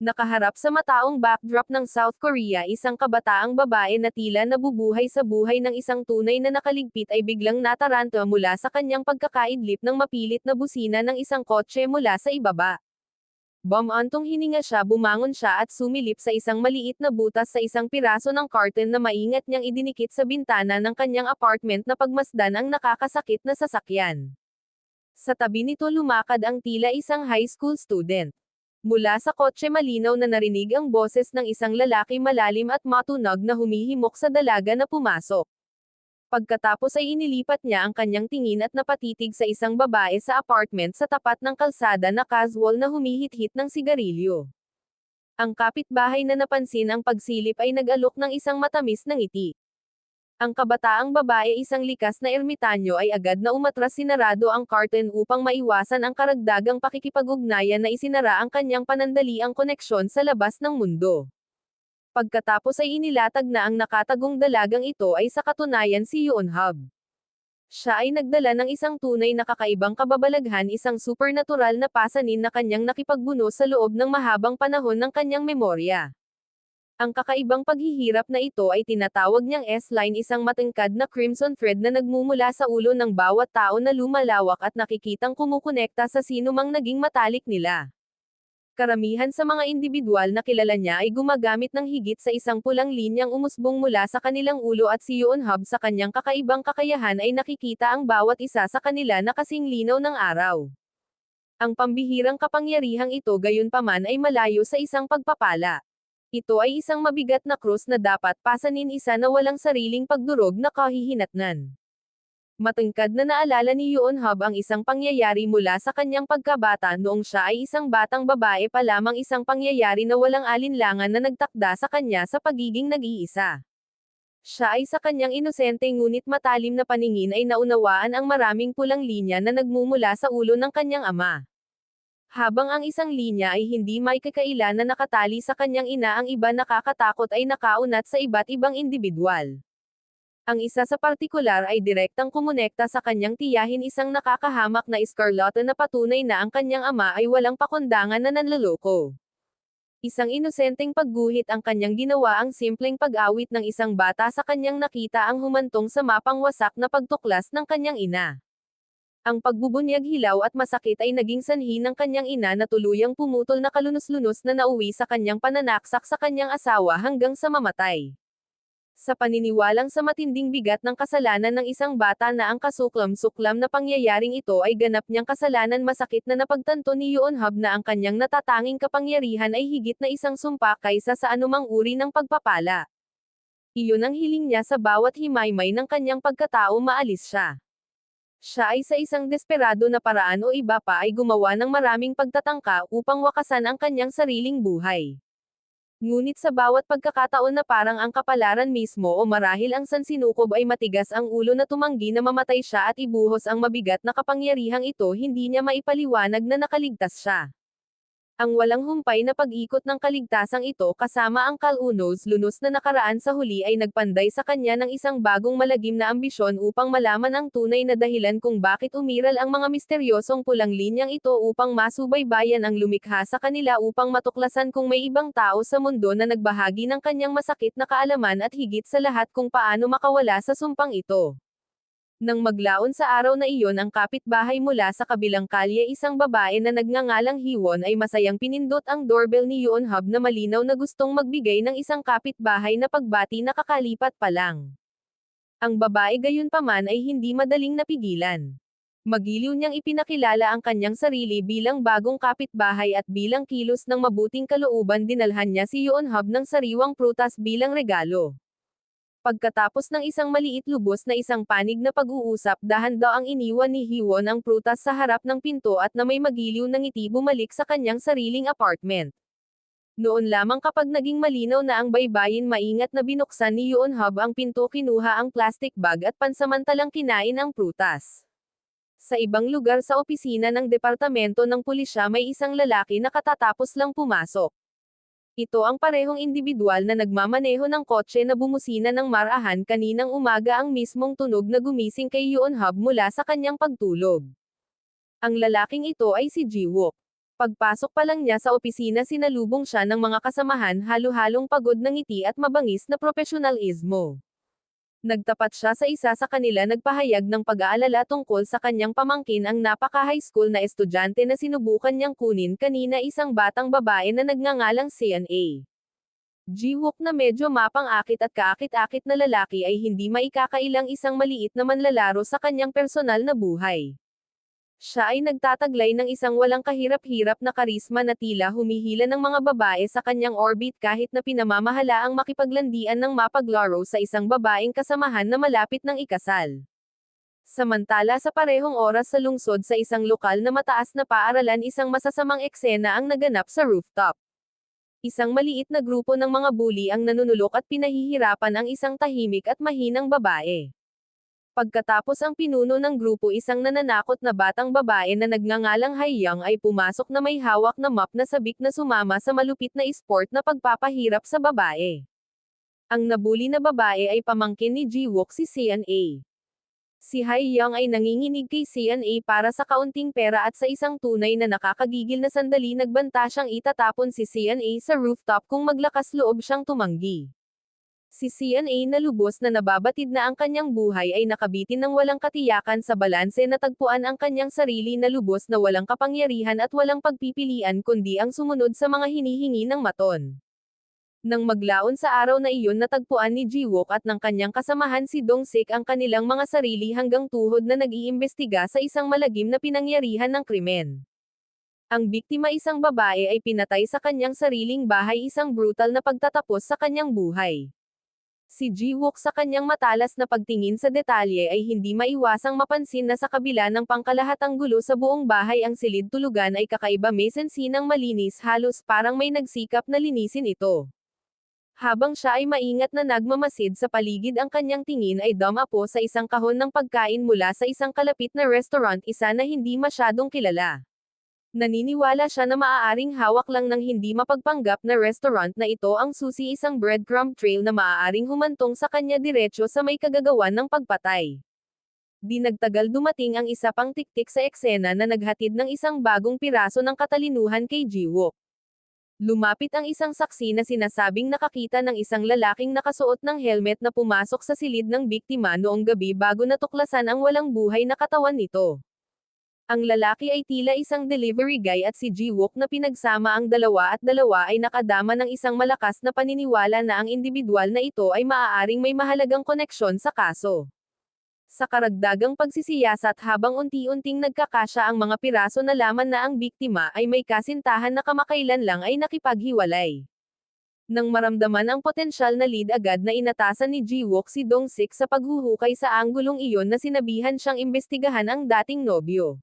Nakaharap sa mataong backdrop ng South Korea, isang kabataang babae na tila nabubuhay sa buhay ng isang tunay na nakaligpit ay biglang nataranta mula sa kanyang pagkakaidlip ng mapilit na busina ng isang kotse mula sa ibaba. Bumantong hininga siya, bumangon siya at sumilip sa isang maliit na butas sa isang piraso ng curtain na maingat niyang idinikit sa bintana ng kanyang apartment na pagmasdan ang nakakasakit na sasakyan. Sa tabi nito lumakad ang tila isang high school student. Mula sa kotse malinaw na narinig ang boses ng isang lalaki malalim at matunog na humihimok sa dalaga na pumasok. Pagkatapos ay inilipat niya ang kanyang tingin at napatitig sa isang babae sa apartment sa tapat ng kalsada na casual na humihit-hit ng sigarilyo. Ang kapitbahay na napansin ang pagsilip ay nag-alok ng isang matamis na ngiti. Ang kabataang babae, isang likas na ermitanyo, ay agad na umatras, sinarado ang curtain upang maiwasan ang karagdagang pakikipag-ugnayan na isinara ang kanyang panandaliang koneksyon sa labas ng mundo. Pagkatapos ay inilatag na ang nakatagong dalagang ito ay sa katunayan si Yonhab. Siya ay nagdala ng isang tunay na kakaibang kababalaghan, isang supernatural na pasanin na kanyang nakipagbuno sa loob ng mahabang panahon ng kanyang memorya. Ang kakaibang paghihirap na ito ay tinatawag niyang S-line, isang matingkad na crimson thread na nagmumula sa ulo ng bawat tao na lumalawak at nakikitang kumukonekta sa sinumang naging matalik nila. Karamihan sa mga individual na kilala niya ay gumagamit ng higit sa isang pulang linyang umusbong mula sa kanilang ulo, at si Yonhab sa kanyang kakaibang kakayahan ay nakikita ang bawat isa sa kanila na kasing linaw ng araw. Ang pambihirang kapangyarihang ito gayunpaman ay malayo sa isang pagpapala. Ito ay isang mabigat na krus na dapat pasanin, isa na walang sariling pagdurog na kahihinatnan. Matingkad na naalala ni Yonhab ang isang pangyayari mula sa kanyang pagkabata noong siya ay isang batang babae pa lamang, isang pangyayari na walang alinlangan na nagtakda sa kanya sa pagiging nag-iisa. Siya ay sa kanyang inosente ngunit matalim na paningin ay naunawaan ang maraming pulang linya na nagmumula sa ulo ng kanyang ama. Habang ang isang linya ay hindi may kakaila na nakatali sa kanyang ina, ang iba nakakatakot ay nakaunat sa iba't ibang individual. Ang isa sa partikular ay direktang kumonekta sa kanyang tiyahin, isang nakakahamak na eskarlata na patunay na ang kanyang ama ay walang pakundangan na nanloloko. Isang inosenteng pagguhit ang kanyang ginawa, ang simpleng pag-awit ng isang bata sa kanyang nakita ang humantong sa mapang wasak na pagtuklas ng kanyang ina. Ang pagbubunyag, hilaw at masakit ay naging sanhi ng kanyang ina na tuluyang pumutol na kalunos-lunos na nauwi sa kanyang pananaksak sa kanyang asawa hanggang sa mamatay. Sa paniniwalang sa matinding bigat ng kasalanan ng isang bata na ang kasuklam-suklam na pangyayaring ito ay ganap niyang kasalanan, masakit na napagtanto ni Yonhab na ang kanyang natatanging kapangyarihan ay higit na isang sumpa kaysa sa anumang uri ng pagpapala. Iyon ang hiling niya sa bawat himaymay ng kanyang pagkatao, maalis siya. Siya ay sa isang desperado na paraan o iba pa ay gumawa ng maraming pagtatangka upang wakasan ang kanyang sariling buhay. Ngunit sa bawat pagkakataon na parang ang kapalaran mismo o marahil ang sansinukob ay matigas ang ulo na tumanggi na mamatay siya at ibuhos ang mabigat na kapangyarihang ito, hindi niya maipaliwanag na nakaligtas siya. Ang walang humpay na pag-ikot ng kaligtasang ito kasama ang kalunos-lunos na nakaraan sa huli ay nagpanday sa kanya ng isang bagong malagim na ambisyon upang malaman ang tunay na dahilan kung bakit umiral ang mga misteryosong pulang linyang ito, upang masubaybayan ang lumikha sa kanila, upang matuklasan kung may ibang tao sa mundo na nagbahagi ng kanyang masakit na kaalaman, at higit sa lahat kung paano makawala sa sumpang ito. Nang maglaon sa araw na iyon ang kapitbahay mula sa kabilang kalye, isang babae na nagngangalang Hiwon, ay masayang pinindot ang doorbell ni Yonhab na malinaw na gustong magbigay ng isang kapitbahay na pagbati na kakalipat pa lang. Ang babae gayunpaman ay hindi madaling napigilan. Magiliw niyang ipinakilala ang kanyang sarili bilang bagong kapitbahay, at bilang kilos ng mabuting kalooban dinalhan niya si Yonhab ng sariwang prutas bilang regalo. Pagkatapos ng isang maliit lubos na isang panig na pag-uusap, dahan daw ang iniwan ni Hiwon ang prutas sa harap ng pinto, at na may magiliw na ngiti bumalik sa kanyang sariling apartment. Noon lamang, kapag naging malinaw na ang baybayin, maingat na binuksan ni Yonhab ang pinto, kinuha ang plastic bag at pansamantalang kinain ang prutas. Sa ibang lugar sa opisina ng departamento ng pulisya, may isang lalaki na katatapos lang pumasok. Ito ang parehong individual na nagmamaneho ng kotse na bumusina ng marahan kaninang umaga, ang mismong tunog na gumising kay Yonhab mula sa kanyang pagtulog. Ang lalaking ito ay si Jiwook. Pagpasok pa lang niya sa opisina sinalubong siya ng mga kasamahan halo-halong pagod na ngiti at mabangis na profesionalismo. Nagtapat siya sa isa sa kanila nagpahayag ng pag-aalala tungkol sa kanyang pamangkin ang napaka-high school na estudyante na sinubukan niyang kunin kanina isang batang babae na nagngangalang CNA. Ji-wook na medyo mapang-akit at kaakit-akit na lalaki ay hindi maikakailang isang maliit na manlalaro sa kanyang personal na buhay. Siya ay nagtataglay ng isang walang kahirap-hirap na karisma na tila humihila ng mga babae sa kanyang orbit kahit na pinamamahala ang makipaglandian ng mapaglaro sa isang babaeng kasamahan na malapit ng ikasal. Samantala sa parehong oras sa lungsod sa isang lokal na mataas na paaralan isang masasamang eksena ang naganap sa rooftop. Isang maliit na grupo ng mga bully ang nanunulok at pinahihirapan ang isang tahimik at mahinang babae. Pagkatapos ang pinuno ng grupo isang nananakot na batang babae na nagngangalang Haiyang ay pumasok na may hawak na mop na sabik na sumama sa malupit na sport na pagpapahirap sa babae. Ang nabuli na babae ay pamangkin ni Ji-wook si CNA. Si Haiyang ay nanginginig kay CNA para sa kaunting pera at sa isang tunay na nakakagigil na sandali nagbanta siyang itatapon si CNA sa rooftop kung maglakas loob siyang tumanggi. Si CNA na lubos na nababatid na ang kanyang buhay ay nakabitin ng walang katiyakan sa balanse na tagpuan ang kanyang sarili na lubos na walang kapangyarihan at walang pagpipilian kundi ang sumunod sa mga hinihingi ng maton. Nang maglaon sa araw na iyon natagpuan ni Ji-wook at ng kanyang kasamahan si Dong-sik ang kanilang mga sarili hanggang tuhod na nag-iimbestiga sa isang malagim na pinangyarihan ng krimen. Ang biktima isang babae ay pinatay sa kanyang sariling bahay isang brutal na pagtatapos sa kanyang buhay. Si Ji-wook sa kanyang matalas na pagtingin sa detalye ay hindi maiwasang mapansin na sa kabila ng pangkalahatang gulo sa buong bahay ang silid tulugan ay kakaiba may sensinang malinis halos parang may nagsikap na linisin ito. Habang siya ay maingat na nagmamasid sa paligid ang kanyang tingin ay dumapo sa isang kahon ng pagkain mula sa isang kalapit na restaurant isa na hindi masyadong kilala. Naniniwala siya na maaaring hawak lang ng hindi mapagpanggap na restaurant na ito ang susi isang breadcrumb trail na maaaring humantong sa kanya diretso sa may kagagawan ng pagpatay. Di nagtagal dumating ang isa pang tiktik sa eksena na naghatid ng isang bagong piraso ng katalinuhan kay Ji-wook. Lumapit ang isang saksi na sinasabing nakakita ng isang lalaking nakasuot ng helmet na pumasok sa silid ng biktima noong gabi bago natuklasan ang walang buhay na katawan nito. Ang lalaki ay tila isang delivery guy at si Ji-wook na pinagsama ang dalawa at dalawa ay nakadama ng isang malakas na paniniwala na ang individual na ito ay maaaring may mahalagang koneksyon sa kaso. Sa karagdagang pagsisiyasat habang unti-unting nagkakasya ang mga piraso na laman na ang biktima ay may kasintahan na kamakailan lang ay nakipaghiwalay. Nang maramdaman ang potensyal na lead agad na inatasan ni Ji-wook si Dong-sik sa paghuhukay sa anggulong iyon na sinabihan siyang imbestigahan ang dating nobyo.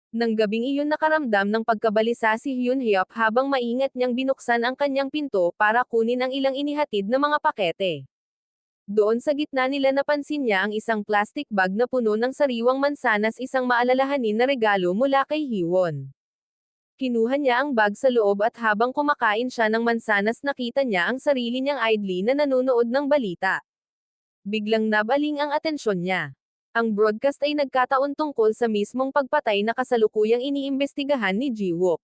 Nang gabing iyon nakaramdam ng pagkabalisa si Hyun-hyuk habang maingat niyang binuksan ang kanyang pinto para kunin ang ilang inihatid na mga pakete. Doon sa gitna nila napansin niya ang isang plastic bag na puno ng sariwang mansanas isang maalalahanin na regalo mula kay Hiwon. Kinuha niya ang bag sa loob at habang kumakain siya ng mansanas nakita niya ang sarili niyang idly na nanonood ng balita. Biglang nabaling ang atensyon niya. Ang broadcast ay nagkataon tungkol sa mismong pagpatay na kasalukuyang iniimbestigahan ni Ji-wook.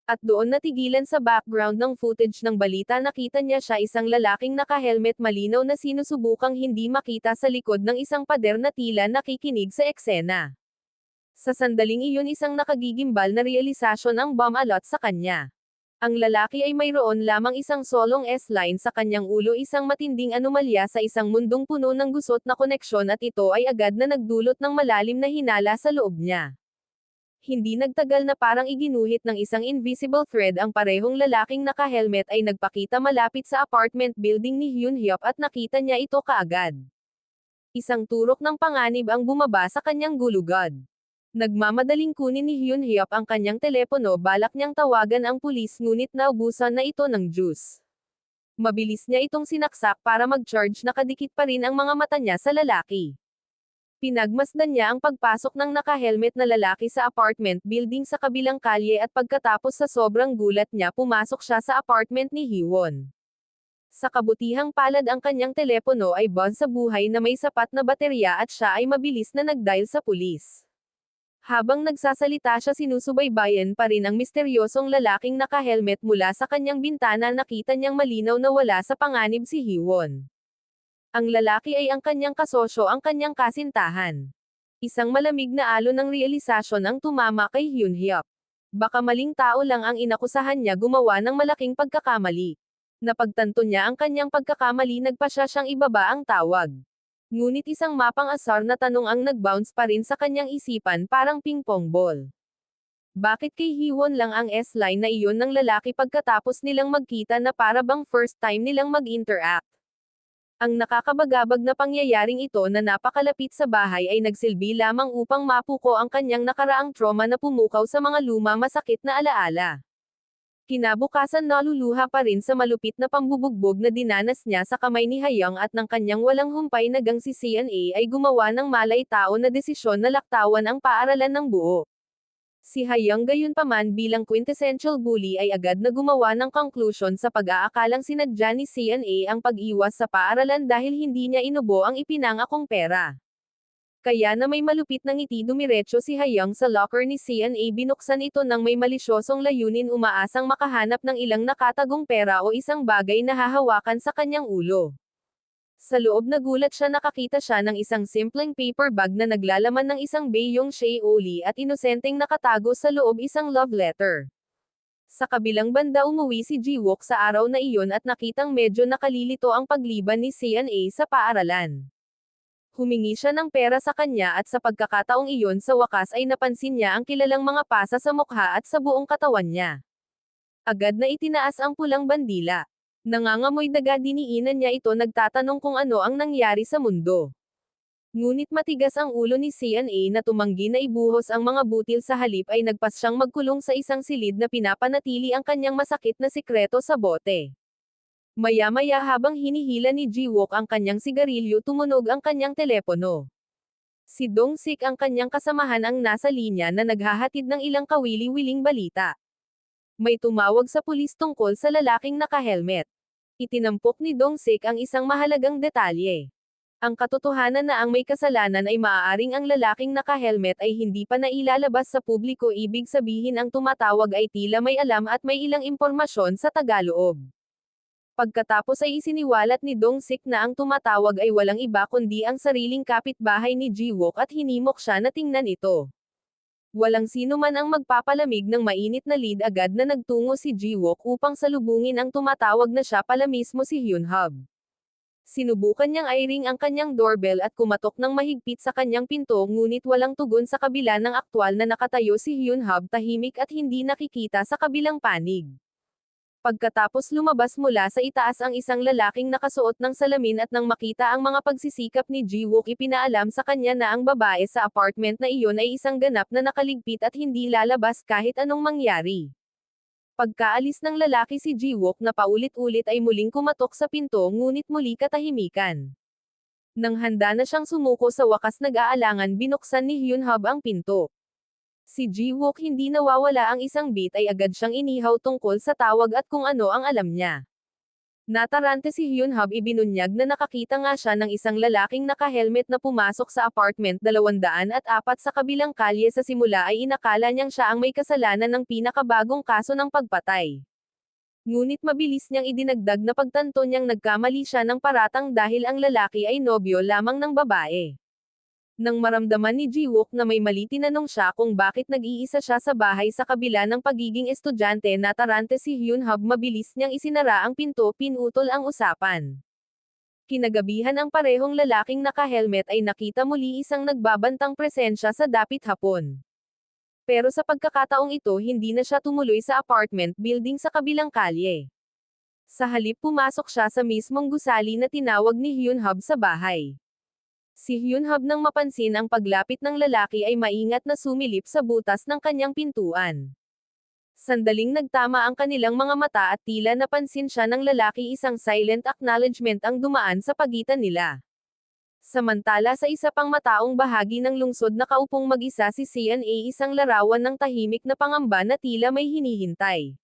At doon natigilan sa background ng footage ng balita nakita niya siya isang lalaking naka-helmet malinaw na sinusubukang hindi makita sa likod ng isang pader na tila nakikinig sa eksena. Sa sandaling iyon isang nakagigimbal na realisasyon ang bumalot sa kanya. Ang lalaki ay mayroon lamang isang solong S-line sa kanyang ulo isang matinding anomalya sa isang mundong puno ng gusot na koneksyon at ito ay agad na nagdulot ng malalim na hinala sa loob niya. Hindi nagtagal na parang iginuhit ng isang invisible thread ang parehong lalaking naka-helmet ay nagpakita malapit sa apartment building ni Hyun-hyuk at nakita niya ito kaagad. Isang turok ng panganib ang bumaba sa kanyang gulugod. Nagmamadaling kunin ni Hyun-hyuk ang kanyang telepono balak niyang tawagan ang pulis ngunit naubusan na ito ng juice. Mabilis niya itong sinaksak para mag-charge nakadikit pa rin ang mga mata niya sa lalaki. Pinagmasdan niya ang pagpasok ng naka-helmet na lalaki sa apartment building sa kabilang kalye at pagkatapos sa sobrang gulat niya pumasok siya sa apartment ni Hiwon. Sa kabutihang palad ang kanyang telepono ay buzz sa buhay na may sapat na baterya at siya ay mabilis na nag-dial sa pulis. Habang nagsasalita siya sinusubaybayan pa rin ang misteryosong lalaking naka-helmet mula sa kanyang bintana nakita niyang malinaw na wala sa panganib si Hiwon. Ang lalaki ay ang kanyang kasosyo ang kanyang kasintahan. Isang malamig na alon ng realisasyon ang tumama kay Hyunhyuk. Baka maling tao lang ang inakusahan niya gumawa ng malaking pagkakamali. Napagtanto niya ang kanyang pagkakamali nagpasya siyang ibaba ang tawag. Ngunit isang mapang asar na tanong ang nag-bounce pa rin sa kanyang isipan parang ping-pong ball. Bakit kay Hiwon lang ang S-line na iyon ng lalaki pagkatapos nilang magkita na para bang first time nilang mag-interact? Ang nakakabagabag na pangyayaring ito na napakalapit sa bahay ay nagsilbi lamang upang mapuko ang kanyang nakaraang trauma na pumukaw sa mga luma masakit na alaala. Kinabukasan naluluha pa rin sa malupit na pambubugbog na dinanas niya sa kamay ni Hayang at ng kanyang walang humpay na gang si CNA ay gumawa ng malay-tao na desisyon na laktawan ang paaralan ng buo. Si Hayang gayunpaman bilang quintessential bully ay agad na gumawa ng conclusion sa pag-aakalang sinadya ni CNA ang pag-iwas sa paaralan dahil hindi niya inubo ang ipinangakong pera. Kaya na may malupit na ngiti dumiretso si Hayang sa locker ni CNA binuksan ito ng may malisyosong layunin umaasang makahanap ng ilang nakatagong pera o isang bagay na hahawakan sa kanyang ulo. Sa loob nagulat siya nakakita siya ng isang simpleng paper bag na naglalaman ng isang bayong shea oli at inosenteng nakatago sa loob isang love letter. Sa kabilang banda umuwi si Jiwook sa araw na iyon at nakitang medyo nakalilito ang pagliban ni CNA sa paaralan. Humingi siya ng pera sa kanya at sa pagkakataong iyon sa wakas ay napansin niya ang kilalang mga pasa sa mukha at sa buong katawan niya. Agad na itinaas ang pulang bandila. Nangangamoy daga diniinan niya ito nagtatanong kung ano ang nangyari sa mundo. Ngunit matigas ang ulo ni CNA na tumanggi na ibuhos ang mga butil sa halip ay nagpas siyang magkulong sa isang silid na pinapanatili ang kanyang masakit na sikreto sa bote. Maya-maya habang hinihila ni Jiwook ang kanyang sigarilyo tumunog ang kanyang telepono. Si Dong-sik ang kanyang kasamahan ang nasa linya na naghahatid ng ilang kawili-wiling balita. May tumawag sa pulis tungkol sa lalaking naka-helmet. Itinampok ni Dong-sik ang isang mahalagang detalye. Ang katotohanan na ang may kasalanan ay maaaring ang lalaking naka-helmet ay hindi pa nailalabas sa publiko ibig sabihin ang tumatawag ay tila may alam at may ilang impormasyon sa tagaloob. Pagkatapos ay isiniwalat ni Dong-sik na ang tumatawag ay walang iba kundi ang sariling kapitbahay ni Jiwook at hinimok siya na tingnan ito. Walang sino man ang magpapalamig ng mainit na lead agad na nagtungo si Jiwook upang salubungin ang tumatawag na siya pala mismo si Hyunhub. Sinubukan niyang i-ring ang kanyang doorbell at kumatok ng mahigpit sa kanyang pinto ngunit walang tugon sa kabila ng aktwal na nakatayo si Hyunhub tahimik at hindi nakikita sa kabilang panig. Pagkatapos lumabas mula sa itaas ang isang lalaking nakasuot ng salamin at nang makita ang mga pagsisikap ni Jiwook ipinaalam sa kanya na ang babae sa apartment na iyon ay isang ganap na nakaligpit at hindi lalabas kahit anong mangyari. Pagkaalis ng lalaki si Jiwook na paulit-ulit ay muling kumatok sa pinto ngunit muli katahimikan. Nang handa na siyang sumuko sa wakas nag-aalangan binuksan ni Hyunhub ang pinto. Si Jiwook hindi nawawala ang isang beat ay agad siyang inihaw tungkol sa tawag at kung ano ang alam niya. Natarante si Hyunhub ibinunyag na nakakita nga siya ng isang lalaking naka-helmet na pumasok sa apartment 204 sa kabilang kalye sa simula ay inakala niyang siya ang may kasalanan ng pinakabagong kaso ng pagpatay. Ngunit mabilis niyang idinagdag na pagtanto niyang nagkamali siya ng paratang dahil ang lalaki ay nobyo lamang ng babae. Nang maramdaman ni Jiwook na may mali tinanong siya kung bakit nag-iisa siya sa bahay sa kabila ng pagiging estudyante natarante si Hyunhub mabilis niyang isinara ang pinto pinutol ang usapan. Kinagabihan ang parehong lalaking naka-helmet ay nakita muli isang nagbabantang presensya sa dapit hapon. Pero sa pagkakataong ito hindi na siya tumuloy sa apartment building sa kabilang kalye. Sa halip pumasok siya sa mismong gusali na tinawag ni Hyunhub sa bahay. Si Hyunhub nang mapansin ang paglapit ng lalaki ay maingat na sumilip sa butas ng kanyang pintuan. Sandaling nagtama ang kanilang mga mata at tila napansin siya ng lalaki isang silent acknowledgement ang dumaan sa pagitan nila. Samantala sa isa pang mataong bahagi ng lungsod nakaupong mag-isa si CNA isang larawan ng tahimik na pangamba na tila may hinihintay.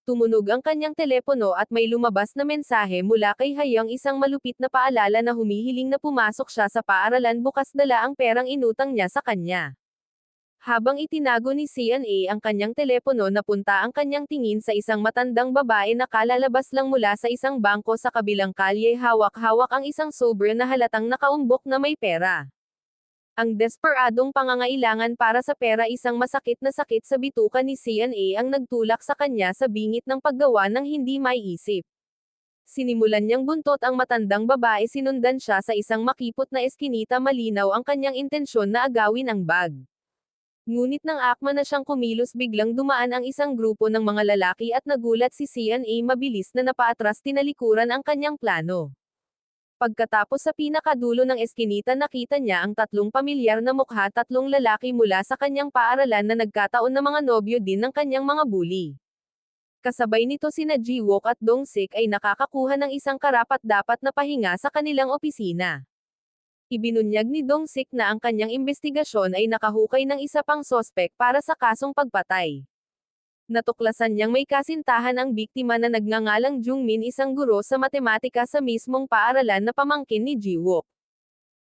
Tumunog ang kanyang telepono at may lumabas na mensahe mula kay Hayang isang malupit na paalala na humihiling na pumasok siya sa paaralan bukas dala ang perang inutang niya sa kanya. Habang itinago ni CNA ang kanyang telepono, napunta ang kanyang tingin sa isang matandang babae na kalalabas lang mula sa isang bangko sa kabilang kalye. Hawak-hawak ang isang sobre na halatang nakaumbok na may pera. Ang desperadong pangangailangan para sa pera, isang masakit na sakit sa bituka ni CNA ang nagtulak sa kanya sa bingit ng paggawa ng hindi maiisip. Sinimulan niyang buntot ang matandang babae, sinundan siya sa isang makipot na eskinita. Malinaw ang kanyang intensyon na agawin ang bag. Ngunit nang akma na siyang kumilos, biglang dumaan ang isang grupo ng mga lalaki at nagulat si CNA. Mabilis na napaatras, tinalikuran ang kanyang plano. Pagkatapos sa pinakadulo ng eskinita, nakita niya ang tatlong pamilyar na mukha, tatlong lalaki mula sa kanyang paaralan na nagkataon na mga nobyo din ng kanyang mga bully. Kasabay nito sina Jiwook at Dong-sik ay nakakakuha ng isang karapat-dapat na pahinga sa kanilang opisina. Ibinunyag ni Dong-sik na ang kanyang investigasyon ay nakahukay ng isa pang sospek para sa kasong pagpatay. Natuklasan niyang may kasintahan ang biktima na nagngangalang Jungmin, isang guro sa matematika sa mismong paaralan na pamangkin ni Jiwook.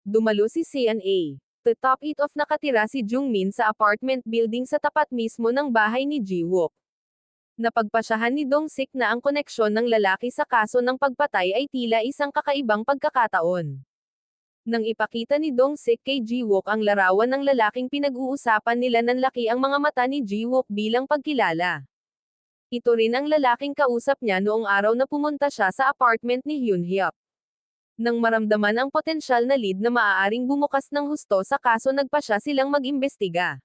Dumalo si CNA. To top it off, nakatira si Jungmin sa apartment building sa tapat mismo ng bahay ni Jiwook. Napagpasyahan ni Dong-sik na ang koneksyon ng lalaki sa kaso ng pagpatay ay tila isang kakaibang pagkakataon. Nang ipakita ni Dong-sik kay Jiwook ang larawan ng lalaking pinag-uusapan nila, nanlaki ang mga mata ni Jiwook bilang pagkilala. Ito rin ang lalaking kausap niya noong araw na pumunta siya sa apartment ni Hyun-hyuk. Nang maramdaman ang potensyal na lead na maaaring bumukas ng husto sa kaso, nagpasya silang mag-imbestiga.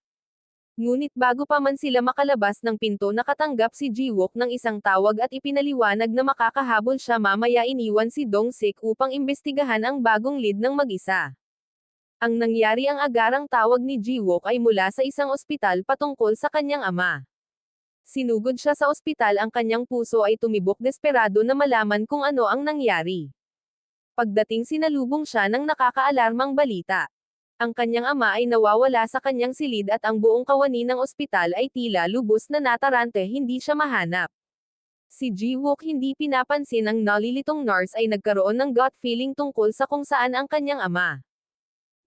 Ngunit bago pa man sila makalabas ng pinto, nakatanggap si Jiwook ng isang tawag at ipinaliwanag na makakahabol siya mamaya. Iniwan si Dong-sik upang imbestigahan ang bagong lead ng mag-isa. Ang nangyari, ang agarang tawag ni Jiwook ay mula sa isang ospital patungkol sa kanyang ama. Sinugod siya sa ospital, ang kanyang puso ay tumibok, desperado na malaman kung ano ang nangyari. Pagdating, sinalubong siya ng nakakaalarmang balita. Ang kanyang ama ay nawawala sa kanyang silid at ang buong kawani ng ospital ay tila lubos na natarante, hindi siya mahanap. Si Jiwook, hindi pinapansin ang nalilitong nurse, ay nagkaroon ng gut feeling tungkol sa kung saan ang kanyang ama.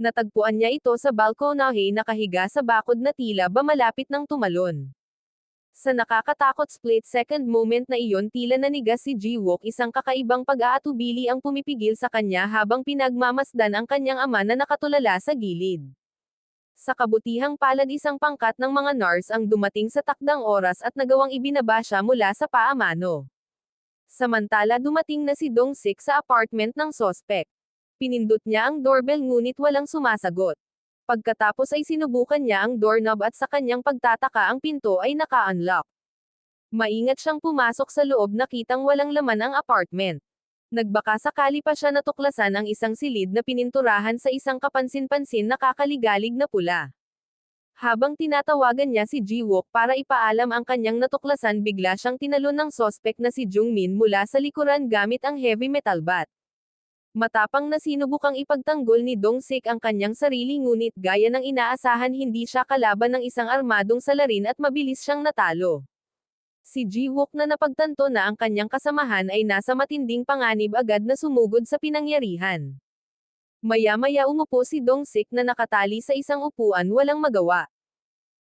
Natagpuan niya ito sa balkonahe, nakahiga sa bakod na tila ba malapit ng tumalon. Sa nakakatakot split-second moment na iyon, tila nanigas si Jiwook, isang kakaibang pag-aatubili ang pumipigil sa kanya habang pinagmamasdan ang kanyang ama na nakatulala sa gilid. Sa kabutihang palad, isang pangkat ng mga nurse ang dumating sa takdang oras at nagawang ibinaba siya mula sa paamano. Samantala, dumating na si Dong-sik sa apartment ng sospek. Pinindot niya ang doorbell ngunit walang sumasagot. Pagkatapos ay sinubukan niya ang doorknob at sa kanyang pagtataka, ang pinto ay naka-unlock. Maingat siyang pumasok sa loob, nakitang walang laman ang apartment. Nagbaka sakali pa siya natuklasan ang isang silid na pininturahan sa isang kapansin-pansin na kakaligalig na pula. Habang tinatawagan niya si Jiwook para ipaalam ang kanyang natuklasan, bigla siyang tinalon ng sospek na si Jungmin mula sa likuran gamit ang heavy metal bat. Matapang na sinubukang ipagtanggol ni Dong-sik ang kanyang sarili, ngunit gaya ng inaasahan, hindi siya kalaban ng isang armadong salarin at mabilis siyang natalo. Si Jiwook, na napagtanto na ang kanyang kasamahan ay nasa matinding panganib, agad na sumugod sa pinangyarihan. Maya-maya umupo si Dong-sik na nakatali sa isang upuan, walang magawa.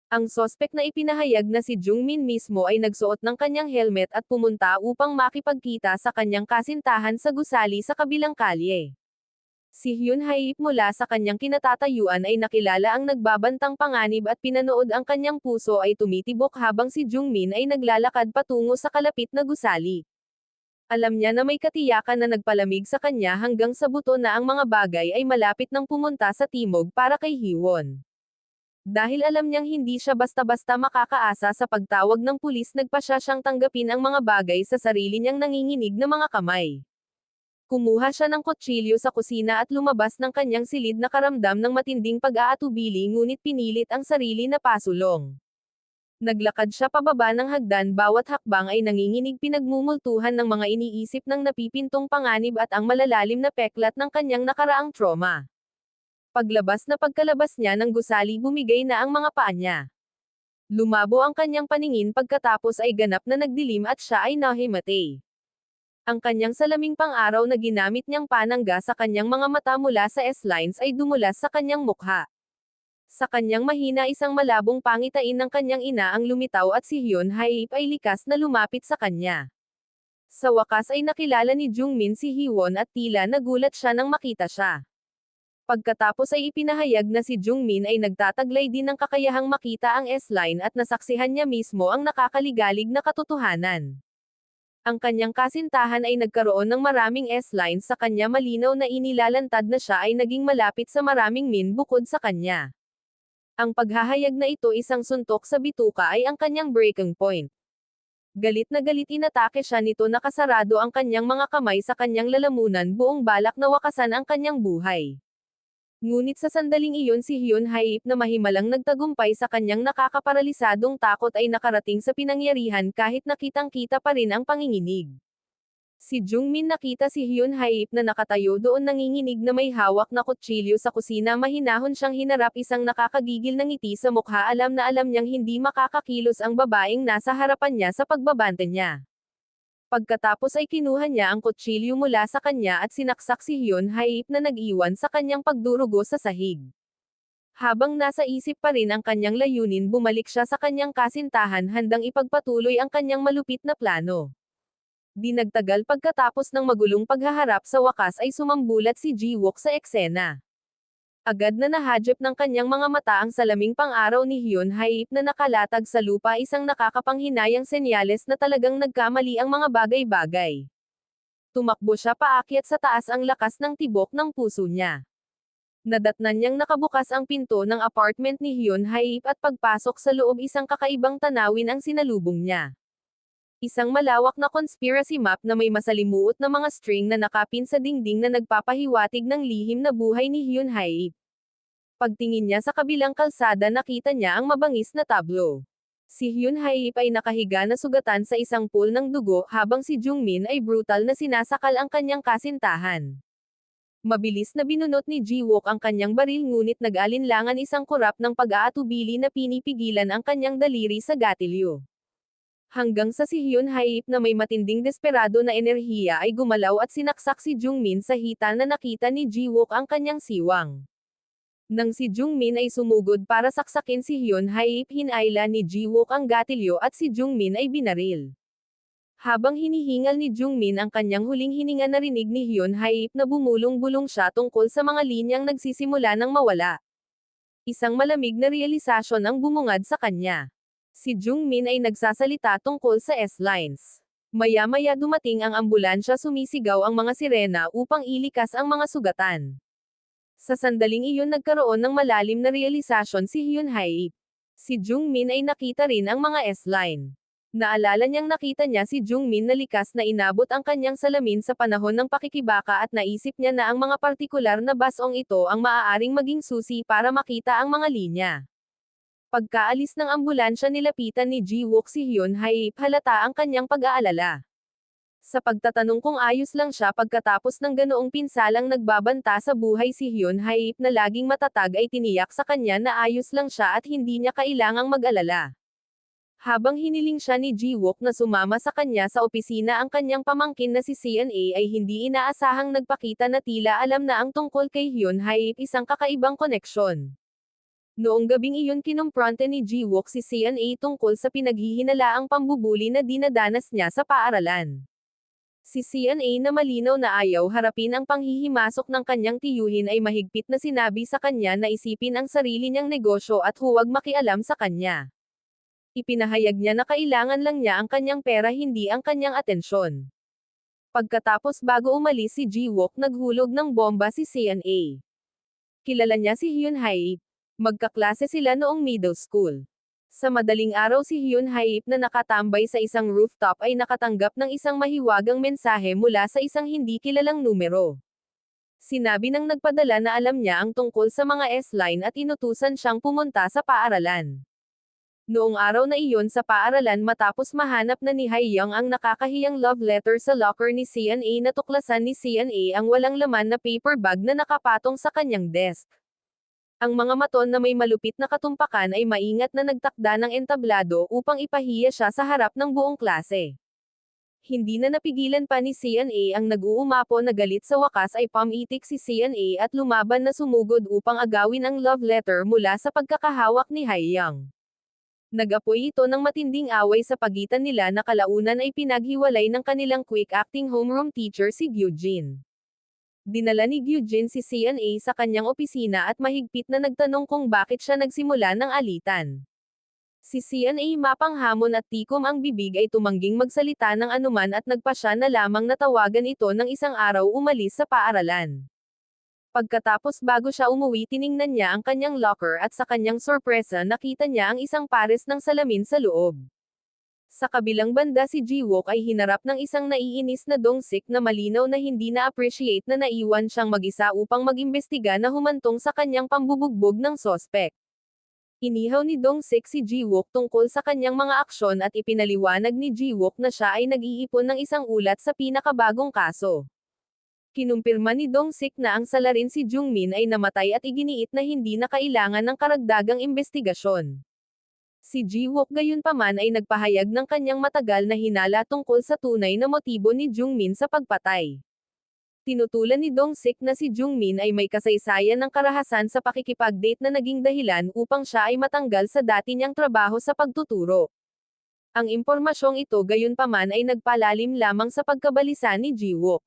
Ang sospek na ipinahayag na si Jungmin mismo ay nagsuot ng kanyang helmet at pumunta upang makipagkita sa kanyang kasintahan sa gusali sa kabilang kalye. Si Hyun-hyuk mula sa kanyang kinatatayuan ay nakilala ang nagbabantang panganib at pinanood, ang kanyang puso ay tumitibok habang si Jungmin ay naglalakad patungo sa kalapit na gusali. Alam niya na may katiyakan na nagpalamig sa kanya hanggang sa buto na ang mga bagay ay malapit nang pumunta sa timog para kay Hiwon. Dahil alam niyang hindi siya basta-basta makakaasa sa pagtawag ng pulis, nagpasya siyang tanggapin ang mga bagay sa sarili niyang nanginginig na mga kamay. Kumuha siya ng kutsilyo sa kusina at lumabas ng kanyang silid, nakaramdam ng matinding pag-aatubili ngunit pinilit ang sarili na pasulong. Naglakad siya pababa ng hagdan, bawat hakbang ay nanginginig, pinagmumultuhan ng mga iniisip ng napipintong panganib at ang malalalim na peklat ng kanyang nakaraang trauma. Pagkalabas niya ng gusali, bumigay na ang mga paa niya. Lumabo ang kanyang paningin, pagkatapos ay ganap na nagdilim at siya ay nahimatay. Ang kanyang salaming pang-araw na ginamit niyang panangga sa kanyang mga mata mula sa S-lines ay dumulas sa kanyang mukha. Sa kanyang mahina isang malabong pangitain ng kanyang ina ang lumitaw at si Hyun Haip ay likas na lumapit sa kanya. Sa wakas ay nakilala ni Jungmin si Hiwon at tila nagulat siya nang makita siya. Pagkatapos ay ipinahayag na si Jungmin ay nagtataglay din ng kakayahang makita ang S-line at nasaksihan niya mismo ang nakakaligalig na katotohanan. Ang kanyang kasintahan ay nagkaroon ng maraming S-lines sa kanya, malinaw na inilalantad na siya ay naging malapit sa maraming min bukod sa kanya. Ang paghahayag na ito isang suntok sa bituka ay ang kanyang breaking point. Galit na galit inatake siya nito, nakasarado ang kanyang mga kamay sa kanyang lalamunan, buong balak na wakasan ang kanyang buhay. Ngunit sa sandaling iyon si Hyun Haip na mahimalang nagtagumpay sa kanyang nakakaparalisadong takot ay nakarating sa pinangyarihan kahit nakitang-kita pa rin ang panginginig. Si Jungmin nakita si Hyun Haip na nakatayo doon nanginginig na may hawak na kutsilyo sa kusina, mahinahon siyang hinarap, isang nakakagigil na ngiti sa mukha, alam na alam niyang hindi makakakilos ang babaeng nasa harapan niya sa pagbabante niya. Pagkatapos ay kinuha niya ang kutsilyo mula sa kanya at sinaksak si Hyun Haip na nag-iwan sa kanyang pagdurugo sa sahig. Habang nasa isip pa rin ang kanyang layunin, bumalik siya sa kanyang kasintahan handang ipagpatuloy ang kanyang malupit na plano. Di nagtagal pagkatapos ng magulong paghaharap, sa wakas ay sumambulat si Ji-wook sa eksena. Agad na nahadyap ng kanyang mga mata ang salaming pang-araw ni Hyun Haip na nakalatag sa lupa, isang nakakapanghinayang senyales na talagang nagkamali ang mga bagay-bagay. Tumakbo siya paakyat sa taas, ang lakas ng tibok ng puso niya. Nadatnan niyang nakabukas ang pinto ng apartment ni Hyun Haip at pagpasok sa loob, isang kakaibang tanawin ang sinalubong niya. Isang malawak na conspiracy map na may masalimuot na mga string na nakapin sa dingding na nagpapahiwatig ng lihim na buhay ni Hyun Haip. Pagtingin niya sa kabilang kalsada, nakita niya ang mabangis na tablo. Si Hyun Haip ay nakahiga na sugatan sa isang pool ng dugo, habang si Jungmin ay brutal na sinasakal ang kanyang kasintahan. Mabilis na binunot ni Ji-wook ang kanyang baril, ngunit nag-alinlangan isang kurap ng pag-aatubili na pinipigilan ang kanyang daliri sa gatilyo. Hanggang sa si Hyun Haip na may matinding desperado na enerhiya ay gumalaw at sinaksak si Jungmin sa hita na nakita ni Ji-wook ang kanyang siwang. Nang si Jungmin ay sumugod para saksakin si Hyun Haip, hinayla ni Ji-wook ang gatilyo at si Jungmin ay binaril. Habang hinihingal ni Jungmin ang kanyang huling hininga, narinig ni Hyun Haip na bumulong-bulong siya tungkol sa mga linyang nagsisimula ng mawala. Isang malamig na realisasyon ang bumungad sa kanya. Si Jungmin ay nagsasalita tungkol sa S-lines. Maya-maya dumating ang ambulansya, sumisigaw ang mga sirena upang ilikas ang mga sugatan. Sa sandaling iyon nagkaroon ng malalim na realisasyon si Hyun Haip. Si Jungmin ay nakita rin ang mga S-line. Naalala niyang nakita niya si Jungmin na likas na inabot ang kanyang salamin sa panahon ng pakikibaka, at naisip niya na ang mga partikular na basong ito ang maaaring maging susi para makita ang mga linya. Pagkaalis ng ambulansya, nilapitan ni Ji-wook si Hyun Haip, halata ang kanyang pag-aalala. Sa pagtatanong kung ayos lang siya pagkatapos ng ganoong pinsalang nagbabanta sa buhay si Hyun Haip na laging matatag, ay tiniyak sa kanya na ayos lang siya at hindi niya kailangang mag-alala. Habang hiniling siya ni Ji-wook na sumama sa kanya sa opisina, ang kanyang pamangkin na si CNA ay hindi inaasahang nagpakita na tila alam na ang tungkol kay Hyun Haip, isang kakaibang koneksyon. Noong gabing iyon kinumpronte ni Ji-wook si CNA tungkol sa pinaghihinalaang pambubuli na dinadanas niya sa paaralan. Si CNA na malinaw na ayaw harapin ang panghihimasok ng kanyang tiyuhin ay mahigpit na sinabi sa kanya na isipin ang sarili niyang negosyo at huwag makialam sa kanya. Ipinahayag niya na kailangan lang niya ang kanyang pera, hindi ang kanyang atensyon. Pagkatapos, bago umalis si Ji-wook, naghulog ng bomba si CNA. Kilala niya si Hyun Haip. Magkaklase sila noong middle school. Sa madaling araw, si Hyun Haip na nakatambay sa isang rooftop ay nakatanggap ng isang mahiwagang mensahe mula sa isang hindi kilalang numero. Sinabi ng nagpadala na alam niya ang tungkol sa mga S-line at inutusan siyang pumunta sa paaralan. Noong araw na iyon sa paaralan, matapos mahanap na ni Hae-young ang nakakahiyang love letter sa locker ni CNA, natuklasan ni CNA ang walang laman na paper bag na nakapatong sa kanyang desk. Ang mga maton na may malupit na katumpakan ay maingat na nagtakda ng entablado upang ipahiya siya sa harap ng buong klase. Hindi na napigilan pa ni CNA ang nag-uumapo na galit sa wakas ay pamitik si CNA at lumaban na sumugod upang agawin ang love letter mula sa pagkakahawak ni Haiyang. Nag-apoy ito ng matinding away sa pagitan nila na kalaunan ay pinaghiwalay ng kanilang quick-acting homeroom teacher si Gyujin. Dinala ni Gyujin si CNA sa kanyang opisina at mahigpit na nagtanong kung bakit siya nagsimula ng alitan. Si CNA mapanghamon at tikom ang bibig ay tumangging magsalita ng anuman at nagpasya na lamang natawagan ito ng isang araw umalis sa paaralan. Pagkatapos bago siya umuwi tiningnan niya ang kanyang locker at sa kanyang sorpresa nakita niya ang isang pares ng salamin sa loob. Sa kabilang banda si Jiwook ay hinarap ng isang naiinis na Dongsik na malinaw na hindi na-appreciate na naiwan siyang mag-isa upang mag-imbestiga na humantong sa kanyang pambubugbog ng sospek. Inihaw ni Dongsik si Jiwook tungkol sa kanyang mga aksyon at ipinaliwanag ni Jiwook na siya ay nag-iipon ng isang ulat sa pinakabagong kaso. Kinumpirma ni Dongsik na ang salarin si Jungmin ay namatay at iginiit na hindi na kailangan ng karagdagang investigasyon. Si Jiwook gayunpaman ay nagpahayag ng kanyang matagal na hinala tungkol sa tunay na motibo ni Jungmin sa pagpatay. Tinutulan ni Dongsik na si Jungmin ay may kasaysayan ng karahasan sa pakikipag-date na naging dahilan upang siya ay matanggal sa dati niyang trabaho sa pagtuturo. Ang impormasyong ito gayunpaman ay nagpalalim lamang sa pagkabalisa ni Jiwook.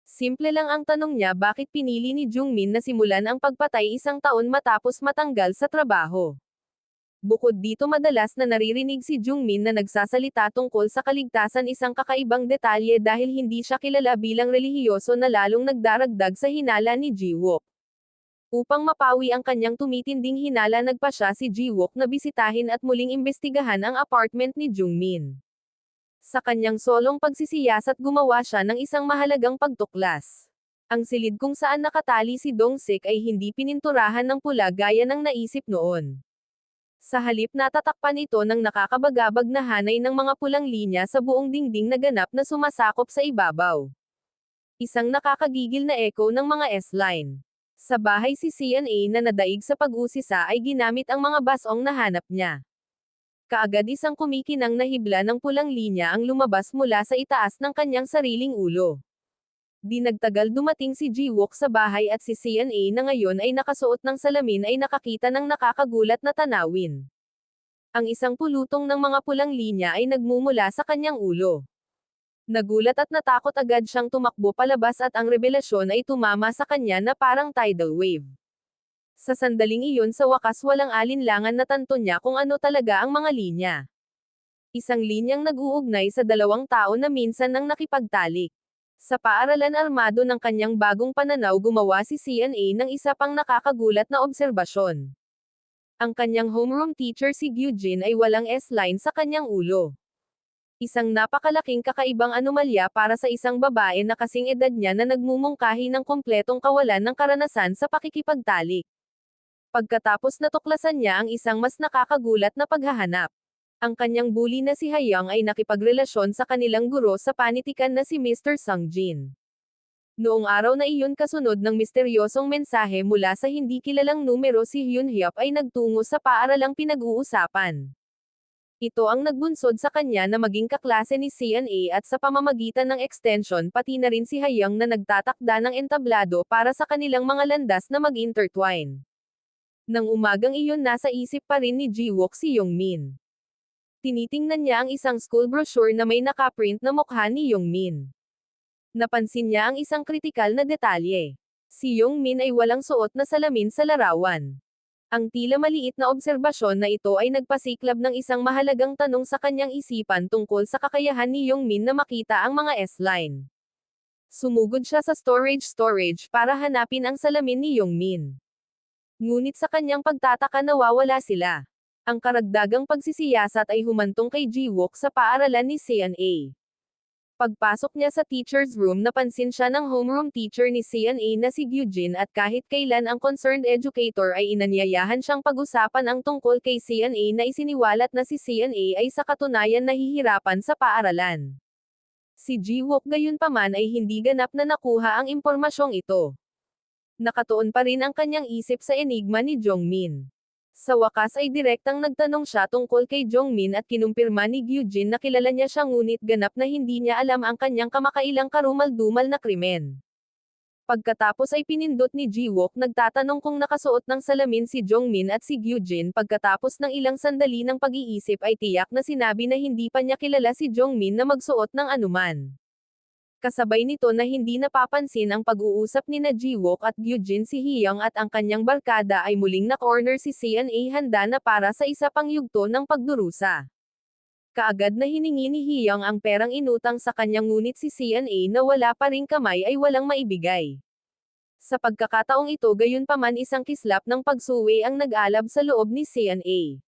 Simple lang ang tanong niya bakit pinili ni Jungmin na simulan ang pagpatay isang taon matapos matanggal sa trabaho. Bukod dito madalas na naririnig si Jungmin na nagsasalita tungkol sa kaligtasan isang kakaibang detalye dahil hindi siya kilala bilang relihiyoso na lalong nagdaragdag sa hinala ni Jiwook. Upang mapawi ang kanyang tumitinding hinala nagpasya si Jiwook na bisitahin at muling imbestigahan ang apartment ni Jungmin. Sa kanyang solong pagsisiyasat gumawa siya ng isang mahalagang pagtuklas. Ang silid kung saan nakatali si Dongsik ay hindi pininturahan ng pula gaya ng naisip noon. Sa halip natatakpan ito ng nakakabagabag na hanay ng mga pulang linya sa buong dingding na ganap na sumasakop sa ibabaw. Isang nakakagigil na echo ng mga S-line. Sa bahay si CNA na nadaig sa pag-usisa ay ginamit ang mga basong na hanap niya. Kaagad isang kumikinang na hibla ng pulang linya ang lumabas mula sa itaas ng kanyang sariling ulo. Di nagtagal dumating si Jiwook sa bahay at si CNA na ngayon ay nakasuot ng salamin ay nakakita ng nakakagulat na tanawin. Ang isang pulutong ng mga pulang linya ay nagmumula sa kanyang ulo. Nagulat at natakot agad siyang tumakbo palabas at ang revelasyon ay tumama sa kanya na parang tidal wave. Sa sandaling iyon sa wakas walang alinlangan na tanto niya kung ano talaga ang mga linya. Isang linyang nag-uugnay sa dalawang tao na minsan nang nakipagtalik. Sa paaralan armado ng kanyang bagong pananaw gumawa si CNA ng isa pang nakakagulat na obserbasyon. Ang kanyang homeroom teacher si Gyujin ay walang S-line sa kanyang ulo. Isang napakalaking kakaibang anomalya para sa isang babae na kasing edad niya na nagmumungkahi ng kompletong kawalan ng karanasan sa pakikipagtalik. Pagkatapos natuklasan niya ang isang mas nakakagulat na paghahanap. Ang kanyang bully na si Haiyang ay nakipagrelasyon sa kanilang guro sa panitikan na si Mr. Sungjin. Noong araw na iyon kasunod ng misteryosong mensahe mula sa hindi kilalang numero si Hyunhyup ay nagtungo sa paaralang pinag-uusapan. Ito ang nagbunsod sa kanya na maging kaklase ni CNA at sa pamamagitan ng extension pati na rin si Haiyang na nagtatakda ng entablado para sa kanilang mga landas na mag-intertwine. Nang umagang iyon nasa isip pa rin ni Jiwook si Yongmin. Tinitingnan niya ang isang school brochure na may nakaprint na mukha ni Yongmin. Napansin niya ang isang kritikal na detalye. Si Yongmin ay walang suot na salamin sa larawan. Ang tila maliit na obserbasyon na ito ay nagpasiklab ng isang mahalagang tanong sa kanyang isipan tungkol sa kakayahan ni Yongmin na makita ang mga S-line. Sumugod siya sa storage para hanapin ang salamin ni Yongmin. Ngunit sa kanyang pagtataka nawawala sila. Ang karagdagang pagsisiyasat ay humantong kay Jiwook sa paaralan ni CNA. Pagpasok niya sa teacher's room napansin siya ng homeroom teacher ni CNA na si Gyujin at kahit kailan ang concerned educator ay inanyayahan siyang pag-usapan ang tungkol kay CNA na isiniwalat na si CNA ay sa katunayan nahihirapan sa paaralan. Si Jiwook gayunpaman ay hindi ganap na nakuha ang impormasyong ito. Nakatuon pa rin ang kanyang isip sa enigma ni Jongmin. Sa wakas ay direktang nagtanong siya tungkol kay Jongmin at kinumpirma ni Gyujin na kilala niya siya ngunit ganap na hindi niya alam ang kanyang kamakailang karumal-dumal na krimen. Pagkatapos ay pinindot ni Jiwook nagtatanong kung nakasuot ng salamin si Jongmin at si Gyujin pagkatapos ng ilang sandali ng pag-iisip ay tiyak na sinabi na hindi pa niya kilala si Jongmin na magsuot ng anuman. Kasabay nito na hindi napapansin ang pag-uusap ni na Jiwook at Gyujin si Hyung at ang kanyang barkada ay muling na-corner si CNA handa na para sa isa pang yugto ng pagdurusa. Kaagad na hiningi ni Hyung ang perang inutang sa kanya ngunit si CNA na wala pa ring kamay ay walang maibigay. Sa pagkakataong ito gayunpaman isang kislap ng pagsuwi ang nag-alab sa loob ni CNA.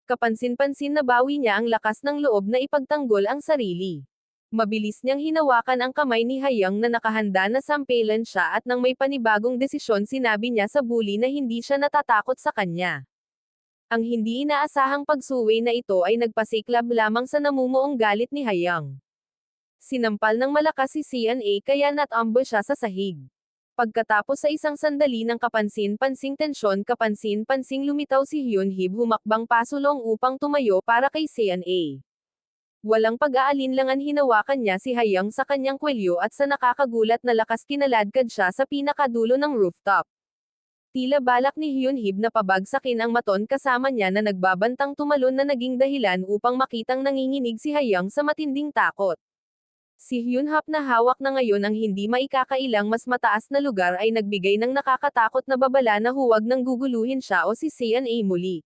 Kapansin-pansin na bawi niya ang lakas ng loob na ipagtanggol ang sarili. Mabilis niyang hinawakan ang kamay ni Hyung na nakahanda na sampelan siya at nang may panibagong desisyon sinabi niya sa bully na hindi siya natatakot sa kanya. Ang hindi inaasahang pagsuwi na ito ay nagpasiklab lamang sa namumuong galit ni Hyung. Sinampal ng malakas si CNA kaya natambo siya sa sahig. Pagkatapos sa isang sandali ng kapansin-pansing tensyon kapansin-pansing lumitaw si Hyunhib humakbang pasulong upang tumayo para kay CNA. Walang pag-aalinlangan hinawakan niya si Hyung sa kanyang kwelyo at sa nakakagulat na lakas kinaladkad siya sa pinakadulo ng rooftop. Tila balak ni Hyunhib na pabagsakin ang maton kasama niya na nagbabantang tumalon na naging dahilan upang makitang nanginginig si Hyung sa matinding takot. Si Hyunhap na hawak na ngayon ang hindi maikakailang mas mataas na lugar ay nagbigay ng nakakatakot na babala na huwag nang guguluhin siya o si CNA muli.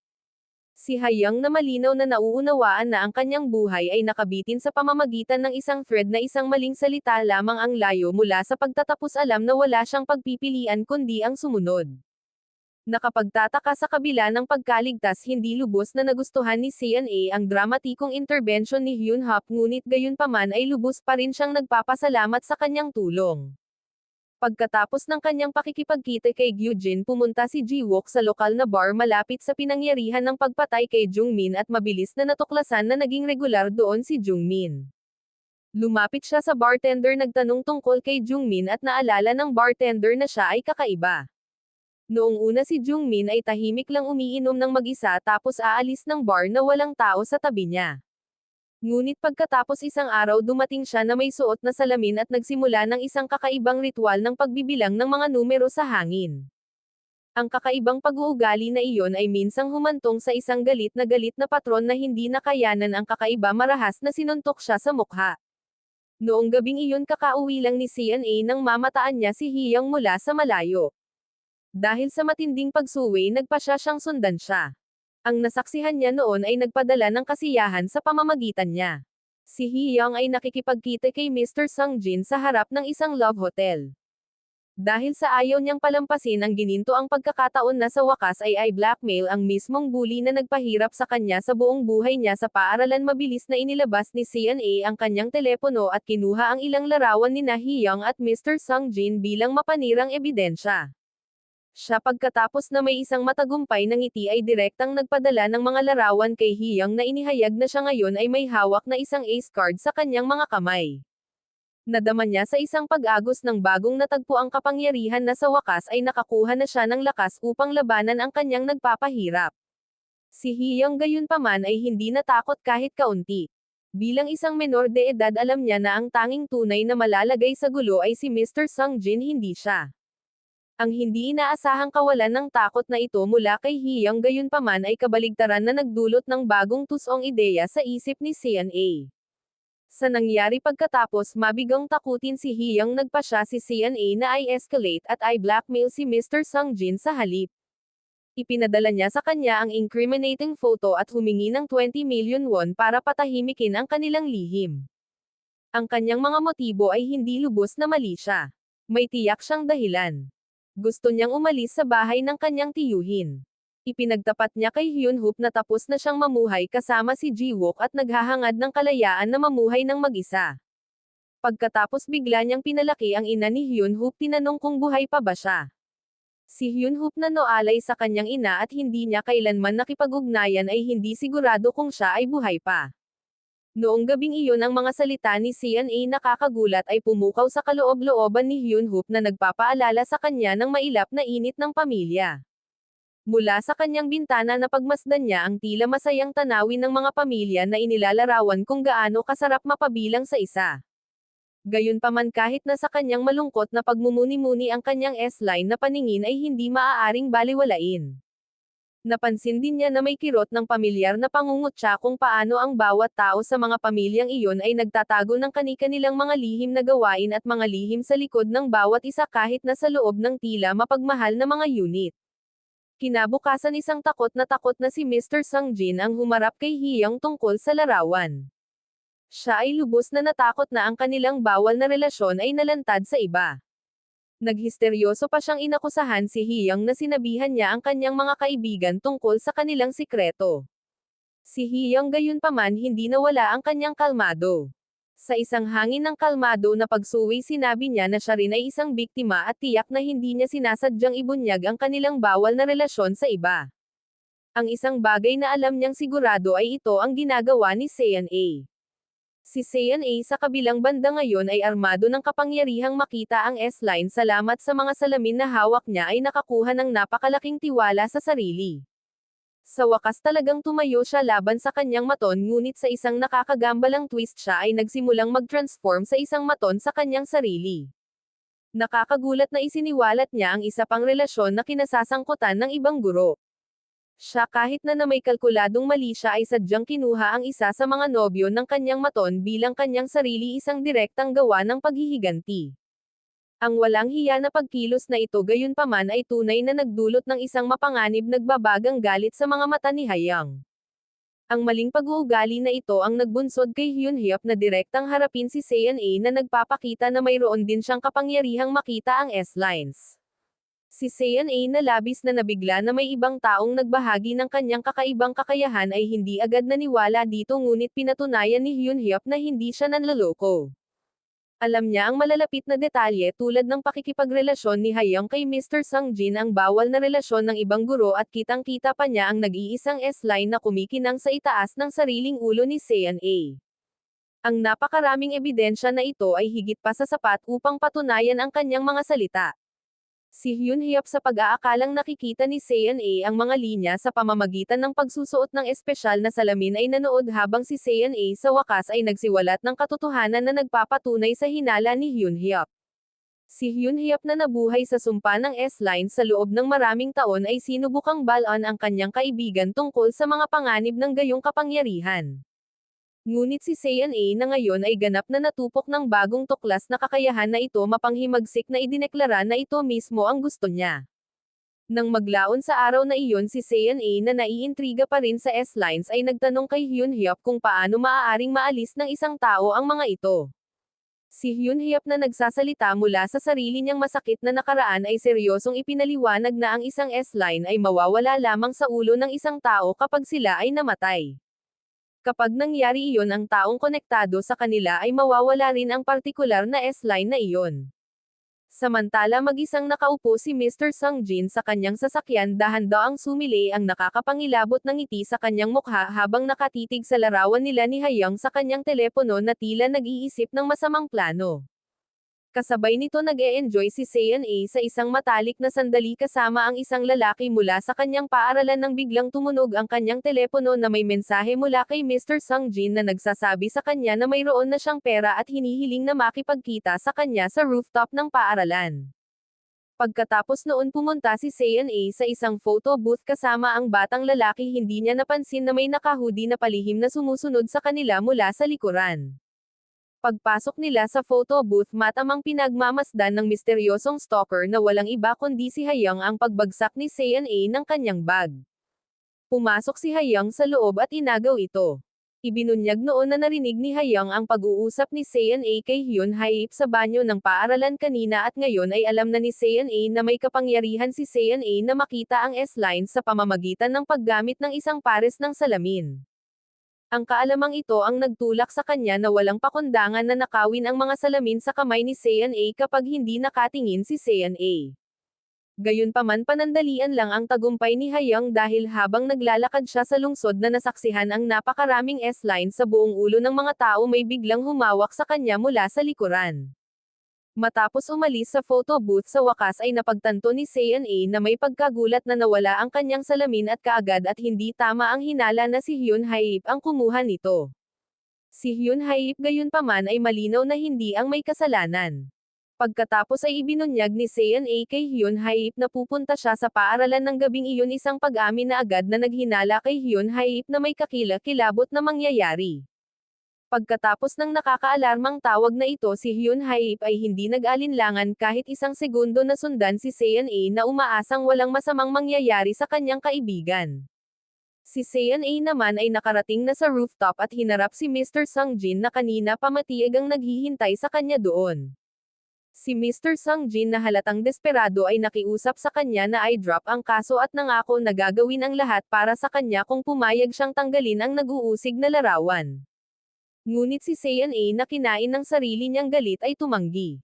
Si Hyung na malinaw na nauunawaan na ang kanyang buhay ay nakabitin sa pamamagitan ng isang thread na isang maling salita lamang ang layo mula sa pagtatapos alam na wala siyang pagpipilian kundi ang sumunod. Nakapagtataka sa kabila ng pagkaligtas hindi lubos na nagustuhan ni CNA ang dramatikong intervention ni Hyunhap ngunit gayunpaman ay lubos pa rin siyang nagpapasalamat sa kanyang tulong. Pagkatapos ng kanyang pakikipagkita kay Gyujin pumunta si Jiwook sa lokal na bar malapit sa pinangyarihan ng pagpatay kay Jungmin at mabilis na natuklasan na naging regular doon si Jungmin. Lumapit siya sa bartender nagtanong tungkol kay Jungmin at naalala ng bartender na siya ay kakaiba. Noong una si Jungmin ay tahimik lang umiinom ng mag-isa tapos aalis ng bar na walang tao sa tabi niya. Ngunit pagkatapos isang araw dumating siya na may suot na salamin at nagsimula ng isang kakaibang ritual ng pagbibilang ng mga numero sa hangin. Ang kakaibang pag-uugali na iyon ay minsang humantong sa isang galit na patron na hindi nakayanan ang kakaiba marahas na sinuntok siya sa mukha. Noong gabing iyon kakauwi lang ni CNA nang mamataan niya si Hyung mula sa malayo. Dahil sa matinding pagsuwi nagpa siyang sundan siya. Ang nasaksihan niya noon ay nagpadala ng kasiyahan sa pamamagitan niya. Si Hyung ay nakikipagkita kay Mr. Sungjin sa harap ng isang love hotel. Dahil sa ayaw niyang palampasin ang gininto ang pagkakataon na sa wakas ay blackmail ang mismong bully na nagpahirap sa kanya sa buong buhay niya sa paaralan mabilis na inilabas ni CNA ang kanyang telepono at kinuha ang ilang larawan ni na Hyung at Mr. Sungjin bilang mapanirang ebidensya. Siya pagkatapos na may isang matagumpay na ngiti ay direktang nagpadala ng mga larawan kay Hyung na inihayag na siya ngayon ay may hawak na isang ace card sa kanyang mga kamay. Nadama niya sa isang pag-agos ng bagong natagpo ang kapangyarihan na sa wakas ay nakakuha na siya ng lakas upang labanan ang kanyang nagpapahirap. Si Hyung gayunpaman ay hindi natakot kahit kaunti. Bilang isang menor de edad alam niya na ang tanging tunay na malalagay sa gulo ay si Mr. Sungjin hindi siya. Ang hindi inaasahang kawalan ng takot na ito mula kay Hyung gayunpaman ay kabaligtaran na nagdulot ng bagong tusong ideya sa isip ni CNA. Sa nangyari pagkatapos mabigang takutin si Hyung nagpa siya si CNA na i-escalate at i-blackmail si Mr. Sungjin sa halip. Ipinadala niya sa kanya ang incriminating photo at humingi ng 20 million won para patahimikin ang kanilang lihim. Ang kanyang mga motibo ay hindi lubos na mali siya. May tiyak siyang dahilan. Gusto niyang umalis sa bahay ng kanyang tiyuhin. Ipinagtapat niya kay Hyunhoop na tapos na siyang mamuhay kasama si Jiwook at naghahangad ng kalayaan na mamuhay ng mag-isa. Pagkatapos bigla niyang pinalaki ang ina ni Hyunhoop tinanong kung buhay pa ba siya. Si Hyunhoop na noalay sa kanyang ina at hindi niya kailanman nakipag-ugnayan ay hindi sigurado kung siya ay buhay pa. Noong gabing iyon ang mga salita ni CNA nakakagulat ay pumukaw sa kaloob-looban ni Hyunhoop na nagpapaalala sa kanya ng mailap na init ng pamilya. Mula sa kanyang bintana napagmasdan niya ang tila masayang tanawin ng mga pamilya na inilalarawan kung gaano kasarap mapabilang sa isa. Gayunpaman kahit na sa kanyang malungkot na pagmumuni-muni ang kanyang S-line na paningin ay hindi maaaring baliwalain. Napansin din niya na may kirot ng pamilyar na pangungutya kung paano ang bawat tao sa mga pamilyang iyon ay nagtatago ng kani-kanilang mga lihim na gawain at mga lihim sa likod ng bawat isa kahit na sa loob ng tila mapagmahal na mga unit. Kinabukasan isang takot na si Mr. Sung Jin ang humarap kay Hiyang tungkol sa larawan. Siya ay lubos na natakot na ang kanilang bawal na relasyon ay nalantad sa iba. Naghisteryoso pa siyang inakusahan si Hiyang na sinabihan niya ang kanyang mga kaibigan tungkol sa kanilang sikreto. Si Hiyang gayunpaman hindi nawala ang kanyang kalmado. Sa isang hangin ng kalmado na pagsuwi sinabi niya na siya rin ay isang biktima at tiyak na hindi niya sinasadyang ibunyag ang kanilang bawal na relasyon sa iba. Ang isang bagay na alam niyang sigurado ay ito ang ginagawa ni Sean A. Si Sean A sa kabilang banda ngayon ay armado ng kapangyarihang makita ang S-line salamat sa mga salamin na hawak niya ay nakakuha ng napakalaking tiwala sa sarili. Sa wakas talagang tumayo siya laban sa kanyang maton ngunit sa isang nakakagambalang twist siya ay nagsimulang mag-transform sa isang maton sa kanyang sarili. Nakakagulat na isiniwalat niya ang isa pang relasyon na kinasasangkutan ng ibang guro. Siya kahit na may kalkuladong mali siya ay sadyang kinuha ang isa sa mga nobyo ng kanyang maton bilang kanyang sarili isang direktang gawa ng paghihiganti. Ang walang hiya na pagkilos na ito gayunpaman ay tunay na nagdulot ng isang mapanganib nagbabagang galit sa mga mata ni Hayang. Ang maling pag-uugali na ito ang nagbunsod kay Hyun Hyuk na direktang harapin si Seon A na nagpapakita na mayroon din siyang kapangyarihang makita ang S-lines. Si Seon A na labis na nabigla na may ibang taong nagbahagi ng kanyang kakaibang kakayahan ay hindi agad naniwala dito ngunit pinatunayan ni Hyun Hyuk na hindi siya nanloloko. Alam niya ang malalapit na detalye tulad ng pakikipagrelasyon ni Hayang kay Mr. Sung Jin ang bawal na relasyon ng ibang guro at kitang-kita pa niya ang nag-iisang S-line na kumikinang sa itaas ng sariling ulo ni Seon A. Ang napakaraming ebidensya na ito ay higit pa sa sapat upang patunayan ang kanyang mga salita. Si Hyun Hyuk sa pag-aakalang nakikita ni Seon A ang mga linya sa pamamagitan ng pagsusuot ng espesyal na salamin ay nanood habang si Seon A sa wakas ay nagsiwalat ng katotohanan na nagpapatunay sa hinala ni Hyun Hyuk. Si Hyun Hyuk na nabuhay sa sumpa ng S-line sa loob ng maraming taon ay sinubukang balon ang kanyang kaibigan tungkol sa mga panganib ng gayong kapangyarihan. Ngunit si Seon A na ngayon ay ganap na natupok ng bagong tuklas na kakayahan na ito mapanghimagsik na idineklara na ito mismo ang gusto niya. Nang maglaon sa araw na iyon si Seon A na naiintriga pa rin sa S-lines ay nagtanong kay Hyun Hyuk kung paano maaaring maalis ng isang tao ang mga ito. Si Hyun Hyuk na nagsasalita mula sa sarili niyang masakit na nakaraan ay seryosong ipinaliwanag na ang isang S-line ay mawawala lamang sa ulo ng isang tao kapag sila ay namatay. Kapag nangyari iyon ang taong konektado sa kanila ay mawawala rin ang partikular na S-line na iyon. Samantala mag-isang nakaupo si Mr. Sung Jin sa kanyang sasakyan dahan-daang sumili ang nakakapangilabot ng ngiti sa kanyang mukha habang nakatitig sa larawan nila ni Hayang sa kanyang telepono na tila nag-iisip ng masamang plano. Kasabay nito nag-e-enjoy si Seon A sa isang matalik na sandali kasama ang isang lalaki mula sa kanyang paaralan nang biglang tumunog ang kanyang telepono na may mensahe mula kay Mr. Sung Jin na nagsasabi sa kanya na mayroon na siyang pera at hinihiling na makipagkita sa kanya sa rooftop ng paaralan. Pagkatapos noon pumunta si Seon A sa isang photo booth kasama ang batang lalaki hindi niya napansin na may naka-hoodie na palihim na sumusunod sa kanila mula sa likuran. Pagpasok nila sa photo booth matamang pinagmamasdan ng misteryosong stalker na walang iba kundi si Hayang ang pagbagsak ni Seon A ng kanyang bag. Pumasok si Hayang sa loob at inagaw ito. Ibinunyag noon na narinig ni Hayang ang pag-uusap ni Seon A kay Hyun Hyuk sa banyo ng paaralan kanina at ngayon ay alam na ni Seon A na may kapangyarihan si Seon A na makita ang S-line sa pamamagitan ng paggamit ng isang pares ng salamin. Ang kaalamang ito ang nagtulak sa kanya na walang pakundangan na nakawin ang mga salamin sa kamay ni Seon A kapag hindi nakatingin si Seon A. Gayunpaman panandalian lang ang tagumpay ni Hayang dahil habang naglalakad siya sa lungsod na nasaksihan ang napakaraming S-line sa buong ulo ng mga tao may biglang humawak sa kanya mula sa likuran. Matapos umalis sa photo booth sa wakas ay napagtanto ni Sean A na may pagkagulat na nawala ang kanyang salamin at kaagad at hindi tama ang hinala na si Hyun Haip ang kumuha nito. Si Hyun Haip gayunpaman ay malinaw na hindi ang may kasalanan. Pagkatapos ay ibinunyag ni Sean A kay Hyun Haip na pupunta siya sa paaralan ng gabing iyon, isang pag-amin na agad na naghinala kay Hyun Haip na may kakilakilabot na mangyayari. Pagkatapos ng nakakaalarmang tawag na ito, si Hyun Haip ay hindi nag-alinlangan kahit isang segundo na sundan si Sean A na umaasang walang masamang mangyayari sa kanyang kaibigan. Si Sean A naman ay nakarating na sa rooftop at hinarap si Mr. Sung Jin na kanina pa matiyagang naghihintay sa kanya doon. Si Mr. Sung Jin na halatang desperado ay nakiusap sa kanya na i-drop ang kaso at nangako na gagawin ang lahat para sa kanya kung pumayag siyang tanggalin ang nag-uusig na larawan. Ngunit si Sean A na kinain ng sarili niyang galit ay tumanggi.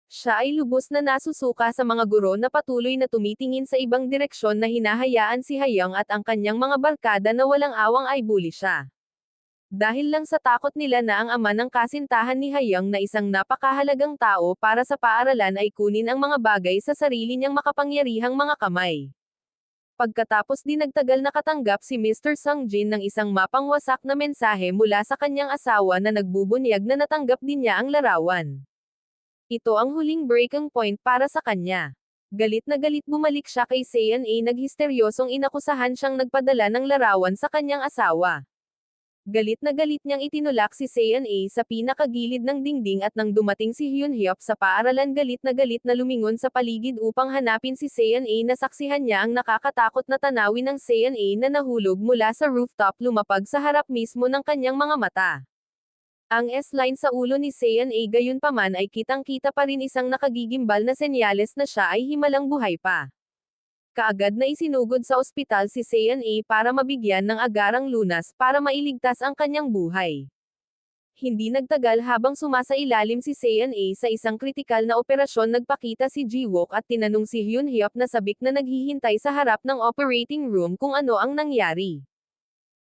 Siya ay lubos na nasusuka sa mga guro na patuloy na tumitingin sa ibang direksyon na hinahayaan si Hayoung at ang kanyang mga barkada na walang awang ay bully siya. Dahil lang sa takot nila na ang ama ng kasintahan ni Hayoung na isang napakahalagang tao para sa paaralan ay kunin ang mga bagay sa sarili niyang makapangyarihang mga kamay. Pagkatapos di nagtagal nakatanggap si Mr. Sung Jin ng isang mapangwasak na mensahe mula sa kanyang asawa na nagbubunyag na natanggap din niya ang larawan. Ito ang huling breaking point para sa kanya. Galit na galit bumalik siya kay Sean A, naghisteryosong inakusahan siyang nagpadala ng larawan sa kanyang asawa. Galit na galit niyang itinulak si Sean A sa pinakagilid ng dingding at nang dumating si Hyun Hyop sa paaralan, galit na lumingon sa paligid upang hanapin si Sean A, nasaksihan niya ang nakakatakot na tanawin ng Sean A na nahulog mula sa rooftop lumapag sa harap mismo ng kanyang mga mata. Ang S-line sa ulo ni Sean A gayunpaman ay kitang-kita pa rin, isang nakagigimbal na senyales na siya ay himalang buhay pa. Kaagad na isinugod sa ospital si Sean A para mabigyan ng agarang lunas para mailigtas ang kanyang buhay. Hindi nagtagal habang sumasailalim si Sean A sa isang kritikal na operasyon, nagpakita si Ji-wook at tinanong si Hyun Hyop na sabik na naghihintay sa harap ng operating room kung ano ang nangyari.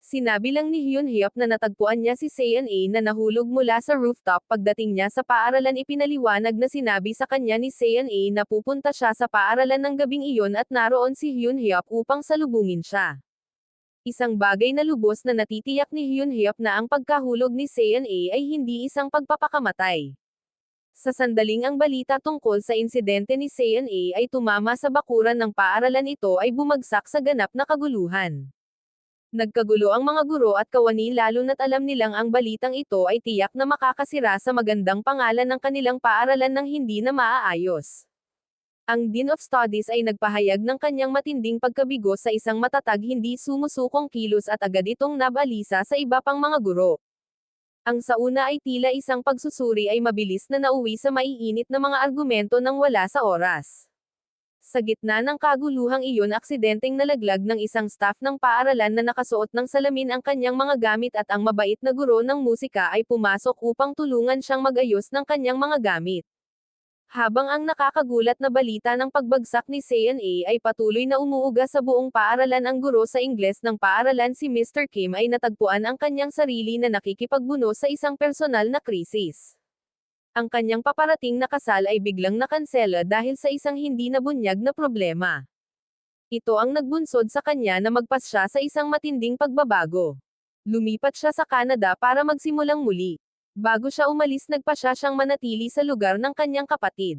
Sinabi lang ni Hyun Hyop na natagpuan niya si Sean A na nahulog mula sa rooftop. Pagdating niya sa paaralan, ipinaliwanag na sinabi sa kanya ni Sean A na pupunta siya sa paaralan ng gabing iyon at naroon si Hyun Hyop upang salubungin siya. Isang bagay na lubos na natitiyak ni Hyun Hyop na ang pagkahulog ni Sean A ay hindi isang pagpapakamatay. Sa sandaling ang balita tungkol sa insidente ni Sean A ay tumama sa bakuran ng paaralan, ito ay bumagsak sa ganap na kaguluhan. Nagkagulo ang mga guro at kawani, lalo na't alam nilang ang balitang ito ay tiyak na makakasira sa magandang pangalan ng kanilang paaralan ng hindi na maaayos. Ang Dean of Studies ay nagpahayag ng kanyang matinding pagkabigo sa isang matatag, hindi sumusukong kilos at agad itong nabalisa sa iba pang mga guro. Ang sa una ay tila isang pagsusuri ay mabilis na nauwi sa maiinit na mga argumento nang wala sa oras. Sa gitna ng kaguluhang iyon, aksidenteng nalaglag ng isang staff ng paaralan na nakasuot ng salamin ang kanyang mga gamit at ang mabait na guro ng musika ay pumasok upang tulungan siyang mag-ayos ng kanyang mga gamit. Habang ang nakakagulat na balita ng pagbagsak ni Sean A ay patuloy na umuuga sa buong paaralan, ang guro sa Ingles ng paaralan si Mr. Kim ay natagpuan ang kanyang sarili na nakikipagbuno sa isang personal na krisis. Ang kanyang paparating na kasal ay biglang nakansela dahil sa isang hindi nabunyag na problema. Ito ang nagbunsod sa kanya na magpasya sa isang matinding pagbabago. Lumipat siya sa Canada para magsimulang muli. Bago siya umalis, nagpasya siyang manatili sa lugar ng kanyang kapatid.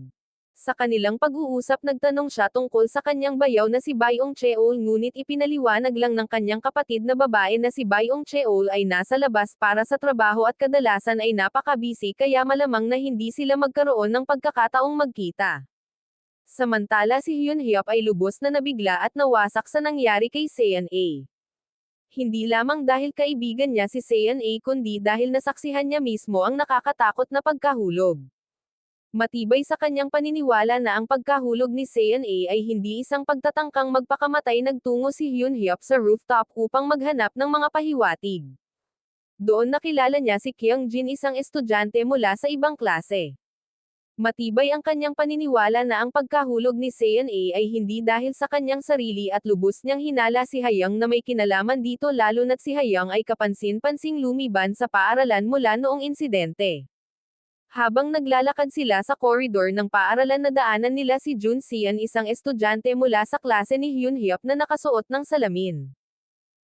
Sa kanilang pag-uusap, nagtanong siya tungkol sa kanyang bayaw na si Byung Cheol, ngunit ipinaliwanag lang ng kanyang kapatid na babae na si Byung Cheol ay nasa labas para sa trabaho at kadalasan ay napaka-busy, kaya malamang na hindi sila magkaroon ng pagkakataong magkita. Samantala si Hyun Hyop ay lubos na nabigla at nawasak sa nangyari kay Sean A. Hindi lamang dahil kaibigan niya si Sean A kundi dahil nasaksihan niya mismo ang nakakatakot na pagkahulog. Matibay sa kanyang paniniwala na ang pagkahulog ni Sean A ay hindi isang pagtatangkang magpakamatay, nagtungo si Hyun Hyop sa rooftop upang maghanap ng mga pahiwatig. Doon nakilala niya si Kyung Jin, isang estudyante mula sa ibang klase. Matibay ang kanyang paniniwala na ang pagkahulog ni Sean A ay hindi dahil sa kanyang sarili at lubos niyang hinala si Hayoung na may kinalaman dito, lalo na't si Hayoung ay kapansin-pansing lumiban sa paaralan mula noong insidente. Habang naglalakad sila sa koridor ng paaralan nadaanan nila si Jun Sian isang estudyante mula sa klase ni Hyun Hyuk na nakasuot ng salamin.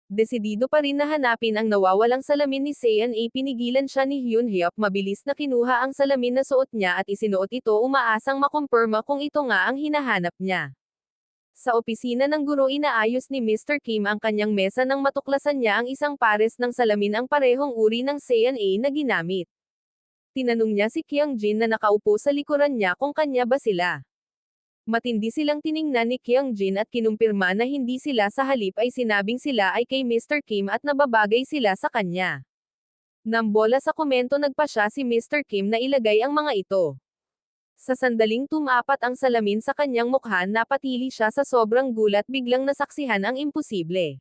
Desidido pa rin na hanapin ang nawawalang salamin ni Sean pinigilan siya ni Hyun Hyuk mabilis na kinuha ang salamin na suot niya at isinuot ito umaasang makumpirma kung ito nga ang hinahanap niya. Sa opisina ng guro inaayos ni Mr. Kim ang kanyang mesa nang matuklasan niya ang isang pares ng salamin ang parehong uri ng Sean na ginamit. Tinanong niya si Kyung Jin na nakaupo sa likuran niya kung kanya ba sila. Matindi silang tiningnan ni Kyung Jin at kinumpirma na hindi sila sa halip ay sinabing sila ay kay Mr. Kim at nababagay sila sa kanya. Nambola sa komento nagpasya si Mr. Kim na ilagay ang mga ito. Sa sandaling tumapat ang salamin sa kanyang mukha napatili siya sa sobrang gulat biglang nasaksihan ang imposible.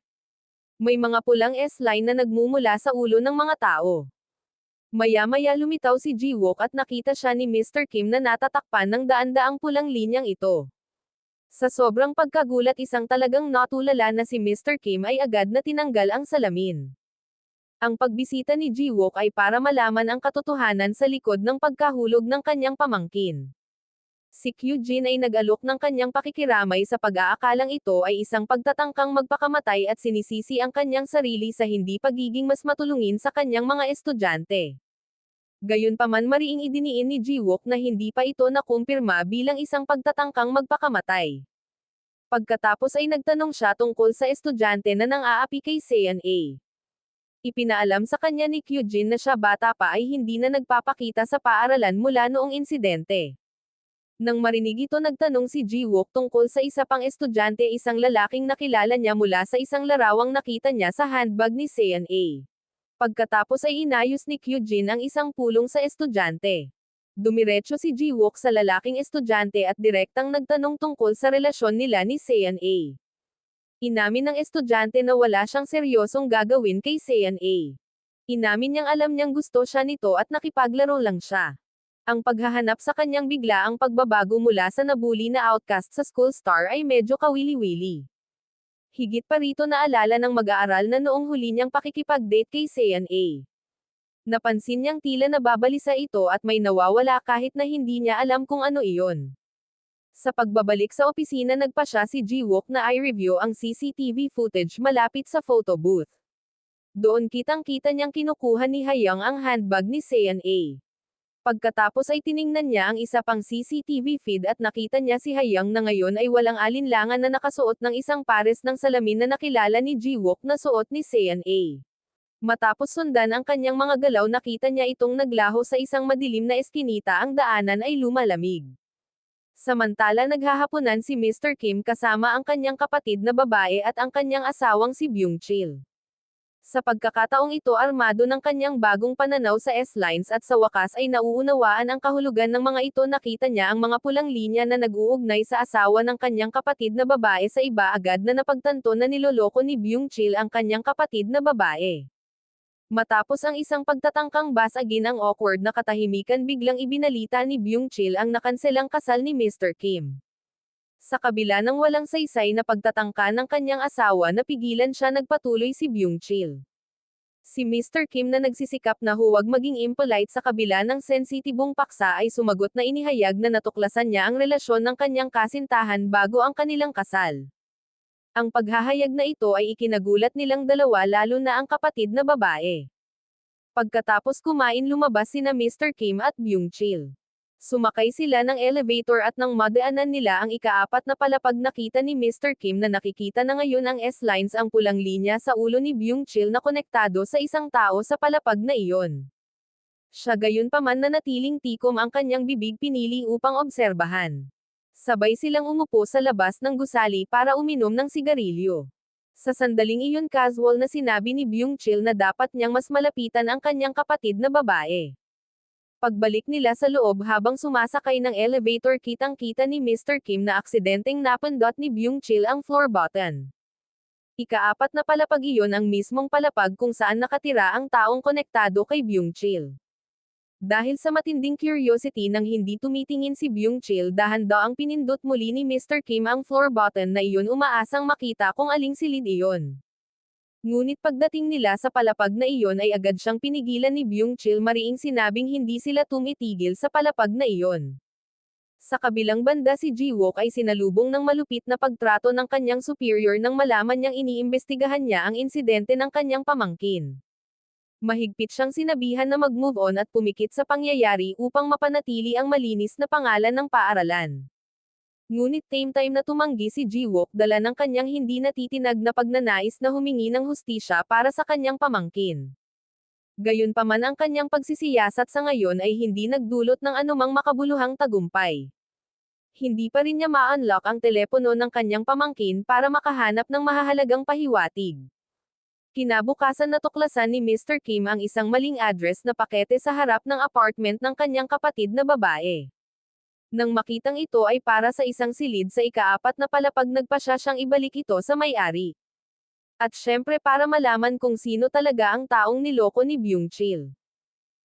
May mga pulang S-line na nagmumula sa ulo ng mga tao. Maya-maya lumitaw si Ji-wook at nakita siya ni Mr. Kim na natatakpan ng daan-daang pulang linyang ito. Sa sobrang pagkagulat isang talagang natulala na si Mr. Kim ay agad na tinanggal ang salamin. Ang pagbisita ni Ji-wook ay para malaman ang katotohanan sa likod ng pagkahulog ng kanyang pamangkin. Si Kyujin ay nag-alok ng kanyang pakikiramay sa pag-aakalang ito ay isang pagtatangkang magpakamatay at sinisisi ang kanyang sarili sa hindi pagiging mas matulungin sa kanyang mga estudyante. Gayunpaman mariing idiniin ni Ji-wook na hindi pa ito nakumpirma bilang isang pagtatangkang magpakamatay. Pagkatapos ay nagtanong siya tungkol sa estudyante na nang-aapi kay Sean. Ipinaalam sa kanya ni Kyujin na siya bata pa ay hindi na nagpapakita sa paaralan mula noong insidente. Nang marinig ito nagtanong si Ji-wook tungkol sa isa pang estudyante isang lalaking nakilala niya mula sa isang larawang nakita niya sa handbag ni Sean. Pagkatapos ay inayos ni Kyujin ang isang pulong sa estudyante. Dumiretso si Ji-wook sa lalaking estudyante at direktang nagtanong tungkol sa relasyon nila ni Sean. Inamin ng estudyante na wala siyang seryosong gagawin kay Sean. Inamin niyang alam niyang gusto siya nito at nakipaglaro lang siya. Ang paghahanap sa kanyang biglaang pagbabago mula sa nabully na outcast sa school star ay medyo kawili-wili. Higit pa rito naalala ng mag-aaral na noong huli niyang pakikipag-date kay Sean. Napansin niyang tila nababalisa ito at may nawawala kahit na hindi niya alam kung ano iyon. Sa pagbabalik sa opisina nagpasya si Ji-wook na i-review ang CCTV footage malapit sa photo booth. Doon kitang-kita niyang kinukuha ni Hayoung ang handbag ni Sean. Pagkatapos ay tiningnan niya ang isa pang CCTV feed at nakita niya si Hayoung na ngayon ay walang alinlangan na nakasuot ng isang pares ng salamin na nakilala ni Ji-wook na suot ni Sean. Matapos sundan ang kanyang mga galaw nakita niya itong naglaho sa isang madilim na eskinita ang daanan ay lumalamig. Samantala naghahaponan si Mr. Kim kasama ang kanyang kapatid na babae at ang kanyang asawang si Byung-chil. Sa pagkakataong ito armado ng kanyang bagong pananaw sa S-lines at sa wakas ay nauunawaan ang kahulugan ng mga ito nakita niya ang mga pulang linya na nag-uugnay sa asawa ng kanyang kapatid na babae sa iba agad na napagtanto na niloloko ni Byung-chil ang kanyang kapatid na babae. Matapos ang isang pagtatangkang basagin ang awkward na katahimikan biglang ibinalita ni Byung-chil ang nakanselang kasal ni Mr. Kim. Sa kabila ng walang saysay na pagtatangka ng kanyang asawa napigilan siya nagpatuloy si Byung-chil. Si Mr. Kim na nagsisikap na huwag maging impolite sa kabila ng sensitibong paksa ay sumagot na inihayag na natuklasan niya ang relasyon ng kanyang kasintahan bago ang kanilang kasal. Ang paghahayag na ito ay ikinagulat nilang dalawa lalo na ang kapatid na babae. Pagkatapos kumain lumabas sina Mr. Kim at Byung-chil. Sumakay sila ng elevator at nang madaanan nila ang ika-4 na palapag nakita ni Mr. Kim na nakikita na ngayon ang S-lines ang pulang linya sa ulo ni Byung-chil na konektado sa isang tao sa palapag na iyon. Siya gayunpaman na natiling tikom ang kanyang bibig pinili upang obserbahan. Sabay silang umupo sa labas ng gusali para uminom ng sigarilyo. Sa sandaling iyon casual na sinabi ni Byung-chil na dapat niyang mas malapitan ang kanyang kapatid na babae. Pagbalik nila sa loob habang sumasakay ng elevator kitang-kita ni Mr. Kim na aksidenteng napindot ni Byung-chil ang floor button. Ika-4 na palapag iyon ang mismong palapag kung saan nakatira ang taong konektado kay Byung-chil. Dahil sa matinding curiosity nang hindi tumitingin si Byung-chil dahan-daang pinindot muli ni Mr. Kim ang floor button na iyon umaasang makita kung aling silid iyon. Ngunit pagdating nila sa palapag na iyon ay agad siyang pinigilan ni Byung-chul, mariing sinabing hindi sila tumitigil sa palapag na iyon. Sa kabilang banda, si Ji-wook ay sinalubong ng malupit na pagtrato ng kanyang superior nang malaman niyang iniimbestigahan niya ang insidente ng kanyang pamangkin. Mahigpit siyang sinabihan na mag-move on at pumikit sa pangyayari upang mapanatili ang malinis na pangalan ng paaralan. Ngunit same time na tumanggi si Ji-wook dala ng kanyang hindi natitinag na pagnanais na humingi ng hustisya para sa kanyang pamangkin. Gayunpaman, ang kanyang pagsisiyasat sa ngayon ay hindi nagdulot ng anumang makabuluhang tagumpay. Hindi pa rin niya ma-unlock ang telepono ng kanyang pamangkin para makahanap ng mahahalagang pahiwatig. Kinabukasan, natuklasan ni Mr. Kim ang isang maling address na pakete sa harap ng apartment ng kanyang kapatid na babae. Nang makitang ito ay para sa isang silid sa ika-4 na palapag, nagpa siyang ibalik ito sa may-ari. At syempre para malaman kung sino talaga ang taong niloko ni Byung-chul.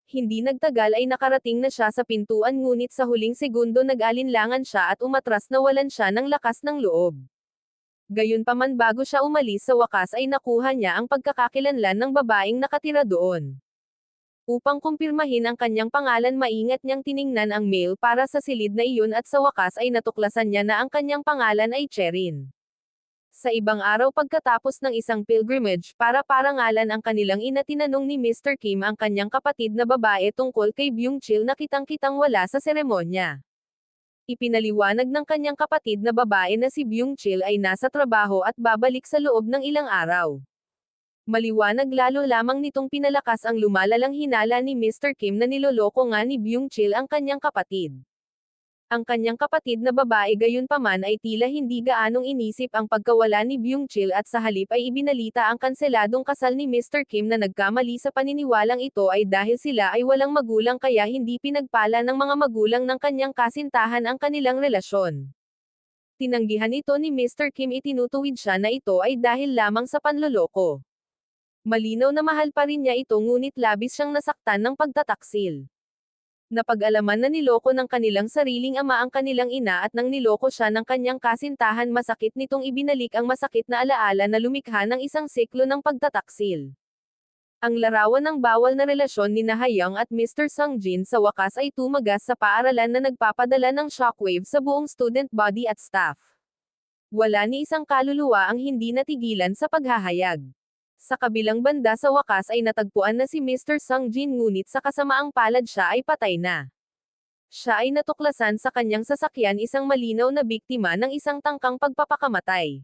Hindi nagtagal ay nakarating na siya sa pintuan, ngunit sa huling segundo nag-alinlangan siya at umatras na walan siya ng lakas ng loob. Gayunpaman, bago siya umalis, sa wakas ay nakuha niya ang pagkakakilanlan ng babaeng nakatira doon. Upang kumpirmahin ang kanyang pangalan, maingat niyang tiningnan ang mail para sa silid na iyon at sa wakas ay natuklasan niya na ang kanyang pangalan ay Cherin. Sa ibang araw, pagkatapos ng isang pilgrimage para parangalan ang kanilang ina, tinanong ni Mr. Kim ang kanyang kapatid na babae tungkol kay Byung-chul na kitang-kitang wala sa seremonya. Ipinaliwanag ng kanyang kapatid na babae na si Byung-chul ay nasa trabaho at babalik sa loob ng ilang araw. Maliwanag lalo lamang nitong pinalakas ang lumalalang hinala ni Mr. Kim na niloloko nga ni Byung-chul ang kanyang kapatid. Ang kanyang kapatid na babae gayunpaman ay tila hindi gaanong inisip ang pagkawala ni Byung-chul at sa halip ay ibinalita ang kanseladong kasal ni Mr. Kim na nagkamali sa paniniwalang ito ay dahil sila ay walang magulang, kaya hindi pinagpala ng mga magulang ng kanyang kasintahan ang kanilang relasyon. Tinanggihan ito ni Mr. Kim, itinutuwid siya na ito ay dahil lamang sa panloloko. Malinaw na mahal pa rin niya ito, ngunit labis siyang nasaktan ng pagtataksil. Napag-alaman na niloko ng kanilang sariling ama ang kanilang ina at nang niloko siya ng kanyang kasintahan, masakit nitong ibinalik ang masakit na alaala na lumikha ng isang siklo ng pagtataksil. Ang larawan ng bawal na relasyon ni Ha-young at Mr. Sung-jin sa wakas ay tumagas sa paaralan na nagpapadala ng shockwave sa buong student body at staff. Wala ni isang kaluluwa ang hindi natigilan sa paghahayag. Sa kabilang banda, sa wakas ay natagpuan na si Mr. Sung-jin, ngunit sa kasamaang palad siya ay patay na. Siya ay natuklasan sa kanyang sasakyan, isang malinaw na biktima ng isang tangkang pagpapakamatay.